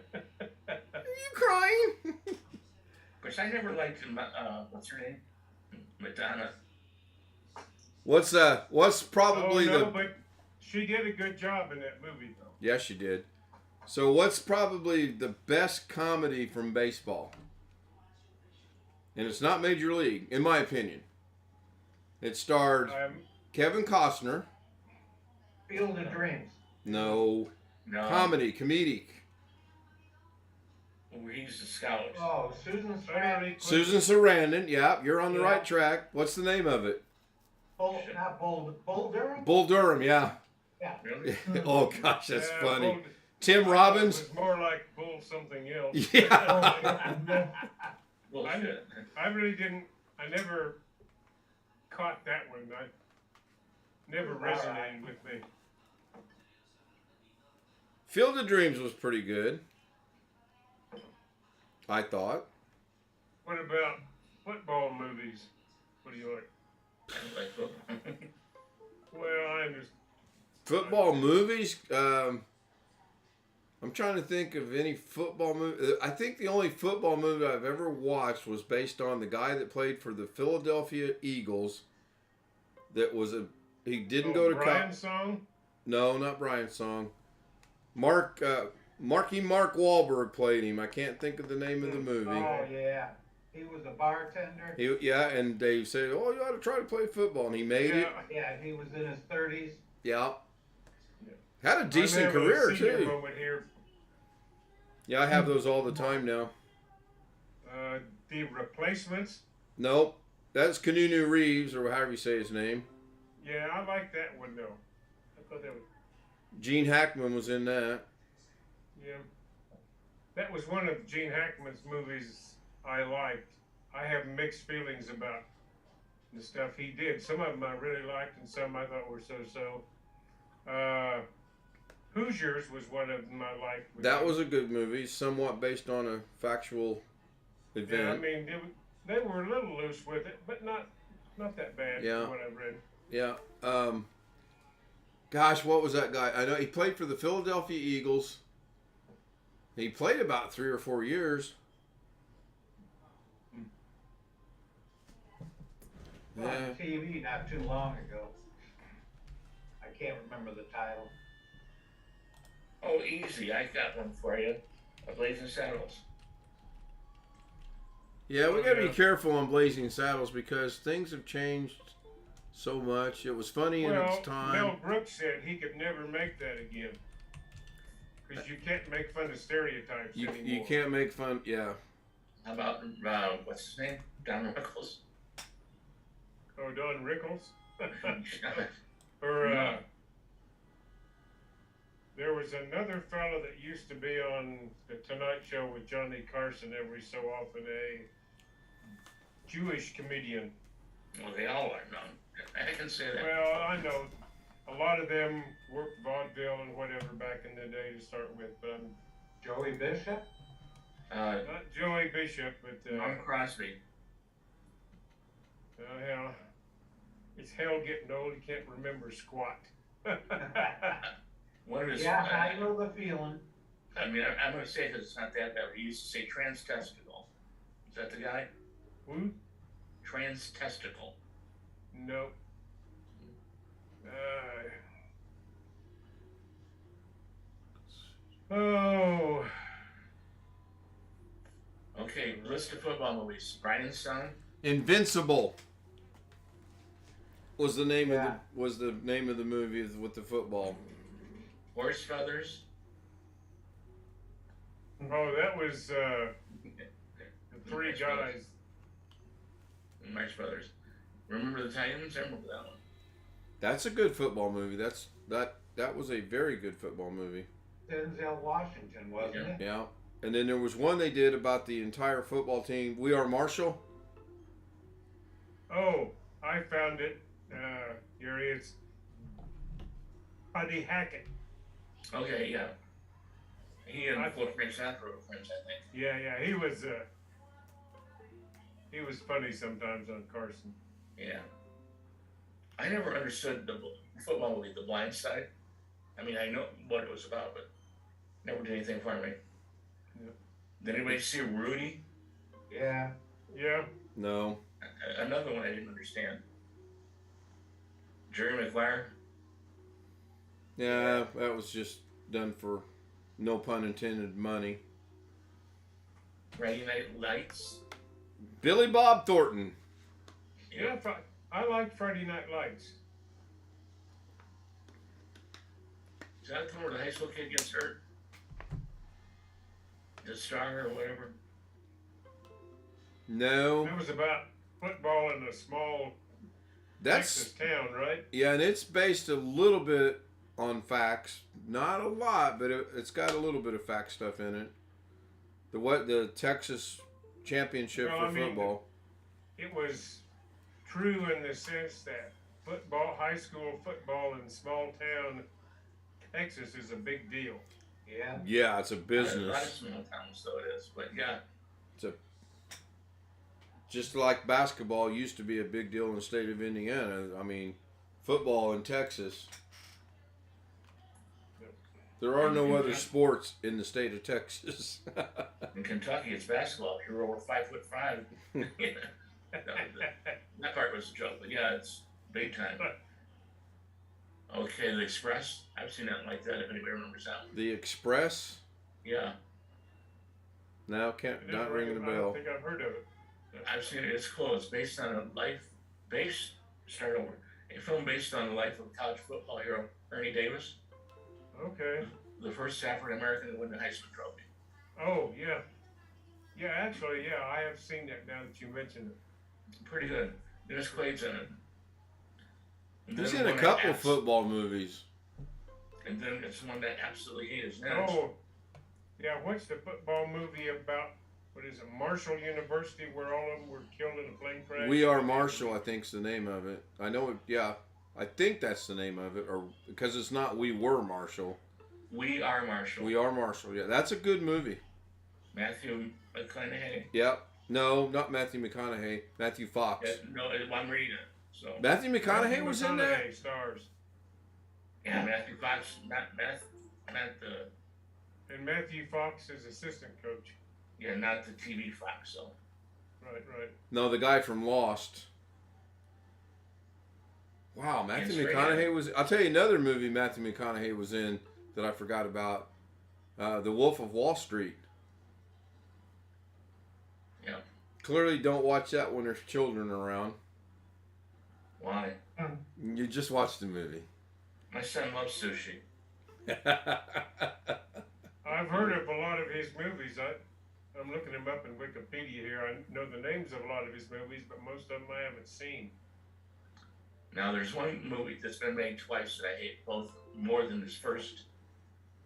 you crying? Of course, I never liked what's her name? Madonna. What's probably oh, no, the but she did a good job in that movie, though. Yes, she did. So what's probably the best comedy from baseball? And it's not Major League, in my opinion. It starred Kevin Costner. Field of Dreams. No. No. Comedy, comedic. He's the scout. Oh, Susan Sarandon. Susan Sarandon. Yeah, you're on the Yeah. right track. What's the name of it? Bull Durham? Bull Durham, yeah. Yeah. Really? Oh, gosh, that's Yeah, funny. Bull- Tim I Robbins. thought it was more like Bull something else. Yeah. Bullshit. I really didn't. I never caught that one. I never resonated with me. Field of Dreams was pretty good. I thought. What about football movies? What do you like? I don't like football. Well, I understand. Football movies? I'm trying to think of any football movie. I think the only football movie I've ever watched was based on the guy that played for the Philadelphia Eagles. That was he didn't go to Brian Song? No, not Brian Song. Mark Wahlberg played him. I can't think of the name of the movie. Oh, yeah. He was a bartender. And they said, "Oh, you ought to try to play football," and he made it. Yeah, he was in his 30s. Yeah. Had a decent I'm having career a senior too. moment here. Yeah, I have those all the time now. The Replacements. Nope, that's Keanu Reeves, or however you say his name. Yeah, I like that one though. I thought that was. Gene Hackman was in that. Yeah. That was one of Gene Hackman's movies I liked. I have mixed feelings about the stuff he did. Some of them I really liked, and some I thought were so-so. Hoosiers was one of them I liked. That was a good movie, somewhat based on a factual event. Yeah, I mean, they were a little loose with it, but not that bad Yeah. from what I've read. Yeah. Gosh, what was that guy? I know he played for the Philadelphia Eagles. He played about 3 or 4 years. On TV not too long ago. I can't remember the title. Oh, easy. I got one for you. Blazing Saddles. Yeah, we got to be careful on Blazing Saddles because things have changed so much. It was funny in its time. Mel Brooks said he could never make that again. Because you can't make fun of stereotypes anymore. You can't make fun, yeah. How about, what's his name? Don Rickles? Oh, Don Rickles? No. There was another fellow that used to be on the Tonight Show with Johnny Carson every so often, a Jewish comedian. Well, they all are known. I can say that. Well, I know a lot of them worked vaudeville and whatever back in the day to start with, but Joey Bishop? not Joey Bishop, but Norm Crosby. yeah. It's hell getting old. You can't remember squat. One of his. Yeah, I know the feeling. I mean, I'm going to say that it's not that bad. He used to say trans-testicle. Is that the guy? Who? Trans-testicle. No. Oh. Okay, list of football movies. Brian Stone. Invincible was the name of the movie with the football. Horse Feathers. Oh, that was the Three Guys. Marx Brothers. Remember the Titans? I remember that one. That's a good football movie. That was a very good football movie. Denzel Washington, wasn't it? Yeah. And then there was one they did about the entire football team. We Are Marshall. Oh, I found it. Here it is. Buddy Hackett. Okay, yeah. He and Frank Sinatra were friends, I think. Yeah. He was funny sometimes on Carson. Yeah. I never understood the football movie, The Blind Side. I mean, I know what it was about, but never did anything for me. Yep. Did anybody see Rudy? Yeah. Yeah. No. Another one I didn't understand. Jerry Maguire. Yeah, that was just done for, no pun intended, money. Friday Night Lights. Billy Bob Thornton. Yeah, I liked Friday Night Lights. Is that the one where the high school kid gets hurt? Just stronger or whatever? No. It was about football in a small Texas town, right? Yeah, and it's based a little bit on facts. Not a lot, but it's got a little bit of fact stuff in it. The Texas championship for football. It was true in the sense that high school football in small town Texas is a big deal. Yeah. Yeah, it's a A lot of business. small towns, though it is. But yeah. Just like basketball used to be a big deal in the state of Indiana. I mean, football in Texas. There are no other sports in the state of Texas. In Kentucky, it's basketball. If you're over 5'5", that part was a joke, but yeah, it's big time. Okay, The Express. I've seen that like that. If anybody remembers that one. The Express? Yeah, Now not ringing a I bell. don't think I've heard of it. I've seen it. It's cool. It's based on a film based on the life of college football hero Ernie Davis, Okay. the first African American to win the Heisman Trophy. Oh, yeah. Yeah, actually, yeah, I have seen that now that you mentioned it. Pretty good. Dennis Quaid's in it. And He's then in a one couple I football movies. And then it's one that absolutely hate is next. Oh, yeah, what's the football movie about? What is it, Marshall University, where all of them were killed in a plane crash? We Are Marshall, I think's the name of it. I know it, yeah. I think that's the name of it, or because it's not We Were Marshall. We Are Marshall. We Are Marshall, yeah. That's a good movie. Matthew McConaughey. Yep. No, not Matthew McConaughey. Matthew Fox. Yeah, no, I'm reading it. So Matthew McConaughey was in that? McConaughey stars. yeah, Matthew Fox, not And Matthew Fox is assistant coach. not the TV Fox. So Right. No, the guy from Lost. Wow, Matthew Yes, McConaughey was... I'll tell you another movie Matthew McConaughey was in that I forgot about. The Wolf of Wall Street. yeah, Clearly don't watch that when there's children around. why? You just watch the movie. My son loves sushi. I've heard of a lot of his movies. I'm looking him up in Wikipedia here. I know the names of a lot of his movies, but most of them I haven't seen. Now there's one movie that's been made twice that I hate both more than his first.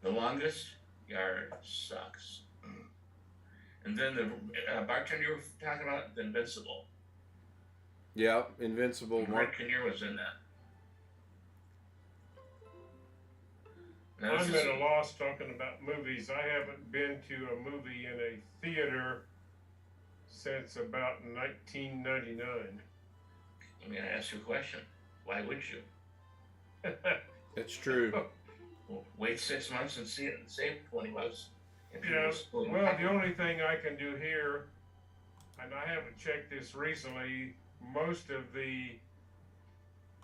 The Longest Yard sucks. And then the bartender you were talking about, The Invincible. Yeah, Invincible. Mark Kinnear was in that. Now, I'm at a loss talking about movies. I haven't been to a movie in a theater since about 1999. I'm going to ask you a question. Why would you? That's true. Wait 6 months and see it and save 20 bucks. If you Yeah, was pulling well, back. the only thing I can do here, and I haven't checked this recently, most of the,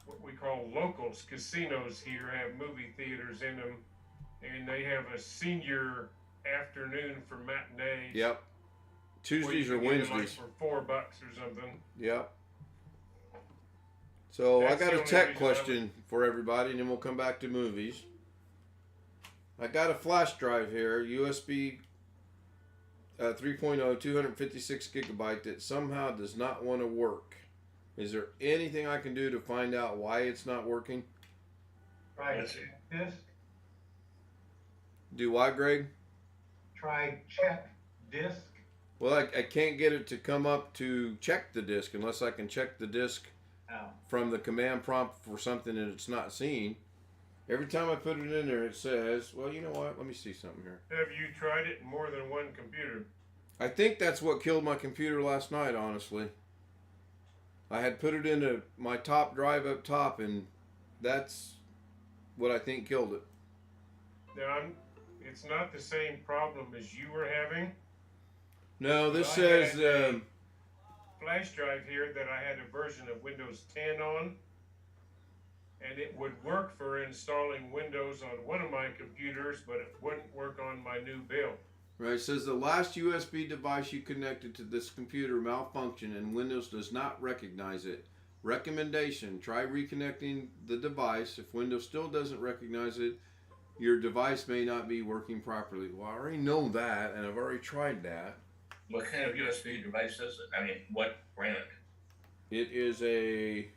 what we call locals, casinos here have movie theaters in them, and they have a senior afternoon for matinees. Yep. where Tuesdays you or can get it, like, Wednesdays. for $4 or something. Yep. So That's I got the a only tech reason I would- question for everybody, and then we'll come back to movies. I got a flash drive here, USB 3.0, 256 gigabyte, that somehow does not want to work. Is there anything I can do to find out why it's not working? Try Let's see. disk, Do what, Greg? try check disk. Well, I can't get it to come up to check the disk unless I can check the disk Oh. from the command prompt for something that it's not seeing. Every time I put it in there, it says, well, you know what? Let me see something here. Have you tried it in more than one computer? I think that's what killed my computer last night, honestly. I had put it into my top drive up top, and that's what I think killed it. Now, it's not the same problem as you were having. No, this I says, had a flash drive here that I had a version of Windows 10 on, and it would work for installing Windows on one of my computers, but it wouldn't work on my new build. right, it says the last USB device you connected to this computer malfunctioned and Windows does not recognize it. Recommendation, try reconnecting the device. If Windows still doesn't recognize it, your device may not be working properly. Well, I already know that, and I've already tried that. What kind of USB device is it? I mean, what brand? It is a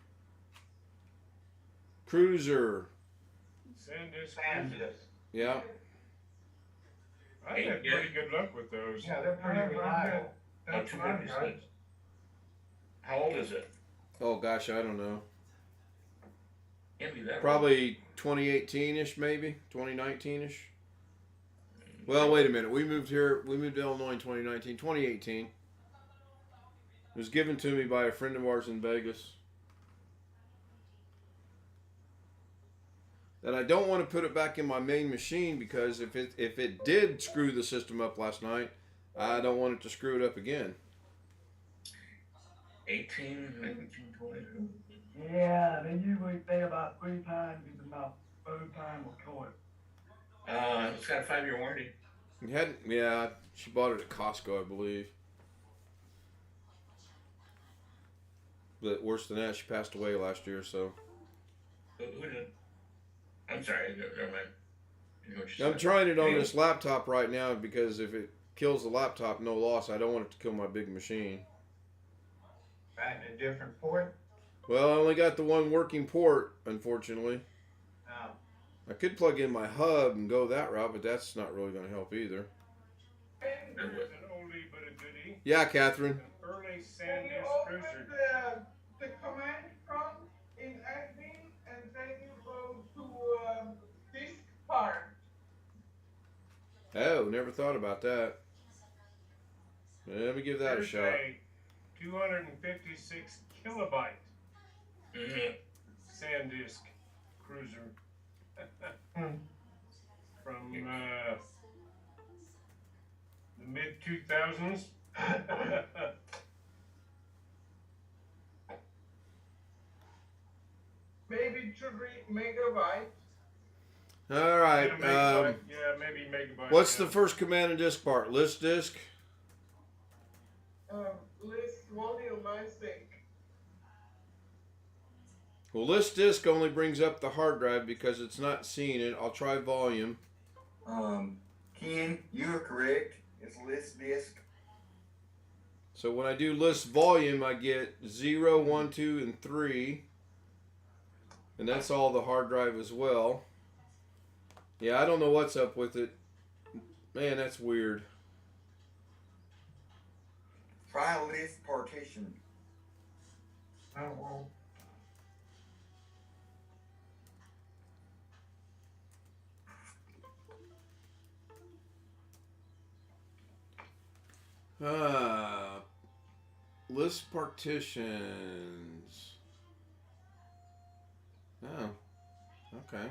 Cruiser. SanDisk. SanDisk. Yeah. I had pretty good luck with those. Yeah, they're pretty reliable. Oh, That's right, 256. How old is it? Oh gosh, I don't know. Can't be that old. Probably 2018-ish, maybe 2019-ish. Well, wait a minute. We moved here. We moved to Illinois in 2019, 2018. It was given to me by a friend of ours in Vegas. And I don't want to put it back in my main machine because if it did screw the system up last night, I don't want it to screw it up again. 18, 19, 20. Yeah, they usually say about 3 times is enough. Third time will kill it. It's got a 5-year warranty. It hadn't, yeah, she bought it at Costco, I believe. But worse than that, she passed away last year, so. Who did? I'm sorry, never mind. You know what you I'm said. trying it on Anyway. this laptop right now because if it kills the laptop, no loss. I don't want it to kill my big machine. Right, in a different port. Well, I only got the one working port, unfortunately. Oh. I could plug in my hub and go that route, but that's not really going to help either. There's an oldie but a goodie. Yeah, Catherine. An early Can you SanDisk open Cruiser. the command prompt in admin and then you go to disk part? Oh, never thought about that. Let me give that a There's shot. a 256 kilobyte Mhm. SanDisk Cruiser. From the mid 2000s. Maybe 3 megabyte. All right. Yeah, maybe megabyte. What's yeah. the first command and disk part? List disk? List volume, I think. Well, list disk only brings up the hard drive because it's not seeing it. I'll try volume. Ken, you're correct. It's list disk. So when I do list volume, I get 0, 1, 2, and 3. And that's all the hard drive as well. Yeah, I don't know what's up with it. Man, that's weird. Try list partition. Oh, well. List partitions. Oh, okay.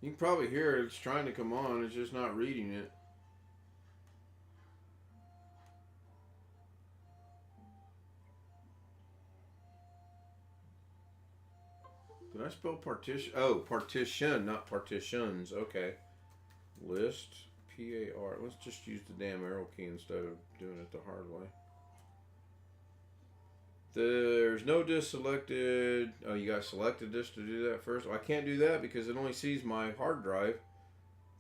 You can probably hear it. It's trying to come on. It's just not reading it. Did I spell partition? Oh, partition, not partitions. Okay. List. P-A-R. Let's just use the damn arrow key instead of doing it the hard way. There's no disk selected. Oh, you guys selected this to do that first? Well, I can't do that because it only sees my hard drive.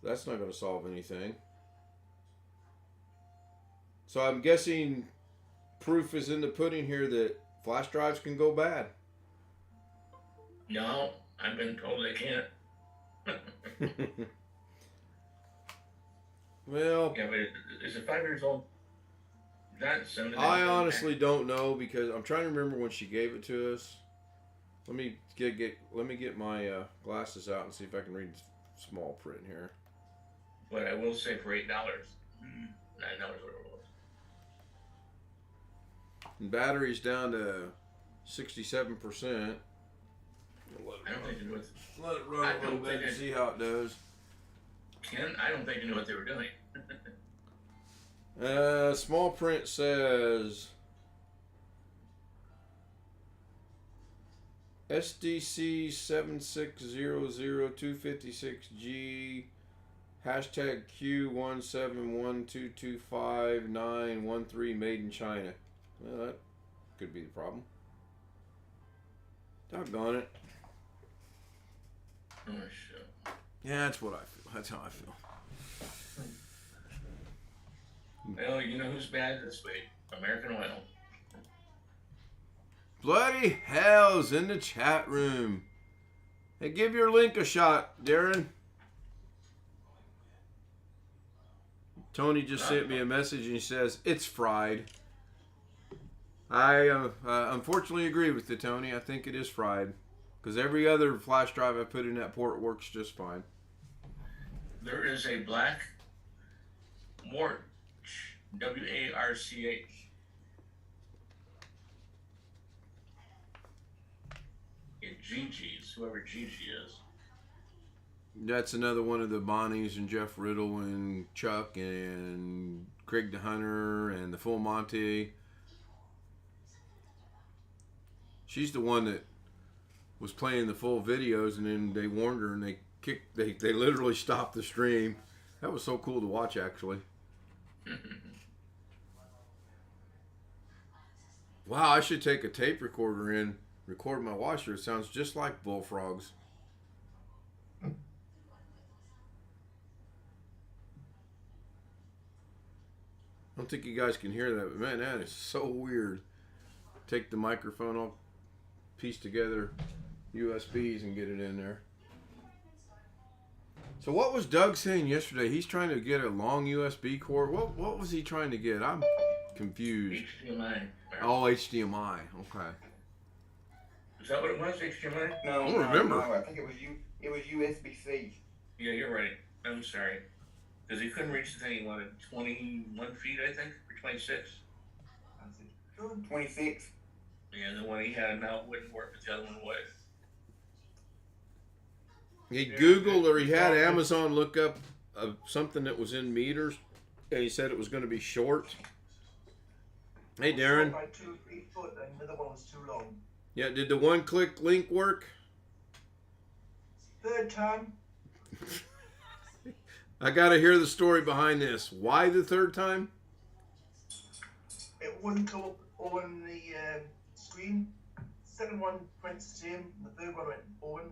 That's not going to solve anything. So I'm guessing proof is in the pudding here that flash drives can go bad. No, I've been told they can't. Well, Yeah, but is it 5 years old? That's something. I honestly don't know because I'm trying to remember when she gave it to us. Let me get my glasses out and see if I can read small print here. But I will say for $8, $9 what it was. And battery's down to 67%. I don't think they knew what. Let it run a little bit and see how it does. Ken, I don't think they knew what they were doing. Small print says SDC 7600256G hashtag Q171225913 made in China. Well, that could be the problem. Doggone it. Oh shit. Yeah, that's what I feel. That's how I feel. Well, you know who's bad this week? American Oil. Bloody hell's in the chat room. Hey, give your link a shot, Darren. Tony just sent me a message and he says, it's fried. I unfortunately agree with you, Tony. I think it is fried. Because every other flash drive I put in that port works just fine. There is a black wart. W-A-R-C-H. Gigi's, whoever Gigi is. That's another one of the Bonnies and Jeff Riddle and Chuck and Craig the Hunter and the Full Monty. She's the one that was playing the full videos and then they warned her and they literally stopped the stream. That was so cool to watch, actually. Wow, I should take a tape recorder in, record my washer. It sounds just like bullfrogs. I don't think you guys can hear that, but man, that is so weird. Take the microphone all piece together USBs and get it in there. So what was Doug saying yesterday? He's trying to get a long USB cord. What was he trying to get? I'm confused. HDMI. Oh, HDMI. Okay. Is that what it was, HDMI? No, I don't remember. No, I think it was USB-C. Yeah, you're right. I'm sorry. Because he couldn't reach the thing he wanted. 21 feet, I think, or 26. 26. Yeah, the one he had now wouldn't work, but the other one would. He Googled or he had Amazon look up something that was in meters, and he said it was going to be short. Hey, Darren. By 2-3 foot, and the other one was too long. Yeah, did the one-click link work? Third time. I got to hear the story behind this. Why the third time? It wouldn't come up on the screen. Second one went the same, the third one went open.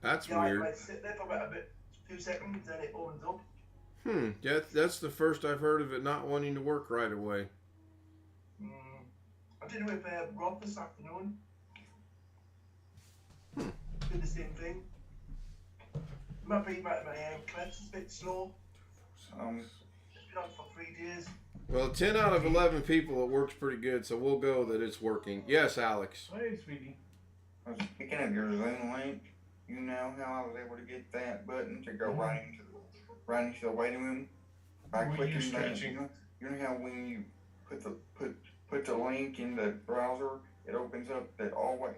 That's yeah, weird. I sit there for about a few seconds, then it opens up. Yeah, that's the first I've heard of it not wanting to work right away. I didn't know if Rob this afternoon did the same thing. Might be my clips is a bit slow. It's been on for 3 days. Well, 10 out of 11 people, it works pretty good, so we'll go that it's working. Yes, Alex. Hey, sweetie. Speaking of your Zoom link, you know how I was able to get that button to go right into the waiting room by Were you clicking that. stretching? You know how when you put puts a link in the browser, it opens up that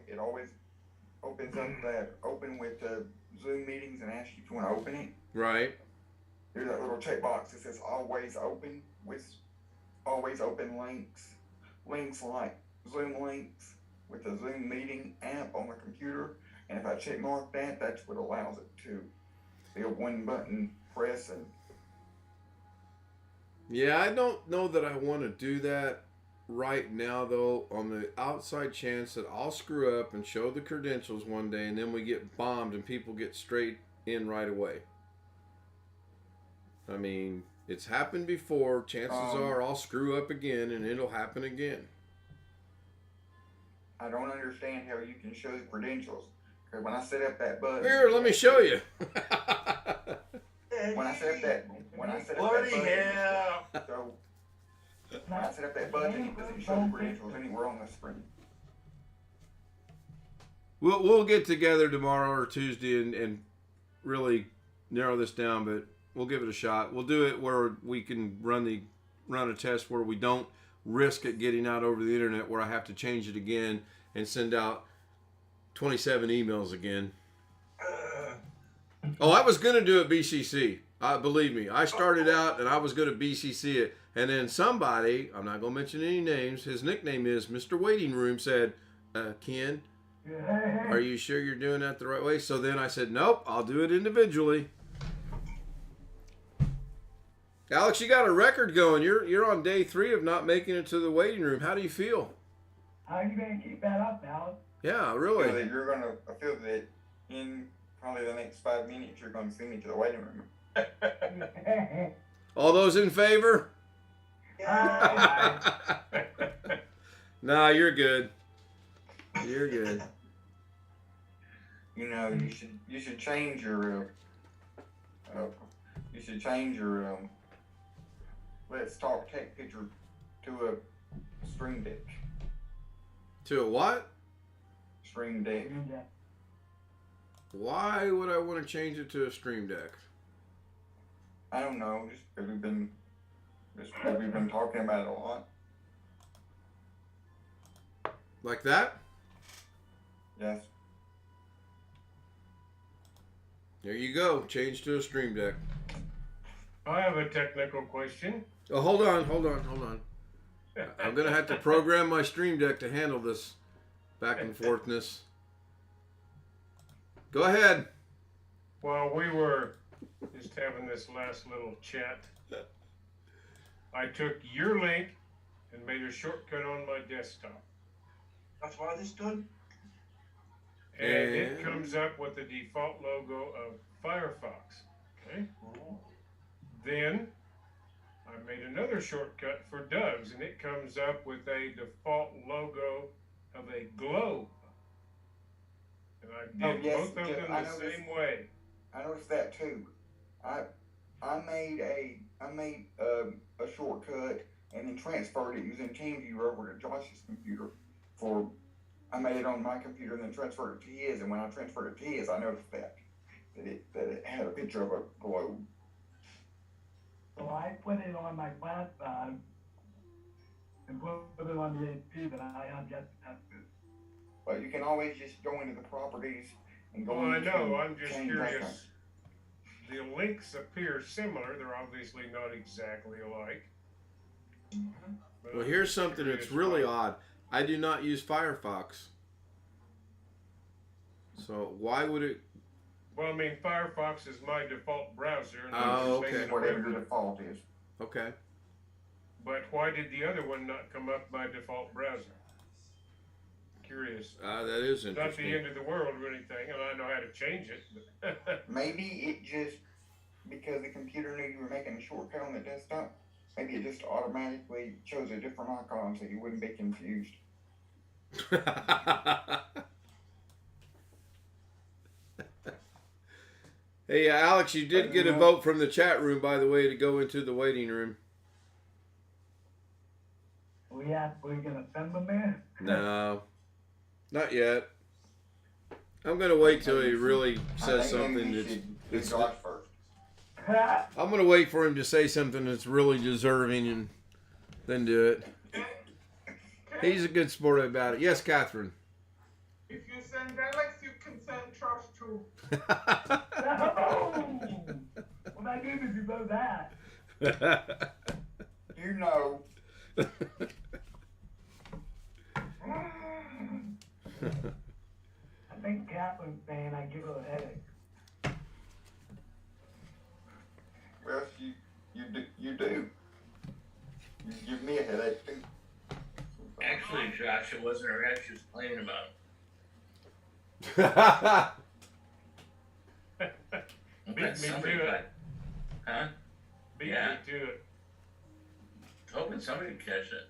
it always opens up that open with Zoom meetings and asks you if you want to open it. Right. There's that little checkbox that says always open with always open links like Zoom links with the Zoom meeting app on the computer. And if I check mark that, that's what allows it to be a one button press. And Yeah, I don't know that I want to do that right now, though, on the outside chance that I'll screw up and show the credentials one day and then we get bombed and people get straight in right away. I mean, it's happened before. Chances are I'll screw up again and it'll happen again. I don't understand how you can show the credentials. Because when I set up that button... Here, let me show you. When I set up that Bloody button... hell! So, when I set up that button, it doesn't show the credentials anywhere on the screen. We'll get together tomorrow or Tuesday and really narrow this down, but we'll give it a shot. We'll do it where we can run a test where we don't risk it getting out over the internet where I have to change it again and send out 27 emails again. Oh, I was going to do it BCC. Believe me, I started out and I was going to BCC it. And then somebody, I'm not going to mention any names, his nickname is Mr. Waiting Room, said, Ken, are you sure you're doing that the right way? So then I said, nope, I'll do it individually. Alex, you got a record going. You're on day 3 of not making it to the waiting room. How do you feel? How are you going to keep that up, Alex? Yeah, I really. feel that in probably the next 5 minutes, you're going to see me to the waiting room. All those in favor? Nah, you're good. You're good. You know, you should change your Let's Talk Tech picture to a Stream Deck. To a what? Stream Deck. Why would I want to change it to a Stream Deck? I don't know, just because we've been talking about it a lot. Like that? Yes. There you go. Change to a Stream Deck. I have a technical question. Oh, hold on. I'm going to have to program my Stream Deck to handle this back and forthness. Go ahead. While we were just having this last little chat, I took your link and made a shortcut on my desktop. That's what I just done. And it comes up with the default logo of Firefox. Okay? Then I made another shortcut for Doves, and it comes up with a default logo of a globe. And I did both of them the same way. I noticed that too. I made a shortcut and then transferred it using Teamviewer over to Josh's computer. I made it on my computer and then transferred it to his. And when I transferred it to his, I noticed that it had a picture of a globe. So I put it on my flash drive and put it on the HP, but I have yet to test it. But you can always just go into the properties and go Well, I into know. I'm just change curious. icons. The links appear similar. They're obviously not exactly alike. But Well, I'm here's just something that's curious really why. odd. I do not use Firefox. So why would it? Well, I mean, Firefox is my default browser. And Oh, I'm just okay. making a Whatever web- your default is. Okay. But why did the other one not come up by default browser? Curious. That is Not the interesting. end of the world or anything, and I know how to change it. But Maybe it just, because the computer knew you were making a shortcut on the desktop, maybe it just automatically chose a different icon so you wouldn't be confused. Hey, Alex, you did get a vote from the chat room, by the way, to go into the waiting room. We're gonna send them there? No, not yet. I'm gonna wait till he really says something that's. Josh first. I'm gonna wait for him to say something that's really deserving, and then do it. He's a good sport about it. Yes, Catherine. If you send Alex, you can send Josh too. Oh! Well, that good if you know that. You know. I think Catherine's saying I give her a headache. Well, you do. You give me a headache too. Actually, Josh, it wasn't her head she was complaining about. I'm Beat glad me somebody to it. got- Huh? Beat Yeah. me to it. Hoping somebody would catch it.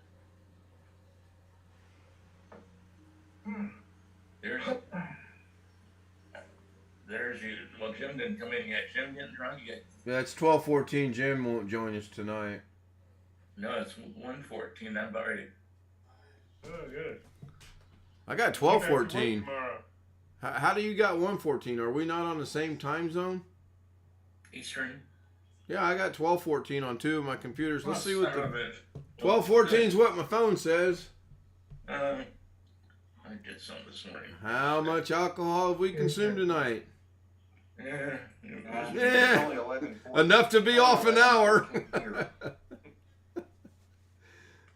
There's you. Well, Jim didn't come in yet. Jim getting drunk yet? Yeah, it's 12:14. Jim won't join us tonight. No, it's 1:14. I'm about ready. Oh, good. I got You have to work 12:14. tomorrow. How do you got 1:14? Are we not on the same time zone? Eastern. Yeah, I got 12:14 on two of my computers. Let's see what Son of the a bitch. 12:14 is what my phone says. I did something this morning. How much alcohol have we consumed tonight? Yeah. Yeah. Only 11:14. Enough to be off an hour. Here.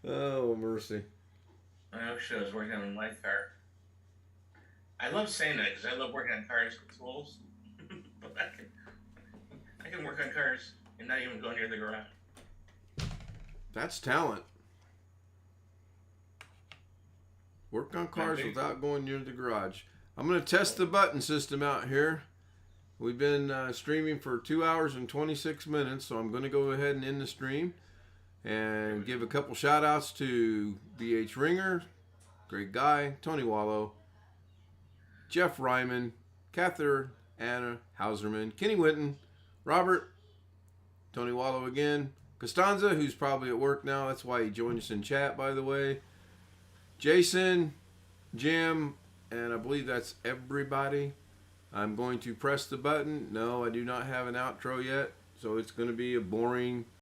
Oh, mercy. I wish I was working on my car. I love saying that because I love working on cars with tools. But I can work on cars and not even go near the garage. That's talent. Work on cars Maybe. without going near the garage. I'm going to test the button system out here. We've been streaming for 2 hours and 26 minutes, so I'm going to go ahead and end the stream and give a couple shout outs to BH Ringer, great guy, Tony Wallow, Jeff Ryman, Cather Anna Hauserman, Kenny Winton, Robert, Tony Wallow again, Costanza, who's probably at work now. That's why he joined us in chat, by the way. Jason, Jim, and I believe that's everybody. I'm going to press the button. No, I do not have an outro yet, so it's going to be a boring